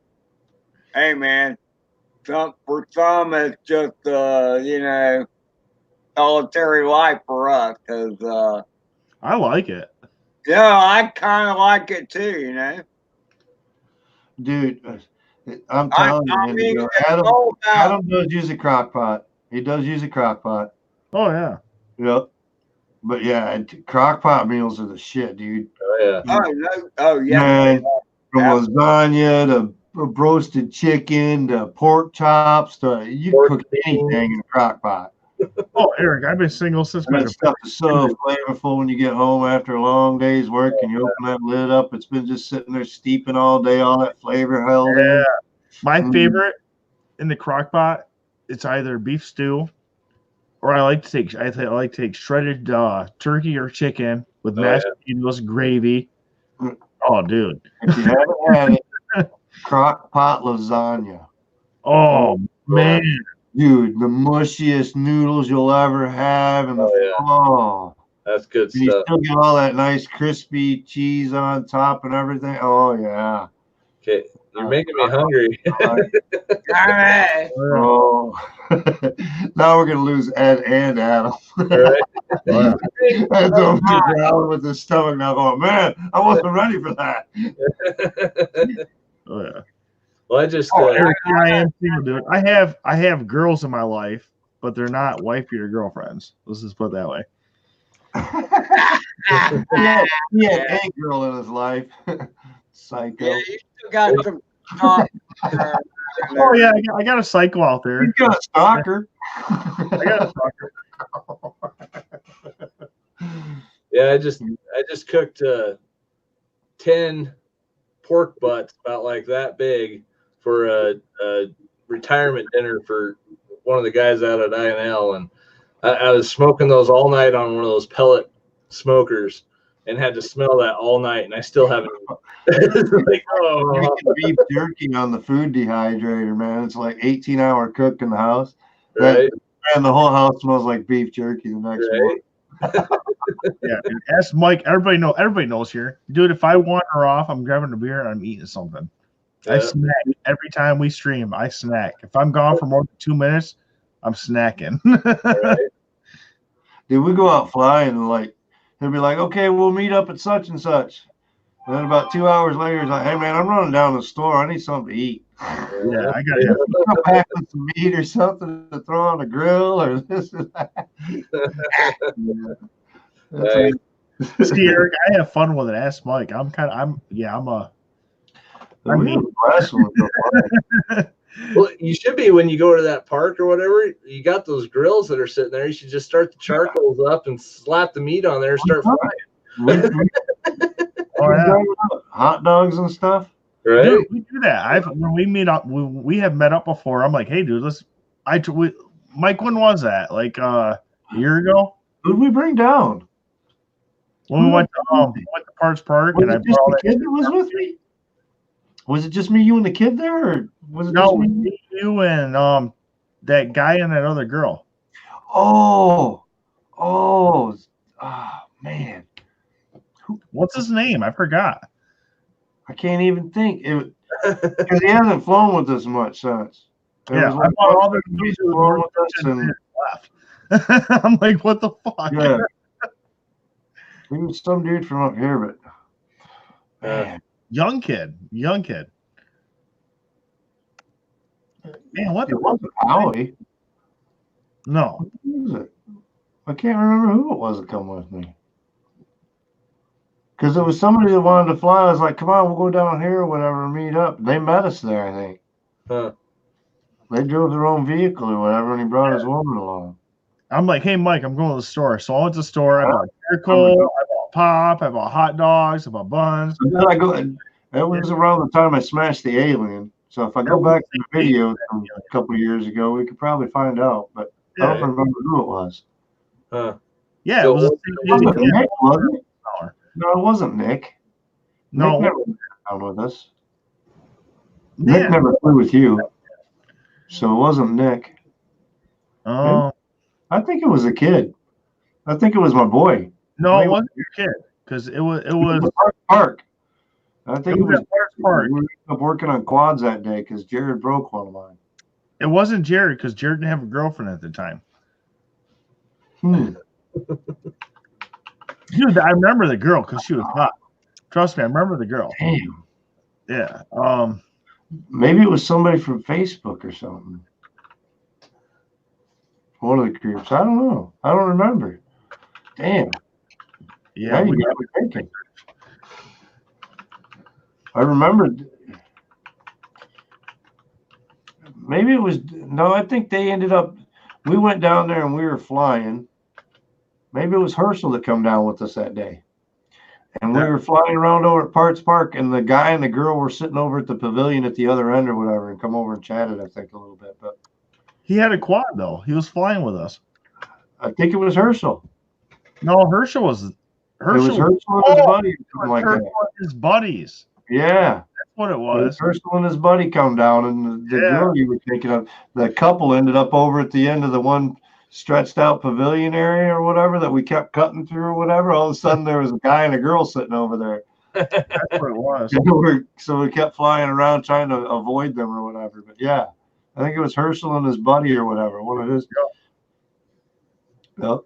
Hey, man. For some, it's just, you know, solitary life for us. Because, I like it. yeah, I kind of like it too, you know. Dude, I'm telling you, Adam does use a crock pot. He does use a crock pot. Oh, yeah. Yep. But yeah, crock pot meals are the shit, dude. Oh, yeah. Oh, yeah. Man, from lasagna to roasted chicken to pork chops to you can cook anything in a crock pot. Oh, Eric, I've been single since that stuff is so flavorful when you get home after a long day's work and you open that lid up. It's been just sitting there steeping all day, all that flavor held in. My favorite in the crock pot, it's either beef stew, or I like to take shredded turkey or chicken with mashed potatoes, gravy. Oh, dude! If you haven't had it, crock pot lasagna. Oh man. Dude, the mushiest noodles you'll ever have, and that's good stuff. You still get all that nice crispy cheese on top and everything. Oh yeah. Okay, you're making me hungry. Oh, now we're gonna lose Ed and Adam. Right. Ed's over growling with his stomach now, going, man, I wasn't ready for that. Oh yeah. Well, I just Eric, I am single, dude. I have girls in my life, but they're not wifey or girlfriends. Let's just put it that way. Yeah, a girl in his life. Psycho. Yeah, you still got some talk. Oh yeah, I got a psycho out there. You got a stalker. I got a stalker. Yeah, I just cooked 10 pork butts about like that big for a retirement dinner for one of the guys out at INL, and I was smoking those all night on one of those pellet smokers and had to smell that all night, and I still haven't. Like, beef jerky on the food dehydrator, man. It's like 18-hour cook in the house. Right. And the whole house smells like beef jerky the next morning. Yeah, ask Mike. Everybody knows here, dude. If I wander off, I'm grabbing a beer and I'm eating something. Yeah. I snack every time we stream. I snack. If I'm gone for more than 2 minutes, I'm snacking. Right. Dude, we go out flying and like he'll be like, okay, we'll meet up at such and such. And then about 2 hours later, he's like, "Hey man, I'm running down to the store. I need something to eat. Yeah, I got you. Come back with some meat or something to throw on the grill or this or that." Hey. See, Eric, I have fun with it. Ask Mike. I'm Well, you should be when you go to that park or whatever. You got those grills that are sitting there. You should just start the charcoals up and slap the meat on there and start frying. Hot dogs and stuff. Right? Dude, we do that. When we meet up, we have met up before. I'm like, hey, dude, Mike, when was that? Like a year ago? Who did we bring down? When we went to Parks Park, was it just the kid that was with me? Was it just me, you, and the kid there, or was it just me, you, and that guy and that other girl? Oh, man, what's his name? I forgot. I can't even think. Because he hasn't flown with us much since. I bought all the movies with us and left. I'm like, what the fuck? Yeah. He was some dude from up here, but man. Young kid. Man, what? It wasn't Howie. No. Who was it? I can't remember who it was that come with me. Because it was somebody that wanted to fly. I was like, come on, we'll go down here or whatever and meet up. They met us there, I think. They drove their own vehicle or whatever, and he brought his woman along. I'm like, hey, Mike, I'm going to the store. So I went to the store. I bought charcoal, I bought pop, I bought hot dogs, I bought buns. And then it was around the time I smashed the alien. So if I go back to the video from a couple of years ago, we could probably find out. But I don't remember who it was. Yeah, it was Nick, wasn't it? No, it wasn't Nick. No, Nick never went down with us. Nick never flew with you. So it wasn't Nick. Oh. I think it was a kid. I think it was my boy. No, it wasn't your kid. Because it was Park. I think it was Park. We ended up working on quads that day because Jared broke one of mine. It wasn't Jared because Jared didn't have a girlfriend at the time. Dude, I remember the girl because she was hot. Trust me, I remember the girl. Damn. Yeah. Maybe it was somebody from Facebook or something. One of the groups. I don't know. I don't remember. Damn. Yeah, we got me thinking. I remembered. Maybe it was. No, I think they ended up. We went down there and we were flying. Maybe it was Herschel that come down with us that day. And we were flying around over at Parks Park, and the guy and the girl were sitting over at the pavilion at the other end or whatever, and come over and chatted, I think, a little bit. But he had a quad, though. He was flying with us. I think it was Herschel. No, Herschel was. It was Herschel and his buddy. Like Herschel and his buddies. Yeah. That's what it was. Herschel and his buddy come down, and the girl you were thinking of, the couple ended up over at the end of the one stretched out pavilion area or whatever that we kept cutting through or whatever. All of a sudden there was a guy and a girl sitting over there. That's what it was. So we kept flying around trying to avoid them or whatever. But yeah, I think it was Herschel and his buddy or whatever. One of his. Yep.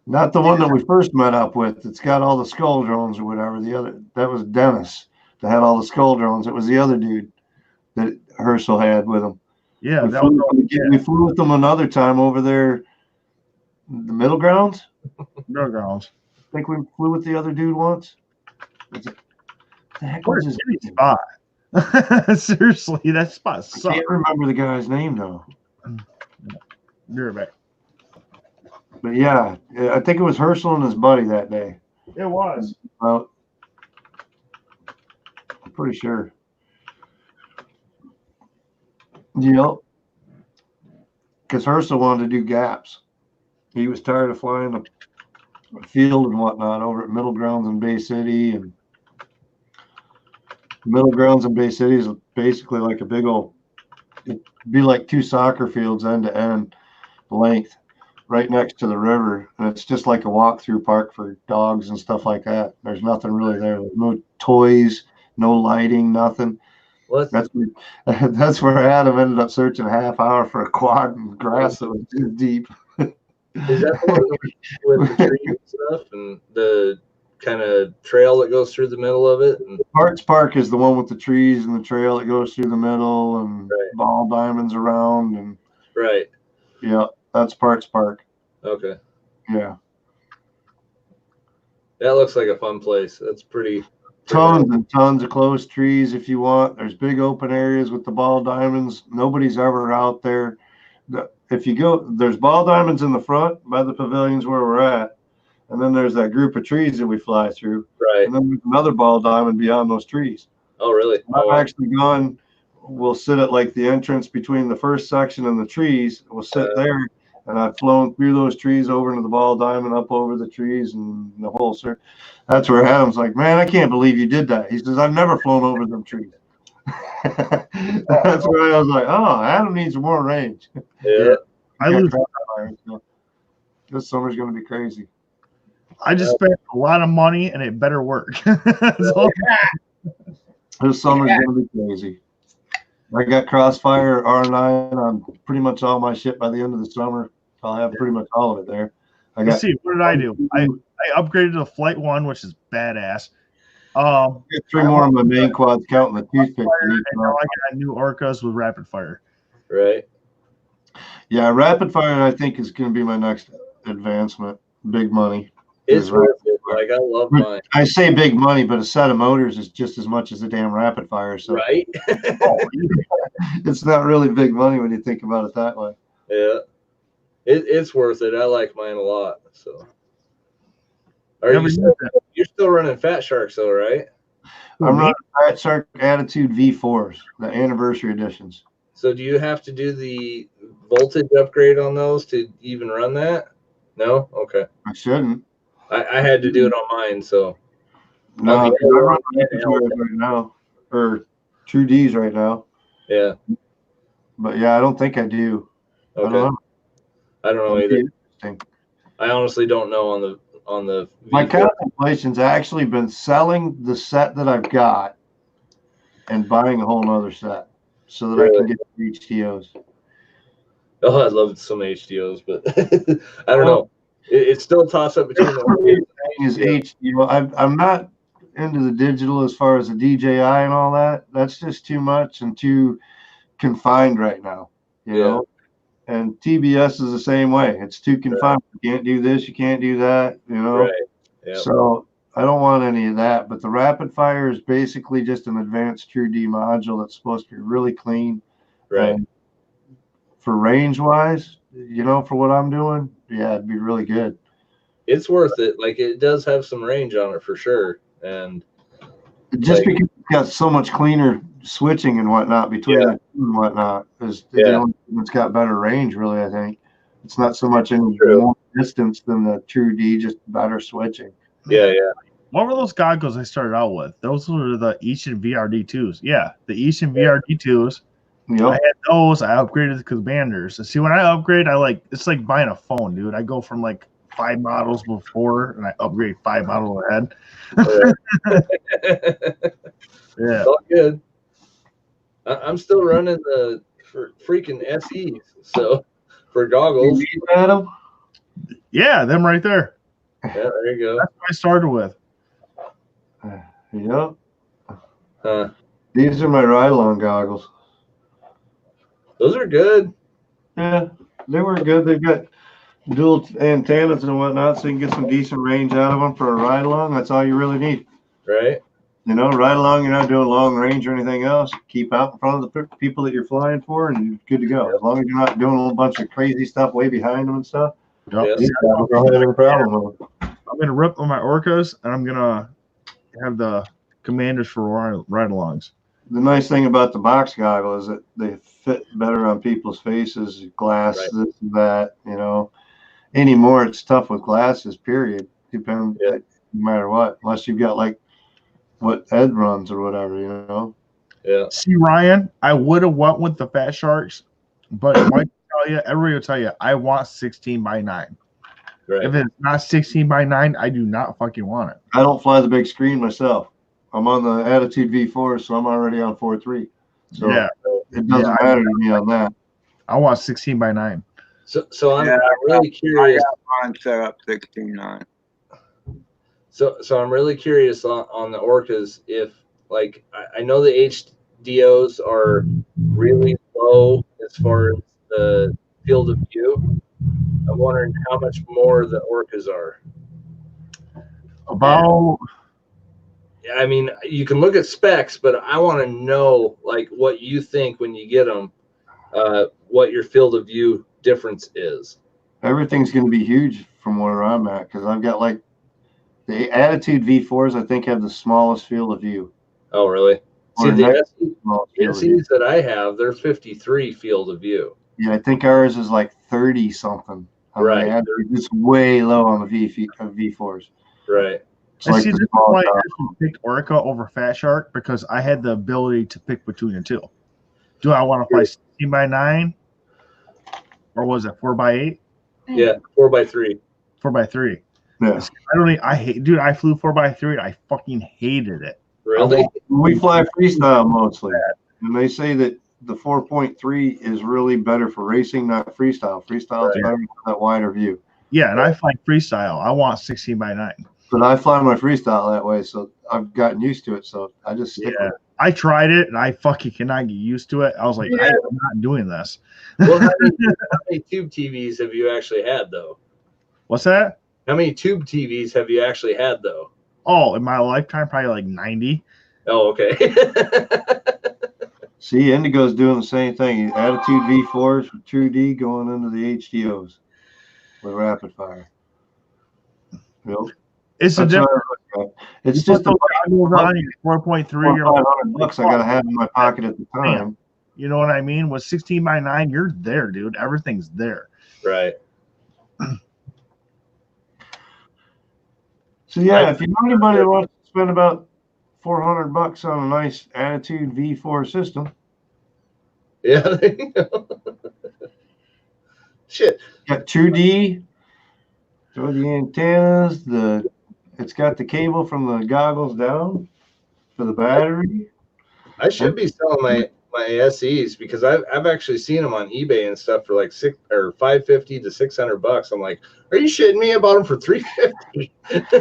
Not the one that we first met up with. It's got all the skull drones or whatever. The other, that was Dennis that had all the skull drones. It was the other dude that Herschel had with him. Yeah, we flew with them another time over there, the middle grounds. Middle grounds. I think we flew with the other dude once. The heck was his spot? Seriously, that spot sucks. I can't remember the guy's name though. You're back. But yeah, I think it was Herschel and his buddy that day. It was. Well, I'm pretty sure. Yep. Because Herschel wanted to do gaps. He was tired of flying the field and whatnot over at Middle Grounds in Bay City. And Middle Grounds in Bay City is basically like a big old, it'd be like two soccer fields end to end length right next to the river. And it's just like a walk-through park for dogs and stuff like that. There's nothing really there. There's no toys, no lighting, nothing. That's where Adam ended up searching a half hour for a quad in grass that was too deep. Is that the one with the trees and stuff and the kind of trail that goes through the middle of it. And Parks Park is the one with the trees and the trail that goes through the middle and ball diamonds around and right. Yeah, that's Parks Park. Okay. Yeah. That looks like a fun place. That's pretty Tons and tons of closed trees if you want. There's big open areas with the ball diamonds. Nobody's ever out there. If you go, there's ball diamonds in the front by the pavilions where we're at. And then there's that group of trees that we fly through. Right. And then there's another ball diamond beyond those trees. Oh, really? I've actually gone, we'll sit at like the entrance between the first section and the trees. We'll sit there. And I've flown through those trees over into the ball diamond, up over the trees and the whole circle. That's where Adam's like, man, I can't believe you did that. He says, I've never flown over them trees. That's where I was like, oh, Adam needs more range. Yeah. This summer's going to be crazy. I just spent a lot of money and it better work. This summer's going to be crazy. I got Crossfire R9 on pretty much all my shit by the end of the summer. I'll have pretty much all of it there. Let's see, what did I do? I upgraded to Flight 1, which is badass. Got 3 more of my main quads counting the toothpick. And now I got new Orcas with rapid fire. Right. Yeah, rapid fire I think is going to be my next advancement. Big money. It's worth it. Like, I love mine. I say big money, but a set of motors is just as much as a damn rapid fire. So right. It's not really big money when you think about it that way. Yeah. It's worth it. I like mine a lot. So you're still running Fat Sharks though, right? I'm running Fat Shark Attitude V4s, the anniversary editions. So do you have to do the voltage upgrade on those to even run that? No? Okay. I shouldn't. I had to do it on mine, so no, I run right now, or True D's right now. Yeah. But yeah, I don't think I do. Okay. I don't know either. I honestly don't know on the my contemplation's actually been selling the set that I've got and buying a whole nother set so that I can get HTOs. Oh, I'd love some HTOs, but I don't know. It's still a toss up between the is HTO. I'm not into the digital as far as the DJI and all that. That's just too much and too confined right now, you know. And TBS is the same way. It's too confined. You can't do this, you can't do that, you know. Right. Yep. So I don't want any of that. But the rapid fire is basically just an advanced True D module that's supposed to be really clean. Right. And for range wise, you know, for what I'm doing, yeah, it'd be really good. It's worth it. Like, it does have some range on it for sure. And just because it's got so much cleaner switching and whatnot between the two and whatnot is the only thing that's got better range, really. I think it's not so much any more distance than the True D, just better switching. Yeah, yeah. What were those goggles I started out with? Those were the Easton VRD2s. Yeah, the Easton VRD2s. Yep. I had those. I upgraded the commanders. And see, when I upgrade, it's like buying a phone, dude. I go from like 5 models before, and I upgrade 5 models ahead. Yeah, all good. I'm still running the freaking SEs, so for goggles. You need Adam? Yeah, them right there. Yeah, there you go. That's what I started with. Yep. These are my ride-along goggles. Those are good. Yeah, they were good. They've got dual antennas and whatnot, so you can get some decent range out of them for a ride-along. That's all you really need. Right. You know, ride-along, you're not doing long range or anything else. Keep out in front of the people that you're flying for, and you're good to go. As long as you're not doing a whole bunch of crazy stuff way behind them and stuff. Yep. You don't have any problem with them. I'm going to rip on my Orcas, and I'm going to have the commanders for ride-alongs. The nice thing about the box goggle is that they fit better on people's faces, glass, this and that, you know. Anymore, it's tough with glasses, period. Depends, no matter what, unless you've got like what Ed runs or whatever, you know. Yeah. See, Ryan, I would have went with the Fat Sharks, but everybody will tell you, I want 16:9. Right. If it's not 16:9, I do not fucking want it. I don't fly the big screen myself. I'm on the Attitude V4, so I'm already on 4.3. So it doesn't matter to me on that. I want 16:9. So I'm really curious. I got mine set up 16:9. So I'm really curious on the Orcas. If like I know the HDOs are really low as far as the field of view. I'm wondering how much more the Orcas are. About. I mean, you can look at specs, but I want to know like what you think when you get them, what your field of view difference is. Everything's going to be huge from where I'm at because I've got like the Attitude V4s. I think have the smallest field of view. Oh, really? Or See, the the SEs that I have, they're 53 field of view. Yeah, I think ours is like 30 something. Right. It's way low on the V4s. Right. And see, this is why I actually picked Orca over Fat Shark because I had the ability to pick between the two. Do I want to fly 16x9 or was it 4x8? Yeah, 4x3. 4x3. Yeah. I flew 4x3 and I fucking hated it. Really? We fly freestyle mostly. And they say that the 4.3 is really better for racing, not freestyle. Freestyle is better for that wider view. Yeah, and I fly freestyle. I want 16x9. But I fly my freestyle that way, so I've gotten used to it. So I just stick with it. I tried it and I fucking cannot get used to it. I was like, I'm not doing this. Well, how many tube TVs have you actually had, though? What's that? How many tube TVs have you actually had, though? Oh, in my lifetime, probably like 90. Oh, okay. See, Indigo's doing the same thing. Attitude V4s with True D going into the HDOs with rapid fire. Yep. It's a different. It's just a 4.3 or $500 I gotta have in my pocket at the time. You know what I mean? With 16x9, you're there, dude. Everything's there. Right. So yeah, if you know anybody that wants to spend about $400 on a nice Attitude V4 system. Yeah, there you go. Shit. Got True D. Throw the antennas. It's got the cable from the goggles down for the battery. I should be selling my SEs because I've actually seen them on eBay and stuff for like $550 to $600. I'm like, are you shitting me? I bought them for $350. That's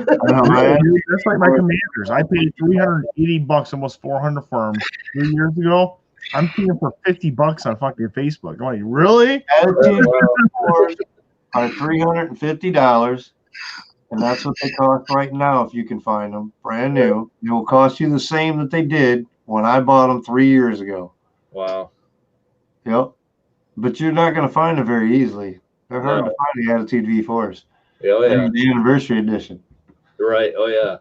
like my Commanders. I paid $380, almost $400 for them 3 years ago. I'm paying for $50 on fucking Facebook. I'm like, really? Attitude are $350, and that's what they cost right now if you can find them brand new. It will cost you the same that they did when I bought them 3 years ago. Wow. Yep. But you're not going to find them very easily. They're hard to find, the Attitude V4s. Oh, yeah. The anniversary edition. Right. Oh, yeah.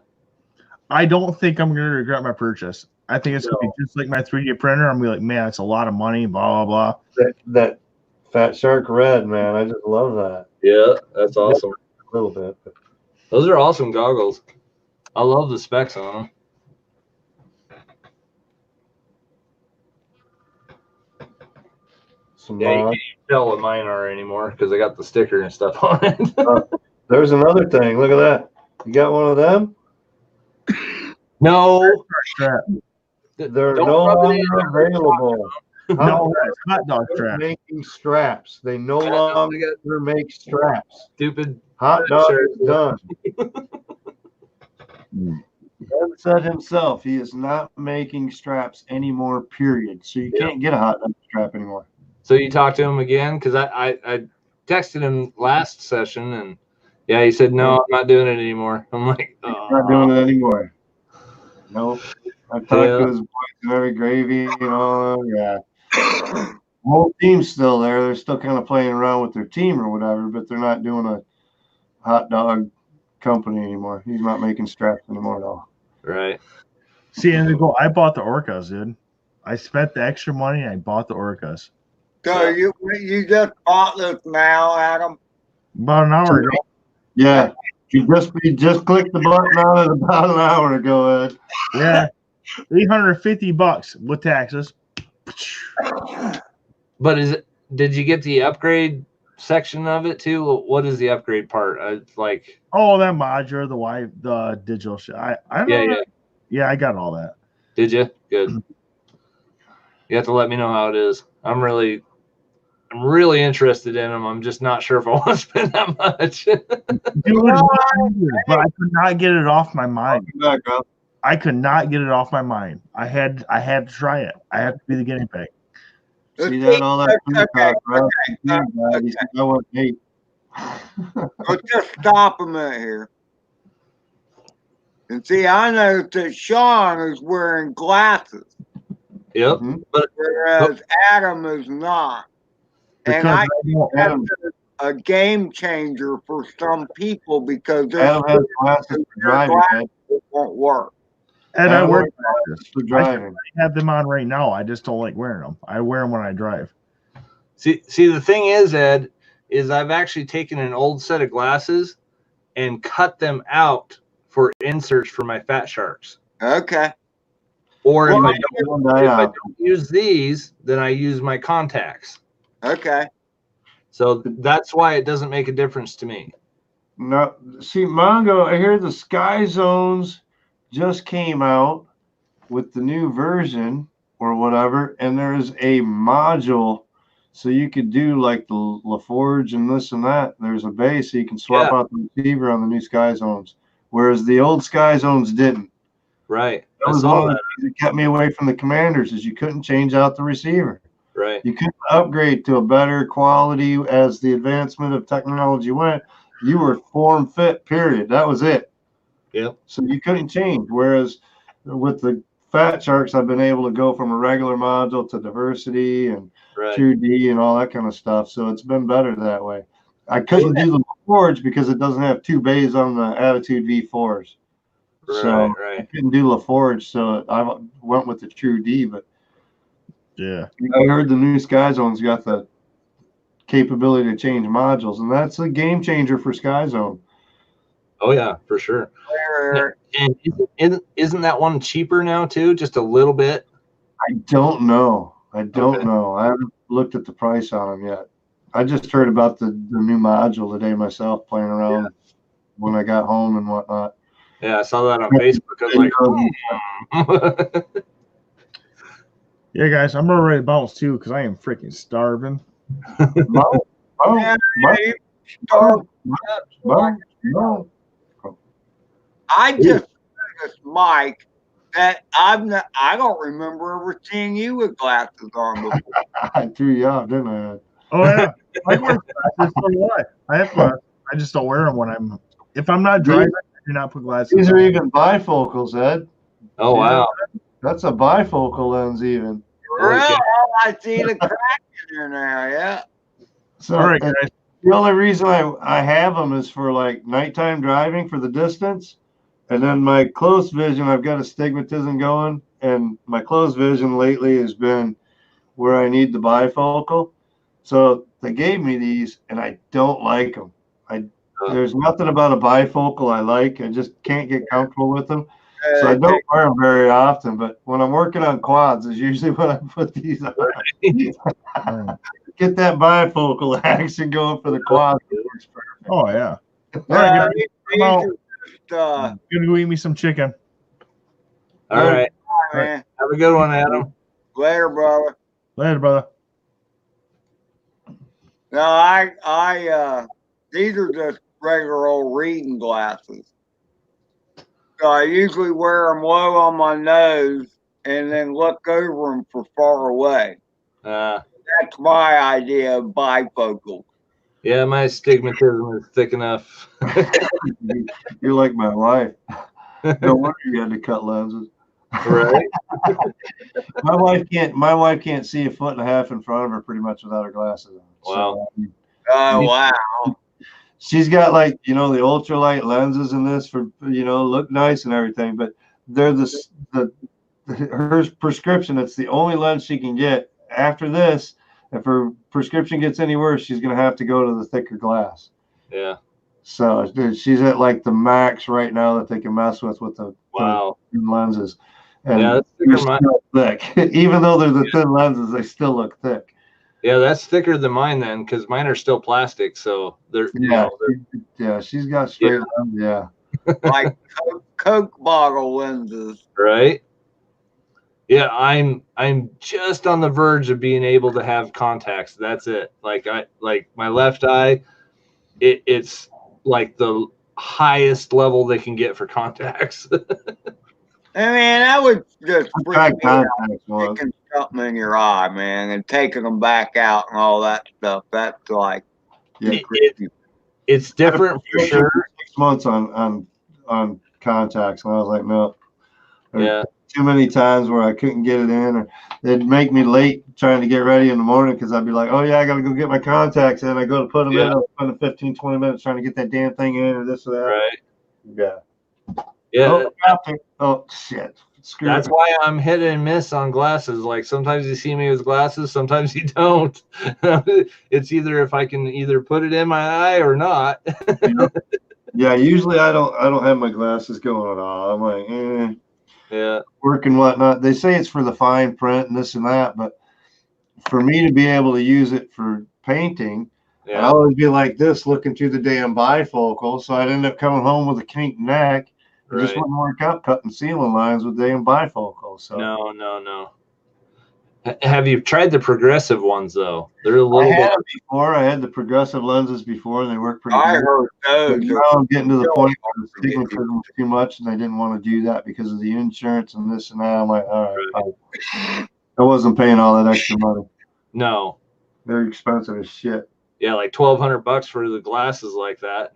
I don't think I'm going to regret my purchase. I think it's going to be just like my 3D printer. I'm going to be like, man, it's a lot of money, blah, blah, blah. That Fat Shark Red, man. I just love that. Yeah, that's awesome. A little bit. Those are awesome goggles. I love the specs on them. You can't tell what mine are anymore because I got the sticker and stuff on it. There's another thing. Look at that. You got one of them? No. They're no longer available. No, that's hot dog straps. Making straps. They no longer make straps. Stupid hot dog is done. Ed said himself, he is not making straps anymore, period. So you can't get a hot dog strap anymore. So you talked to him again? Because I texted him last session, and he said, no, I'm not doing it anymore. I'm like, oh. Not doing it anymore. Nope. I talked to his boys and every gravy and all. Yeah. The whole team's still there. They're still kind of playing around with their team or whatever, but they're not doing a hot dog company anymore. He's not making straps anymore at all. Right. See, and I bought the Orcas, dude. I spent the extra money and I bought the Orcas. So you just bought this now, Adam? About an hour ago. Yeah. You just clicked the button on it about an hour ago, Ed. Yeah. $850 with taxes. But did you get the upgrade section of it too? What is the upgrade part? It's like that modular, the digital shit. I don't know. Yeah, I got all that. Did you? Good. You have to let me know how it is. I'm really I'm really interested in them. I'm just not sure if I want to spend that much. Dude, but I could not get it off my mind. I could not get it off my mind. I had to try it. I have to be the guinea pig. See that all that food talk, bro? I want 8. Let's just stop a minute here. And see, I know that Sean is wearing glasses. Yep. But whereas Adam is not. And I think that's a game changer for some people because Adam has glasses for driving. It won't work. And I wear glasses for driving. I have them on right now. I just don't like wearing them. I wear them when I drive. See, the thing is, Ed, is I've actually taken an old set of glasses and cut them out for inserts for my Fat Sharks. Okay. Or if I don't use these, then I use my contacts. Okay. So that's why it doesn't make a difference to me. No, see, Mongo, I hear the Sky Zones just came out with the new version or whatever, and there's a module so you could do like the LaForge and this and that. There's a base so you can swap out the receiver on the new Sky Zones, whereas the old Sky Zones didn't. Right. That was one of the things that kept me away from the Commanders is you couldn't change out the receiver. Right. You couldn't upgrade to a better quality as the advancement of technology went. You were form fit, period. That was it. Yep. So you couldn't change. Whereas with the Fat Sharks, I've been able to go from a regular module to diversity and True D and all that kind of stuff. So it's been better that way. I couldn't do the Forge because it doesn't have 2 bays on the Attitude V4s. So I couldn't do LaForge, so I went with the True D. But yeah, I heard the new Sky Zone's got the capability to change modules, and that's a game changer for Sky Zone. Oh yeah, for sure. And isn't that one cheaper now too? Just a little bit? I don't know. I haven't looked at the price on them yet. I just heard about the new module today myself, playing around when I got home and whatnot. Yeah, I saw that on Facebook. I was like, yeah, guys, I'm ready to bounce too because I am freaking starving. I just noticed, Mike, that I don't remember ever seeing you with glasses on before. I threw you off, didn't I? Oh yeah, I wear glasses. So what? I have glasses. I just don't wear them when if I'm not driving. I do not put glasses. These are even bifocals, Ed. Oh wow, that's a bifocal lens, even. Really? I see the crack in there now. Yeah. So, all right, guys. The only reason I have them is for like nighttime driving for the distance. And then my close vision, I've got astigmatism going. And my close vision lately has been where I need the bifocal. So they gave me these, and I don't like them. There's nothing about a bifocal I like. I just can't get comfortable with them. So I don't wear them very often. But when I'm working on quads is usually when I put these on. Get that bifocal action going for the quad. Oh yeah. All right, guys. I'm gonna go eat me some chicken. All right. Man. Have a good one, Adam. Later, brother. Later, brother. No, these are just regular old reading glasses. So I usually wear them low on my nose and then look over them for far away. That's my idea of bifocal. Yeah, my astigmatism is thick enough. You're like my wife. No wonder you had to cut lenses. Right. My wife can't see a foot and a half in front of her pretty much without her glasses on. Wow. So, wow. She's got like, the ultralight lenses in this for, look nice and everything, but they're her prescription. It's the only lens she can get. After this, if her prescription gets any worse, she's going to have to go to the thicker glass. Yeah. So she's at like the max right now that they can mess with the lenses. And they're still thick. Even though they're the thin lenses, they still look thick. Yeah, that's thicker than mine then, because mine are still plastic. So they're she's got straight lenses. Yeah. Like Coke bottle lenses. Right. Yeah, I'm just on the verge of being able to have contacts. That's it. Like my left eye, it's like the highest level they can get for contacts. I mean, I would just Try freak me out contacts once. sticking something in your eye, man, and taking them back out and all that stuff. That's like, Yeah, it's different for sure. 6 months on contacts, and I was like, no. Yeah. Too many times where I couldn't get it in, or they'd make me late trying to get ready in the morning because I'd be like, oh yeah, I got to go get my contacts in. I go to put them in, I'll spend 15, 20 minutes trying to get that damn thing in, or this or that. Right. Yeah. Yeah. Oh shit. Screw That's it. why I'm hit and miss on glasses. Like sometimes you see me with glasses, sometimes you don't. It's either if I can either put it in my eye or not. Yeah, usually I don't have my glasses going at all. I'm like, Yeah. work and whatnot. They say it's for the fine print and this and that, but for me to be able to use it for painting, I'd always be like this, looking through the damn bifocal. So I'd end up coming home with a kinked neck. It just wouldn't work out cutting ceiling lines with damn bifocal. So no. Have you tried the progressive ones though? They're a little I had bit them before. I had the progressive lenses before, and they work pretty I good. heard But those. now I'm getting to the point where the astigmatism was too much, and I didn't want to do that because of the insurance and this and that. I'm like, all right. I wasn't paying all that extra money. No. They're expensive as shit. Yeah, like $1,200 for the glasses like that,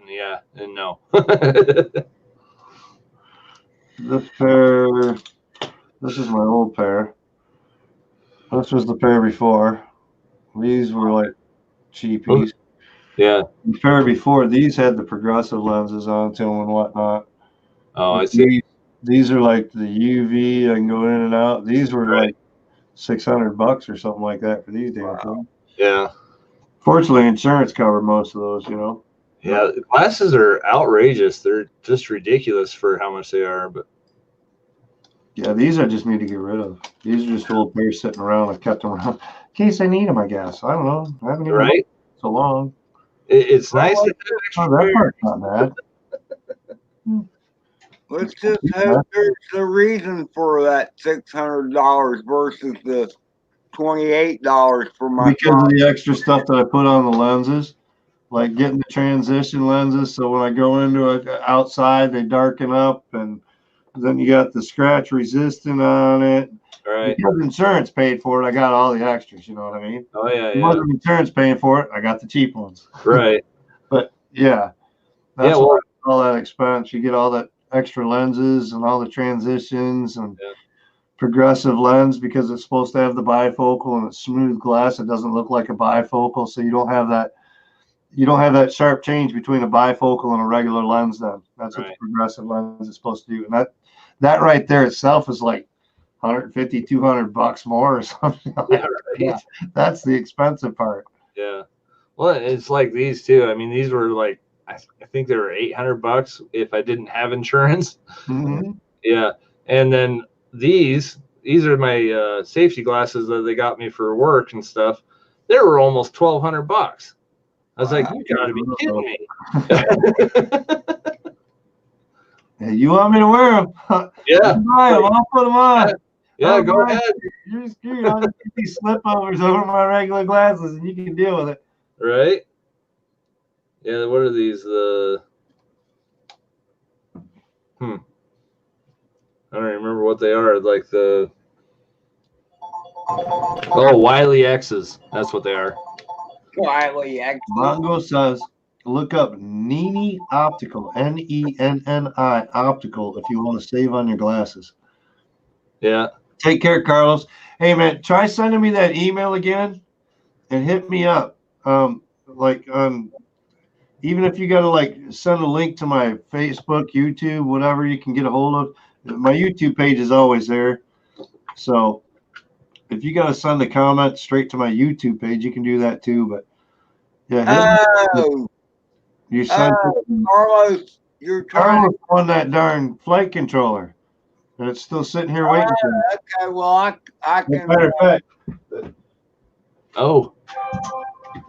and no. This pair, this is my old pair. This was the pair before. These were like cheapies. Yeah. The pair before, these had the progressive lenses onto them and whatnot. Oh, I see. These are like the UV. I can go in and out. These were like $600 or something like that for these damn things. Yeah. Fortunately, insurance covered most of those, you know. Yeah, glasses are outrageous. They're just ridiculous for how much they are. But yeah, these I just need to get rid of. These are just old pairs sitting around. I've kept them around in case I need them, I guess. I don't know. I haven't even looked so long. It's nice to have that part's not bad. Let's just hope there's a reason for that $600 versus the $28 for my because of the extra stuff that I put on the lenses, like getting the transition lenses. So when I go into it outside, they darken up, and then you got the scratch resistant on it. Right. Because insurance paid for it, I got all the extras. You know what I mean? Oh yeah. It wasn't insurance paying for it. I got the cheap ones. Right. But yeah, that's why all that expense. You get all that extra lenses and all the transitions and progressive lens because it's supposed to have the bifocal and it's smooth glass. It doesn't look like a bifocal, so you don't have that sharp change between a bifocal and a regular lens. Then that's what the progressive lens is supposed to do. And that right there itself is like $150, $200 more or something. Yeah, that's the expensive part. Yeah. Well, it's like these too. I mean, these were like, I think they were $800 if I didn't have insurance. Mm-hmm. Yeah. And then these are my safety glasses that they got me for work and stuff. They were almost $1,200. I was like, you gotta be kidding me. Hey, you want me to wear them? Yeah. Buy them. I'll put them on. Yeah, go ahead. You're screwed. I'll just get these slipovers over my regular glasses and you can deal with it. Right? Yeah, what are these? I don't remember what they are. Like Wiley X's. That's what they are. Wiley X. Mongo says, look up Nini Optical, Nenni Optical, if you want to save on your glasses. Yeah. Take care, Carlos. Hey, man, try sending me that email again and hit me up. Even if you got to send a link to my Facebook, YouTube, whatever you can get a hold of. My YouTube page is always there. So if you got to send a comment straight to my YouTube page, you can do that too. But yeah, you sent Carlos, you're trying Carlos on that darn flight controller, and it's still sitting here waiting for me. Okay, well, I can. Matter of fact,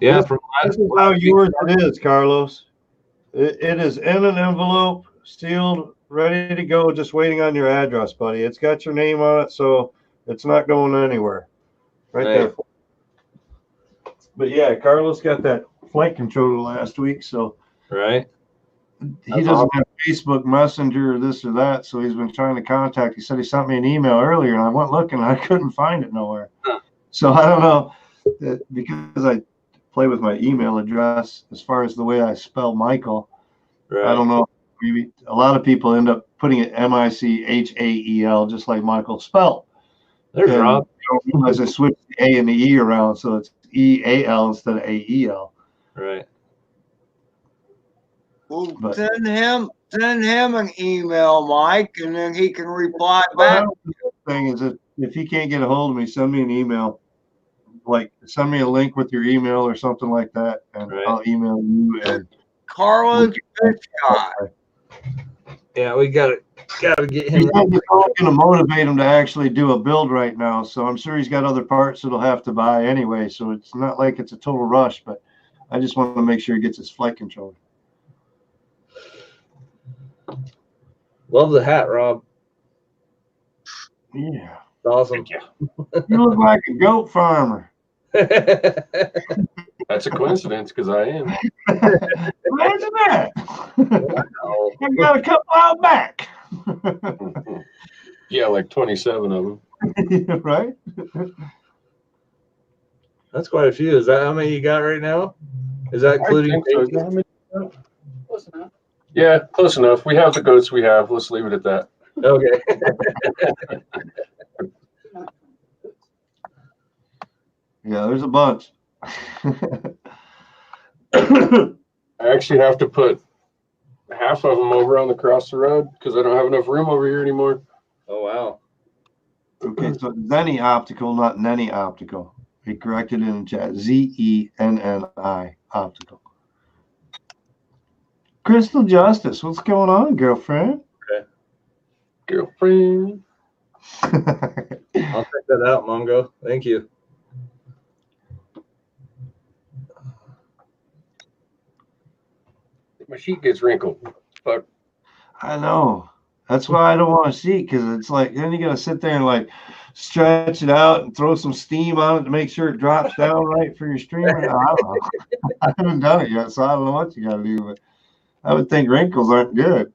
yeah, this is how yours it is, Carlos. It is in an envelope, sealed, ready to go, just waiting on your address, buddy. It's got your name on it, so It's not going anywhere. Right there. But yeah, Carlos got that flight controller last week, so Right. he doesn't have Facebook Messenger or this or that, so he's been trying to contact. He said he sent me an email earlier, and I went looking, and I couldn't find it nowhere. Huh. So I don't know, because I play with my email address as far as the way I spell Michael. Right. I don't know. Maybe a lot of people end up putting it Michael, just like Michael spelled. There's Rob. As I switched the A and the E around, so it's EAL instead of AEL. Right. Well, send him an email, Mike, and then he can reply back. The thing is that if he can't get a hold of me, send me an email. Like send me a link with your email or something like that, and I'll email you. And Carlos Fish Guy. Yeah, we gotta get him. I'm going to motivate him to actually do a build right now, so I'm sure he's got other parts that he'll have to buy anyway. So it's not like it's a total rush, but I just want to make sure he gets his flight controller. Love the hat, Rob. Yeah, It's awesome. you look like a goat farmer. That's a coincidence because I am. Imagine that. Wow. I got a couple out back. Yeah, like 27 of them. Right? That's quite a few. Is that how many you got right now? Is that including? Close enough. Yeah, close enough. We have the goats we have. Let's leave it at that. Okay. Yeah, there's a bunch. I actually have to put half of them over on across the road because I don't have enough room over here anymore. Oh wow. Okay, so Zenny Optical, not Nenny Optical. He corrected it in chat. Zenni Optical. Crystal Justice, what's going on, girlfriend? Girlfriend. I'll check that out, Mongo. Thank you. My sheet gets wrinkled. Fuck. I know. That's why I don't want to see it, because it's like then you got to sit there and like stretch it out and throw some steam on it to make sure it drops down right for your streamer. I don't know. I haven't done it yet, so I don't know what you got to do. But I would think wrinkles aren't good.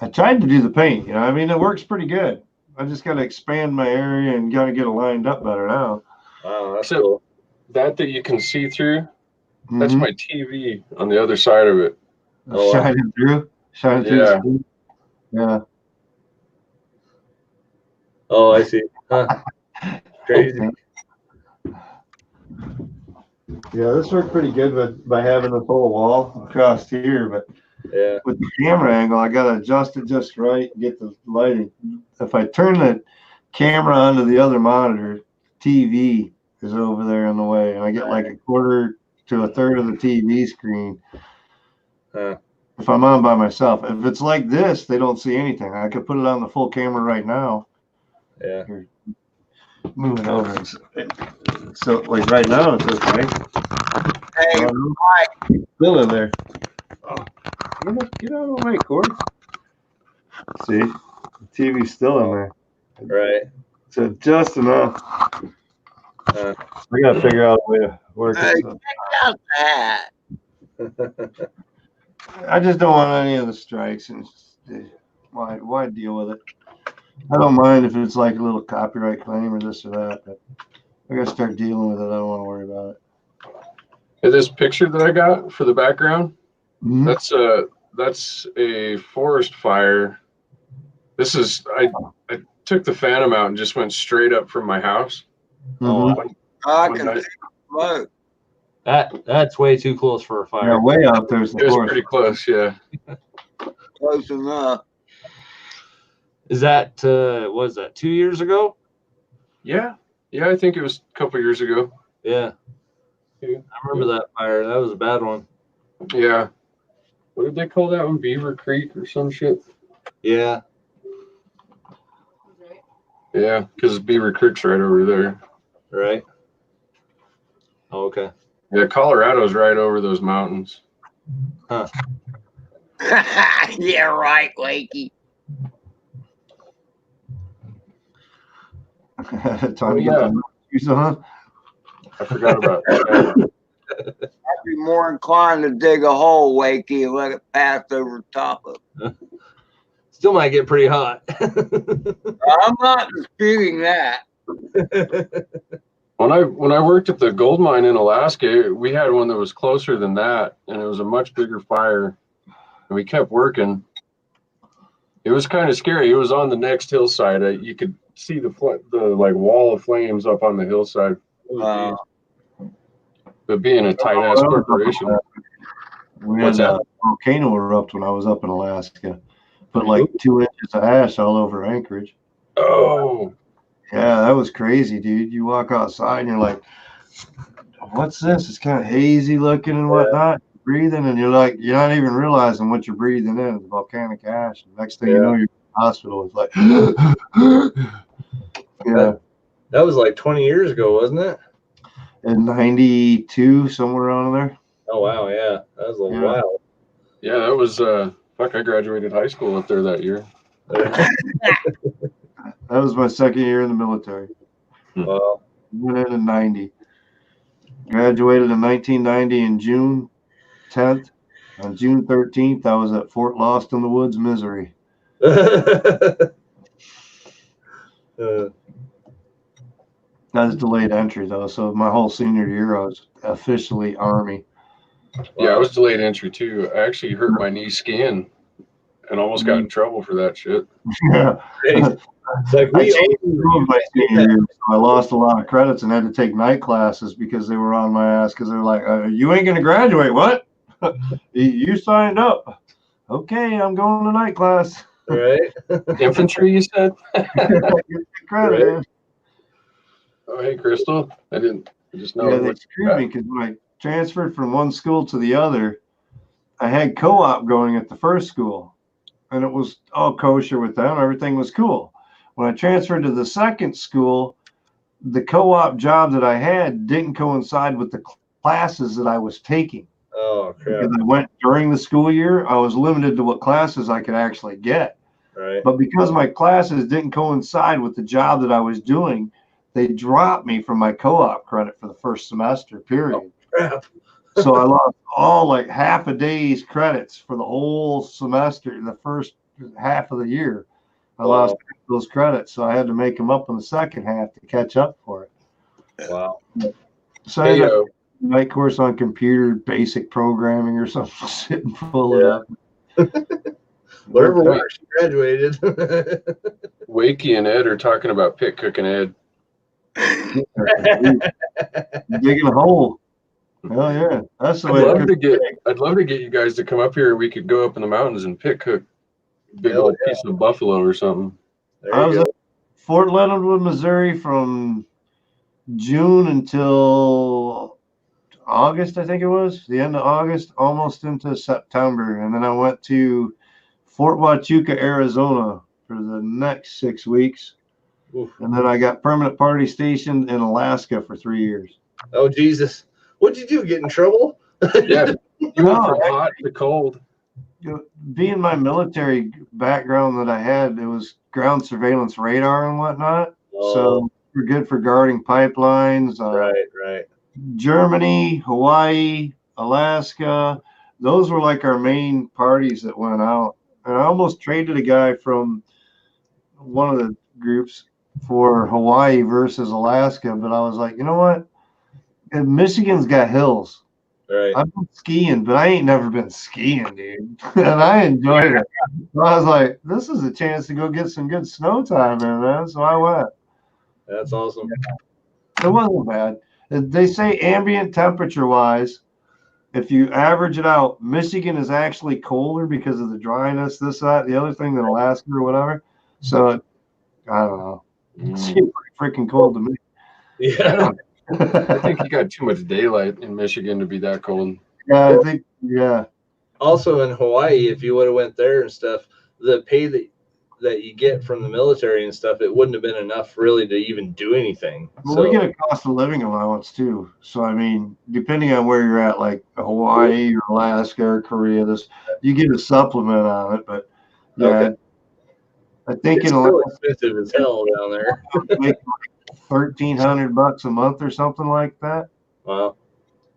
I tried to do the paint. I mean, it works pretty good. I just got to expand my area and got to get it lined up better now. Wow, that's So cool. that you can see through, that's my TV on the other side of it. Oh, wow. Shine it through. Shine it through. Yeah. The screen. Yeah. Oh, I see. Huh. Crazy. Yeah, this worked pretty good by having this whole wall across here, but Yeah. with the camera angle, I gotta adjust it just right and get the lighting. If I turn the camera onto the other monitor, TV is over there in the way, and I get like a quarter to a third of the TV screen. If I'm on by myself. If it's like this, they don't see anything. I could put it on the full camera right now. Yeah. Here, move it over. So like right now, it's okay. Hey, Mike. Still in there. Oh, get out of the way, Corey. See, the TV's still in there. Right. So just enough. I gotta figure out a way to work it. So. Check out that. I just don't want any of the strikes, and why deal with it? I don't mind if it's like a little copyright claim or this or that, but I gotta start dealing with it. I don't want to worry about it. Hey, this picture that I got for the background, Mm-hmm. that's a forest fire. This is I took the Phantom out and just went straight up from my house. Mm-hmm. I can see smoke. That's way too close for a fire. Yeah, way up there's the It was forest. pretty close, yeah. Close enough. Is that was that 2 years ago? Yeah, I think it was a couple years ago. Yeah. Yeah. I remember that fire. That was a bad one. Yeah. What did they call that one? Beaver Creek or some shit? Yeah. Yeah, because Beaver Creek's right over there. Right. Oh, okay. Yeah, Colorado's right over those mountains. Huh. Yeah, right, Wakey. Time to get the shoes on. I forgot about that. I'd be more inclined to dig a hole, Wakey, and let it pass over the top of it. Still might get pretty hot. I'm not disputing that. When I worked at the gold mine in Alaska, we had one that was closer than that, and it was a much bigger fire. And we kept working. It was kind of scary. It was on the next hillside. You could see the like wall of flames up on the hillside. But being a tight ass corporation, we had a volcano erupt when I was up in Alaska. Put like 2 inches of ash all over Anchorage. Oh, yeah, that was crazy, dude. You walk outside and you're like, "What's this?" It's kind of hazy looking and whatnot. Breathing, and you're like, you're not even realizing what you're breathing in. It's volcanic ash. And next thing you know, you're in the hospital. It's like, That was like 20 years ago, wasn't it? In 92, somewhere around there. Oh wow, yeah, that was a while. Yeah, that was fuck. I graduated high school up there that year. That was my second year in the military. Wow. Went in 90. Graduated in 1990 in June 10th. On June 13th, I was at Fort Lost in the Woods, Missouri. That was delayed entry, though. So my whole senior year, I was officially Army. Yeah, I was delayed entry, too. I actually hurt my knee skiing and almost got in trouble for that shit. Yeah. It's like I changed my senior year, so I lost a lot of credits and had to take night classes because they were on my ass because they were like, you ain't going to graduate. What? You signed up. Okay, I'm going to night class. Right. Infantry, you said? Credit. Right. Oh, hey, Crystal. I just know. Yeah, they screwed me because when I transferred from one school to the other, I had co-op going at the first school, and it was all kosher with them. Everything was cool. When I transferred to the second school, the co-op job that I had didn't coincide with the classes that I was taking. Oh, crap. Because I went during the school year, I was limited to what classes I could actually get. Right. But because my classes didn't coincide with the job that I was doing, they dropped me from my co-op credit for the first semester, period. Oh, crap. So I lost all like half a day's credits for the whole semester, the first half of the year. I lost those credits, so I had to make them up in the second half to catch up for it. Wow. So I had a night course on computer basic programming or something, sit and pull it up. Whatever works, you graduated. Wakey and Ed are talking about pit cooking Ed. Digging a hole. Hell yeah. That's the way I'd love to get you guys to come up here. We could go up in the mountains and pit cook a big old piece of buffalo or something. I was at Fort Leonard Wood, Missouri from June until August, I think it was. The end of August, almost into September. And then I went to Fort Huachuca, Arizona for the next 6 weeks. Oof. And then I got permanent party stationed in Alaska for 3 years. Oh, Jesus. What'd you do? Get in trouble? Yeah. You went from hot to cold. Being my military background that I had, it was ground surveillance radar and whatnot. Oh. So we're good for guarding pipelines. Right. Germany, Hawaii, Alaska. Those were like our main parties that went out. And I almost traded a guy from one of the groups for Hawaii versus Alaska. But I was like, you know what? Michigan's got hills. Right. I've been skiing, but I ain't never been skiing, dude. And I enjoyed it. So I was like, this is a chance to go get some good snow time in, man. So I went. That's awesome. It wasn't bad. They say ambient temperature wise, if you average it out, Michigan is actually colder because of the dryness, this, that, the other thing than Alaska or whatever. So I don't know. It seems pretty freaking cold to me. Yeah. I think you got too much daylight in Michigan to be that cold. Yeah, I think, yeah. Also in Hawaii, if you would have went there and stuff, the pay that you get from the military and stuff, it wouldn't have been enough really to even do anything. Well, we get a cost of living allowance too. So I mean, depending on where you're at, like Hawaii or Alaska or Korea, you get a supplement on it. But yeah, I think it's still expensive as hell down there. Make $1,300 a month or something like that. Wow.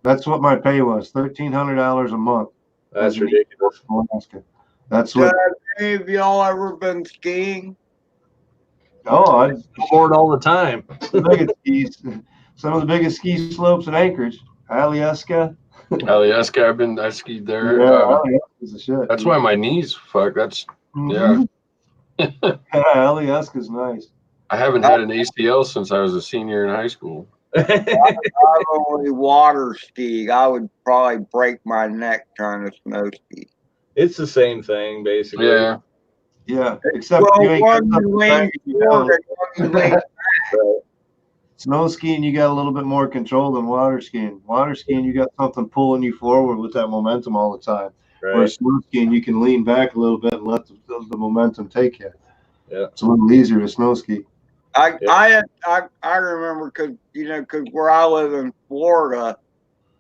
That's what my pay was, $1,300 a month. That's ridiculous. Alaska. That's what. Have y'all ever been skiing? Oh, I board all the time. Some of the biggest ski slopes in Anchorage, Alyeska. Alyeska, I skied there. Yeah, Alyeska's a shit. That's why my knees fuck. That's yeah. Alyeska's nice. I haven't had an ACL since I was a senior in high school. I've only water skied. I would probably break my neck trying to snow ski. It's the same thing, basically. Yeah. Yeah, except you ain't got snow skiing, you got a little bit more control than water skiing. Water skiing, you got something pulling you forward with that momentum all the time. Right. Whereas snow skiing, you can lean back a little bit and let the momentum take you. Yeah, it's a little easier to snow ski. I remember because where I live in Florida,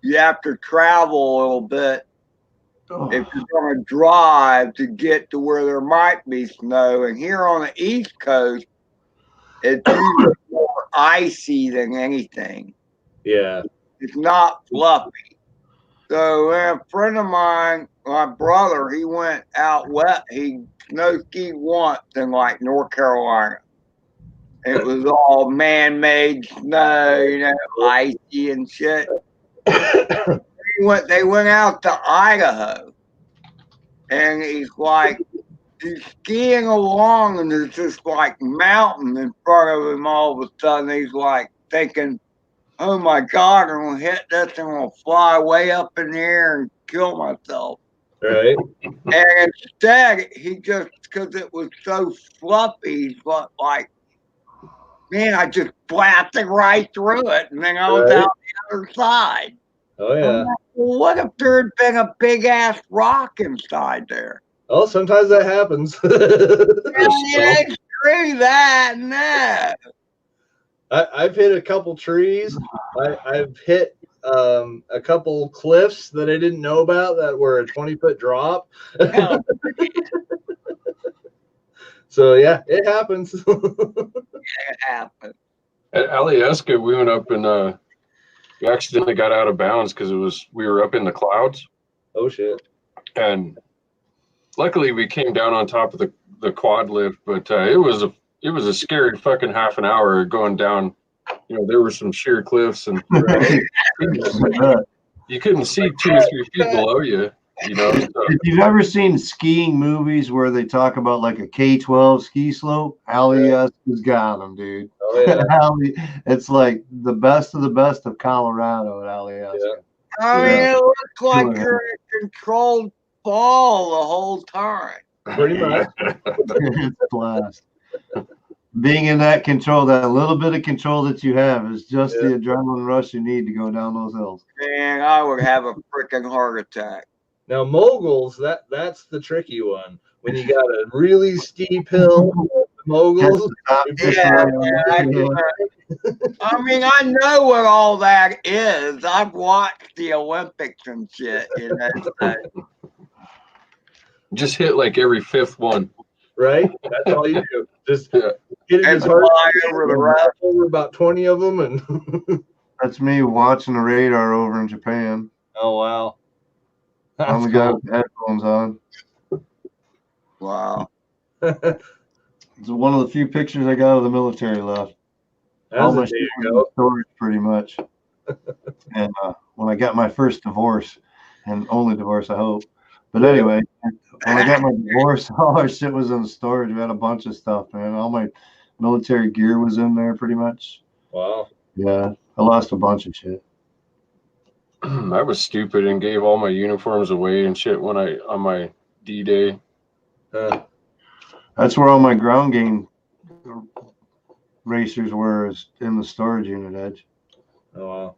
you have to travel a little bit if you're going to drive to get to where there might be snow. And here on the East Coast, it's usually more icy than anything. Yeah. It's not fluffy. So a friend of mine, my brother, he went out west. He snow skied once in like North Carolina. It was all man-made snow, icy and shit. They went out to Idaho, and he's skiing along, and there's this like mountain in front of him. All of a sudden, he's like thinking, "Oh my God, I'm gonna hit this and I'm gonna fly way up in the air and kill myself." Right. And instead, he just, because it was so fluffy, he's like, man, I just blasted right through it, and then I was out the other side. Oh, yeah. Like, well, what if there had been a big-ass rock inside there? Oh, sometimes that happens. Screw that, no. I've hit a couple trees. I've hit a couple cliffs that I didn't know about that were a 20-foot drop. So, yeah, it happens. It happened. At Alyeska, we went up and we accidentally got out of bounds because we were up in the clouds. Oh shit! And luckily, we came down on top of the quad lift, but it was a scary fucking half an hour going down. There were some sheer cliffs, and you couldn't see 2 or 3 feet below you. So. If you've ever seen skiing movies where they talk about like a K-12 ski slope, Alyeska's got them, dude. Oh, yeah. It's like the best of Colorado at Alyeska. Yeah. I mean, it looks like you're in a controlled fall the whole time. Pretty much. It's a blast. Being in that control, that little bit of control that you have is just the adrenaline rush you need to go down those hills. Man, I would have a freaking heart attack. Now, moguls, that's the tricky one. When you got a really steep hill, moguls. Yeah, I mean, I know what all that is. I've watched the Olympics and shit. Just hit like every 5th one. Right? That's all you do. Just hit it as hard over the rest. Over about 20 of them. And that's me watching the radar over in Japan. Oh, wow. I'm the guy with the headphones on. Wow. It's one of the few pictures I got of the military left. All my shit was in storage pretty much. And when I got my first divorce, and only divorce, I hope. But anyway, when I got my divorce, all our shit was in the storage. We had a bunch of stuff, man. All my military gear was in there pretty much. Wow. Yeah, I lost a bunch of shit. I was stupid and gave all my uniforms away and shit on my D-Day. That's where all my ground game racers were, is in the storage unit, Edge. Oh, wow.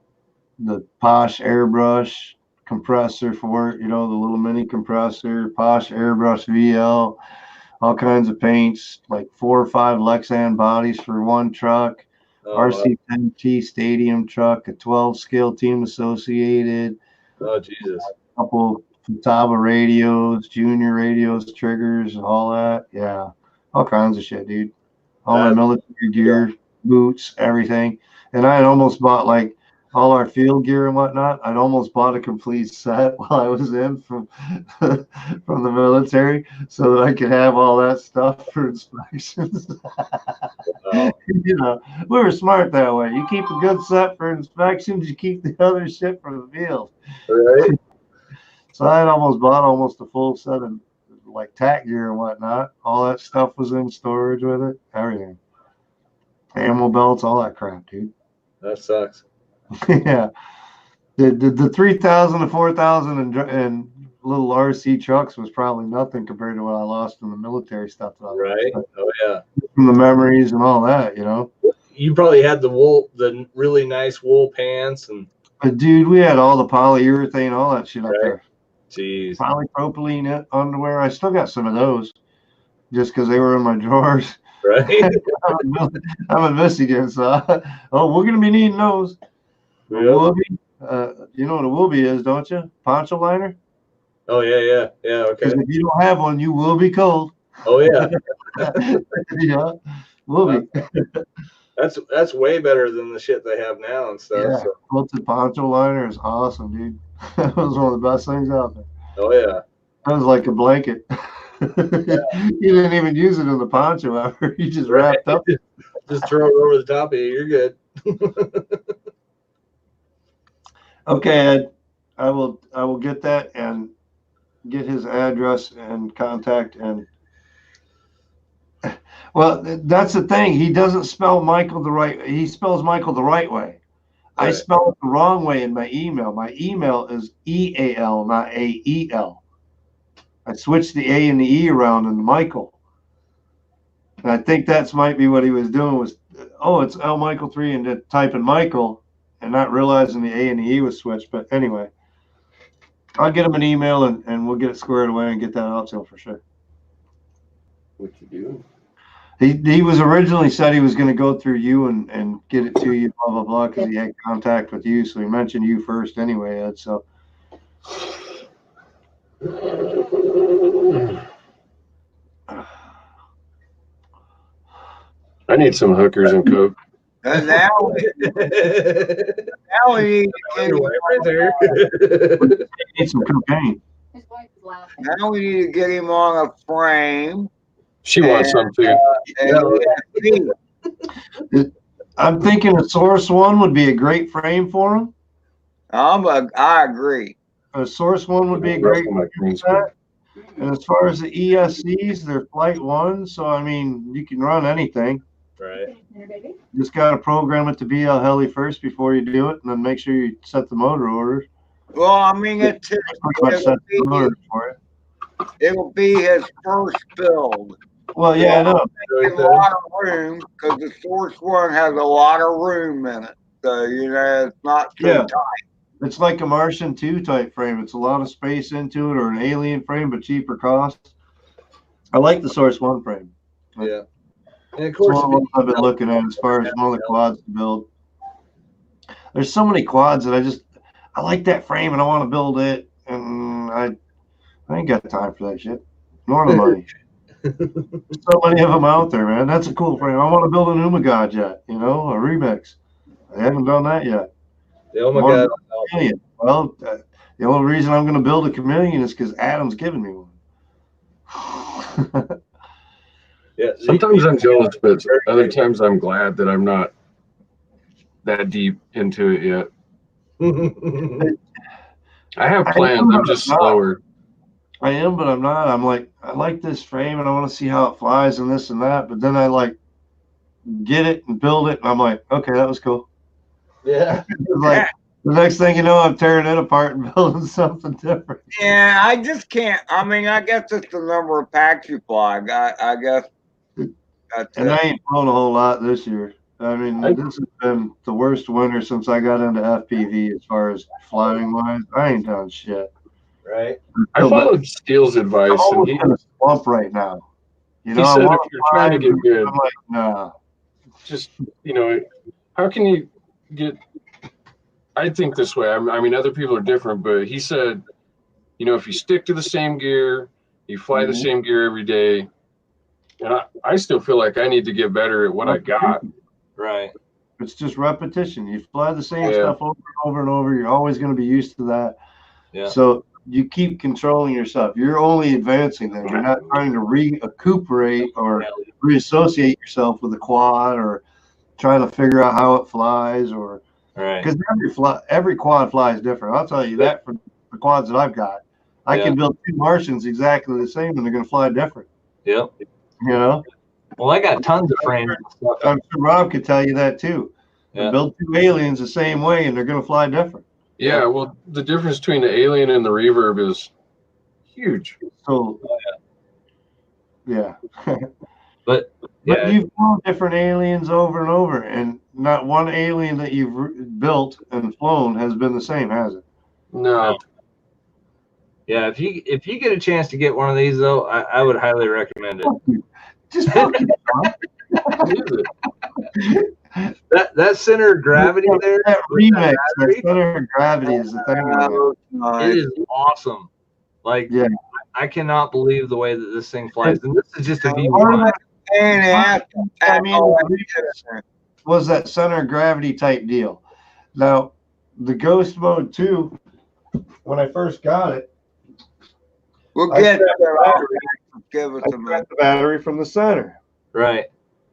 The Posh airbrush compressor for it, the little mini compressor, Posh airbrush VL, all kinds of paints, like 4 or 5 Lexan bodies for one truck. RC10T stadium truck, a 12 scale team associated. Oh, Jesus. A couple Futaba radios, junior radios, triggers, all that. Yeah. All kinds of shit, dude. All my military gear, boots, everything. And I had almost bought like all our field gear and whatnot. I'd almost bought a complete set while I was in from from the military, so that I could have all that stuff for inspections. You know, we were smart that way. You keep a good set for inspections, you keep the other shit for the field. Right. So I had almost bought almost a full set of like tack gear and whatnot. All that stuff was in storage with it. Everything. Ammo belts, all that crap, dude. That sucks. Yeah. The 3,000 to 4,000 and little RC trucks was probably nothing compared to what I lost in the military stuff. Right. Oh yeah. From the memories and all that, you know. You probably had the really nice wool pants and. But dude, we had all the polyurethane, all that shit up there. Jeez. Polypropylene underwear. I still got some of those, just because they were in my drawers. Right. I'm in Michigan, so we're gonna be needing those. Yep. Woolby, you know what a Woolby is, don't you? Poncho liner. Oh yeah. Okay. Because if you don't have one, you will be cold. Oh yeah. Yeah, Woolby. That's way better than the shit they have now and stuff. Yeah, quilted poncho liner is awesome, dude. That was one of the best things out there. Oh yeah. That was like a blanket. You didn't even use it in the poncho ever. You just wrapped up. Just throw it over the top of you. You're good. Okay, Ed. I will get that and get his address and contact and. Well, that's the thing. He doesn't spell Michael the right. He spells Michael the right way. Right. I spell it the wrong way in my email. My email is EAL, not AEL. I switched the A and the E around in Michael. And I think that's might be what he was doing was, it's L Michael 3 and then typing Michael and not realizing the A and the E was switched. But anyway, I'll get him an email and we'll get it squared away and get that out to him for sure. What you do? He was originally said he was going to go through you and get it to you, blah, blah, blah, because he had contact with you. So he mentioned you first anyway, Ed. So. I need some hookers and coke. And now we need some cocaine. Now we need to get him on a frame. She wants some too. I'm thinking a Source One would be a great frame for him. I agree. A Source One would be a great frame set. And as far as the ESCs, they're Flight One, so I mean you can run anything. Right. Just got to program it to BL Heli first before you do it, and then make sure you set the motor orders. Well, I mean, it'll be his first build. Well, yeah, I know. A lot of room because the Source One has a lot of room in it, so it's not too tight. It's like a Martian 2 type frame. It's a lot of space into it, or an Alien frame, but cheaper cost. I like the Source One frame. Yeah. And of course, I've been looking at as far as one of the quads to build. There's so many quads that I like that frame and I want to build it, and I ain't got time for that shit, nor the money. So many of them out there, man. That's a cool frame. I want to build an Umagod jet, a remix. I haven't done that yet. The Umagod. Well, the only reason I'm going to build a chameleon is because Adam's giving me one. Yeah. Sometimes I'm jealous, but other times I'm glad that I'm not that deep into it yet. I have plans. I'm just slower. I am, but I'm not. I'm like, I like this frame and I want to see how it flies and this and that. But then I get it and build it. And I'm like, okay, that was cool. Yeah. Like the next thing you know, I'm tearing it apart and building something different. Yeah, I just can't. I mean, I guess it's the number of packs you fly. I guess. And I ain't flown a whole lot this year. I mean, this has been the worst winter since I got into FPV as far as flying wise. I ain't done shit. Right. I followed Steele's advice, and he's in a slump right now. He said if you're trying to get good, I'm like, nah. Just how can you get? I think this way. I mean, other people are different, but he said, if you stick to the same gear, you fly the same gear every day. And I still feel like I need to get better at what I got. Right. It's just repetition. You fly the same stuff over and over and over. You're always going to be used to that. Yeah. So you keep controlling yourself. You're only advancing them. You're not trying to recuperate or reassociate yourself with a quad or try to figure out how it flies or because every quad flies different. I'll tell you that for the quads that I've got. I can build 2 Martians exactly the same and they're going to fly different. Yep. You know? Well, I got tons of frames and stuff. I'm sure Rob could tell you that too. Yeah. Build 2 aliens the same way and they're going to fly different. Yeah, well, the difference between the alien and the reverb is huge. So, yeah. But you've flown different aliens over and over, and not one alien that you've built and flown has been the same, has it? No. Yeah, if you get a chance to get one of these though, I would highly recommend it. Just fucking that center of gravity there. That remix, that center of gravity is the thing. It is awesome. Like, I cannot believe the way that this thing flies. And this is just a V1. I mean, was that center of gravity type deal. Now, the Ghost Mode 2, when I first got it, we'll get the battery from the center. Right.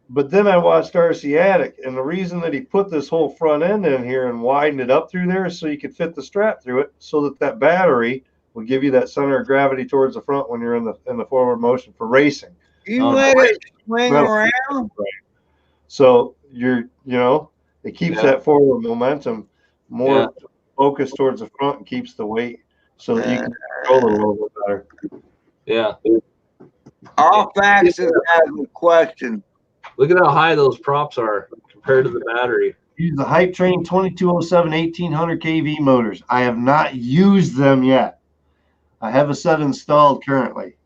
But then I watched Arciatic, and the reason that he put this whole front end in here and widened it up through there is so you could fit the strap through it so that battery will give you that center of gravity towards the front when you're in the forward motion for racing. You let it swing around. Right. So it keeps that forward momentum more focused towards the front and keeps the weight so that you can control it a little bit better. Yeah. All facts is asking a question. Look at how high those props are compared to the battery. Use the Hype Train 2207 1800 kV motors. I have not used them yet. I have a set installed currently.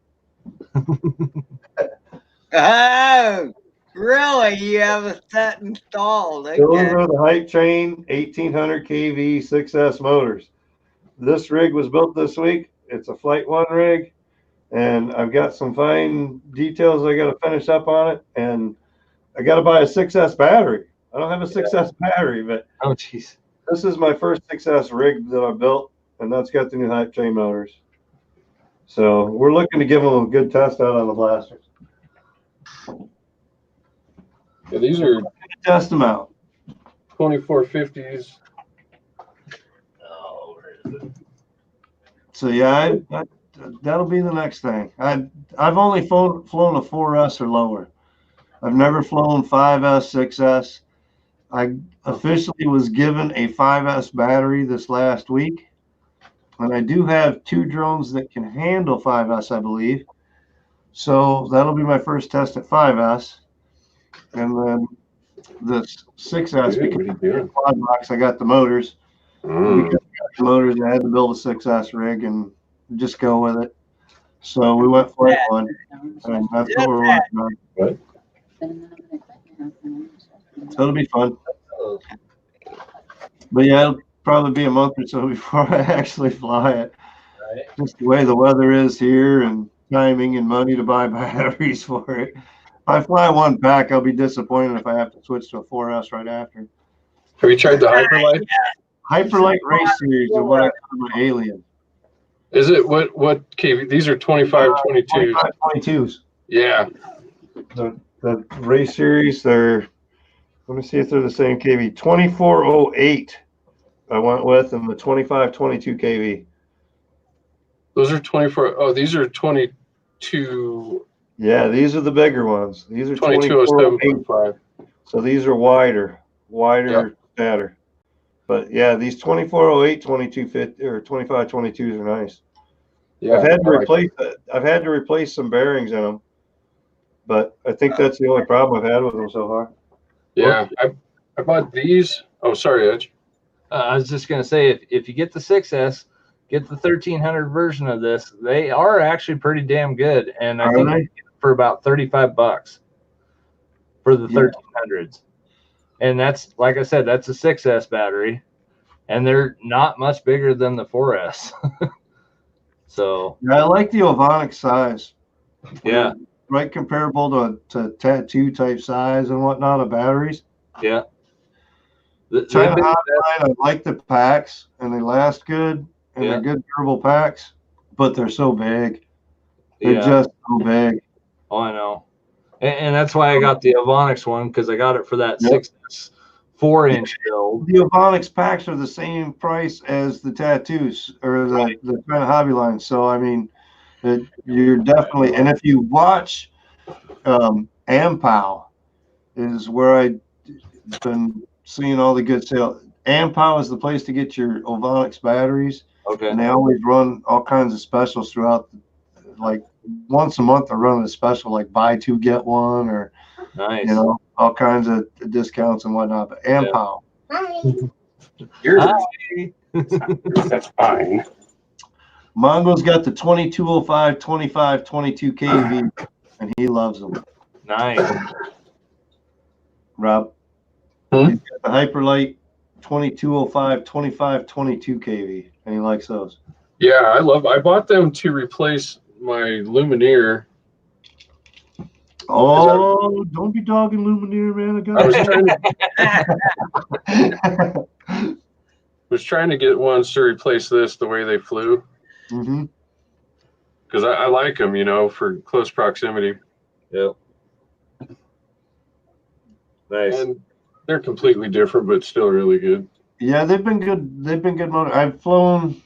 Oh, really? You have a set installed? Okay. Those are the Hype Train 1800 kV 6S motors. This rig was built this week. It's a Flight 1 rig, and I've got some fine details I got to finish up on it, and I got to buy a 6S battery. I don't have a 6S battery, but this is my first 6S rig that I built, and that's got the new Hype Train motors. So we're looking to give them a good test out on the blasters. Yeah, these are test them out. 2450s. Oh, where is it? So yeah, that'll be the next thing. I've only flown a 4S or lower. I've never flown 5S, 6S. I officially was given a 5S battery this last week. And I do have 2 drones that can handle 5S, I believe. So that'll be my first test at 5S. And then the 6S, because quad box, I got the motors. Because I got the motors, I had to build a 6S rig and just go with it. So we went for one. And that's what we're working on. What? So it'll be fun. But yeah, it'll probably be a month or so before I actually fly it. Right. Just the way the weather is here and timing and money to buy batteries for it. If I fly one pack, I'll be disappointed if I have to switch to a 4S right after. Have you tried the Hyperlight? Hyperlight Race Series is what I call my alien. Is it what KV? These are 2522s. 22s. Yeah. The Race Series, they're, let me see if they're the same KV. 2408 I went with, and the 2522 KV. Those are 24. Oh, these are 22. Yeah, these are the bigger ones. These are 2207.5. So these are wider, fatter. But yeah, these 2408, 2250 or 2522s are nice. Yeah, I've had to replace some bearings in them, but I think that's the only problem I've had with them so far. Yeah, I bought these. Oh, sorry, Edge. I was just gonna say, if you get the 6S, get the 1300 version of this. They are actually pretty damn good, and I think you get it for about $35 for the 1300s. And that's, like I said, that's a 6S battery, and they're not much bigger than the 4S. So yeah, I like the Ovonic size. Yeah, right, comparable to tattoo type size and whatnot of batteries. Yeah. China Hotline, I like the packs, and they last good, and they're good durable packs, but they're so big. They're just so big. Oh, I know. And that's why I got the Avonix one, because I got it for that 6'4" build. The Avonix packs are the same price as the tattoos or the China Hobby line. So, I mean, you're definitely, and if you watch Ampow is where I've been seeing all the good sales. Ampow is the place to get your Avonix batteries. Okay. And they always run all kinds of specials throughout, like once a month they're running a special like buy two get one, or nice, you know, all kinds of discounts and whatnot. But Ampow. That's fine. Mongo's got the 2205, 25, 22 kV, and he loves them. Nice. Rob, he's got the Hyperlight 2205, 25, 22 kV, and he likes those. Yeah, I bought them to replace my Lumineer. Oh, don't be dogging Lumineer, man. I was trying to get ones to replace this the way they flew. Because I like them, you know, for close proximity. Yep. Nice. And they're completely different, but still really good. Yeah, they've been good. They've been good motor. I've flown.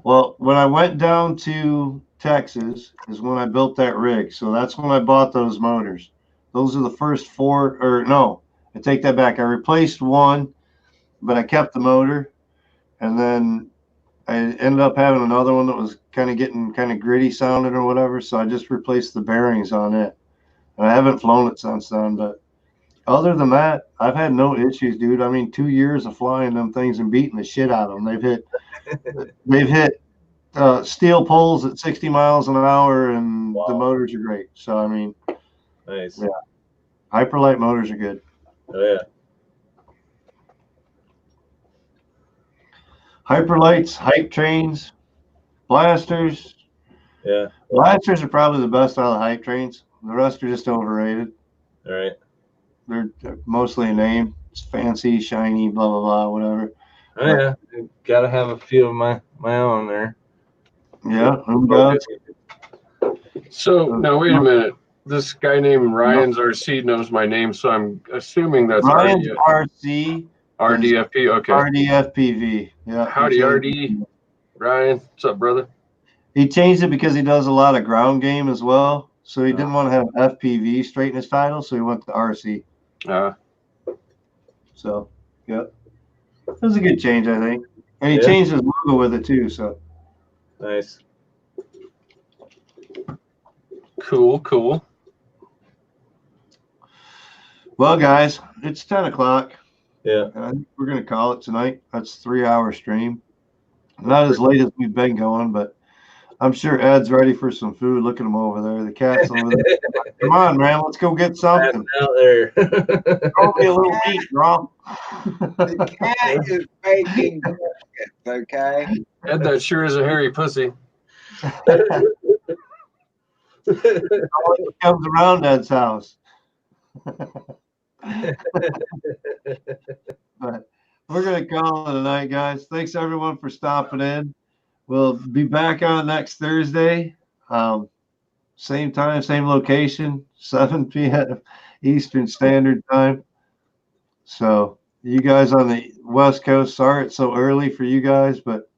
Well, when I went down to Texas is when I built that rig. So that's when I bought those motors. Those are the first four, or no, I take that back. I replaced one, but I kept the motor. And then I ended up having another one that was kind of getting kind of gritty sounding or whatever. So I just replaced the bearings on it. And I haven't flown it since then, but other than that, I've had no issues, dude. I mean, 2 years of flying them things and beating the shit out of them. They've hit steel poles at 60 miles an hour, and the motors are great. So, I mean, nice. Yeah, Hyperlight motors are good. Oh, yeah. Hyperlights, hype trains, blasters. Yeah. Blasters are probably the best out of the hype trains. The rest are just overrated. All right. They're mostly a name. It's fancy, shiny, blah, blah, blah, whatever. Oh, yeah. Got to have a few of my own there. Yeah. So, now wait a minute. This guy named Ryan's RC knows my name, so I'm assuming that's Ryan's RC. RDFP, okay. RDFPV. Yeah. Howdy, RD. Ryan, what's up, brother? He changed it because he does a lot of ground game as well. So he didn't want to have FPV straight in his title, so he went to RC. So, yeah. It was a good change, I think. And he changed his logo with it, too, so. Nice. Cool. Well, guys, it's 10 o'clock. Yeah. I think we're going to call it tonight. That's a 3-hour stream. Not as late as we've been going, but I'm sure Ed's ready for some food. Look at him over there. The cat's over there. Come on, man. Let's go get something. Out there. Throw me a little meat, Rob. The cat is baking biscuits, okay? Ed, that sure is a hairy pussy. Always comes around Ed's house. But we're going to call it a night, guys. Thanks, everyone, for stopping in. We'll be back on next Thursday. Same time, same location, 7 p.m. Eastern Standard Time. So you guys on the West Coast, sorry it's so early for you guys, but,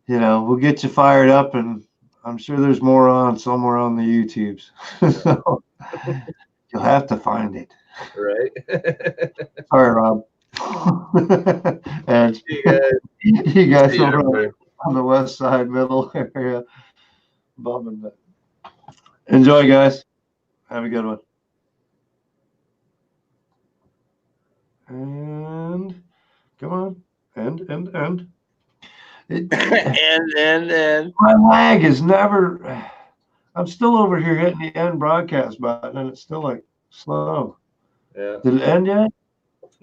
you know, we'll get you fired up, and I'm sure there's more on somewhere on the YouTubes. So you'll have to find it. Right. All right, Rob. And you guys over on the west side, middle area. Bumming it. Enjoy, guys. Have a good one. And come on. End. And. My lag is never. I'm still over here hitting the end broadcast button, and it's still like slow. Yeah. Did it end yet?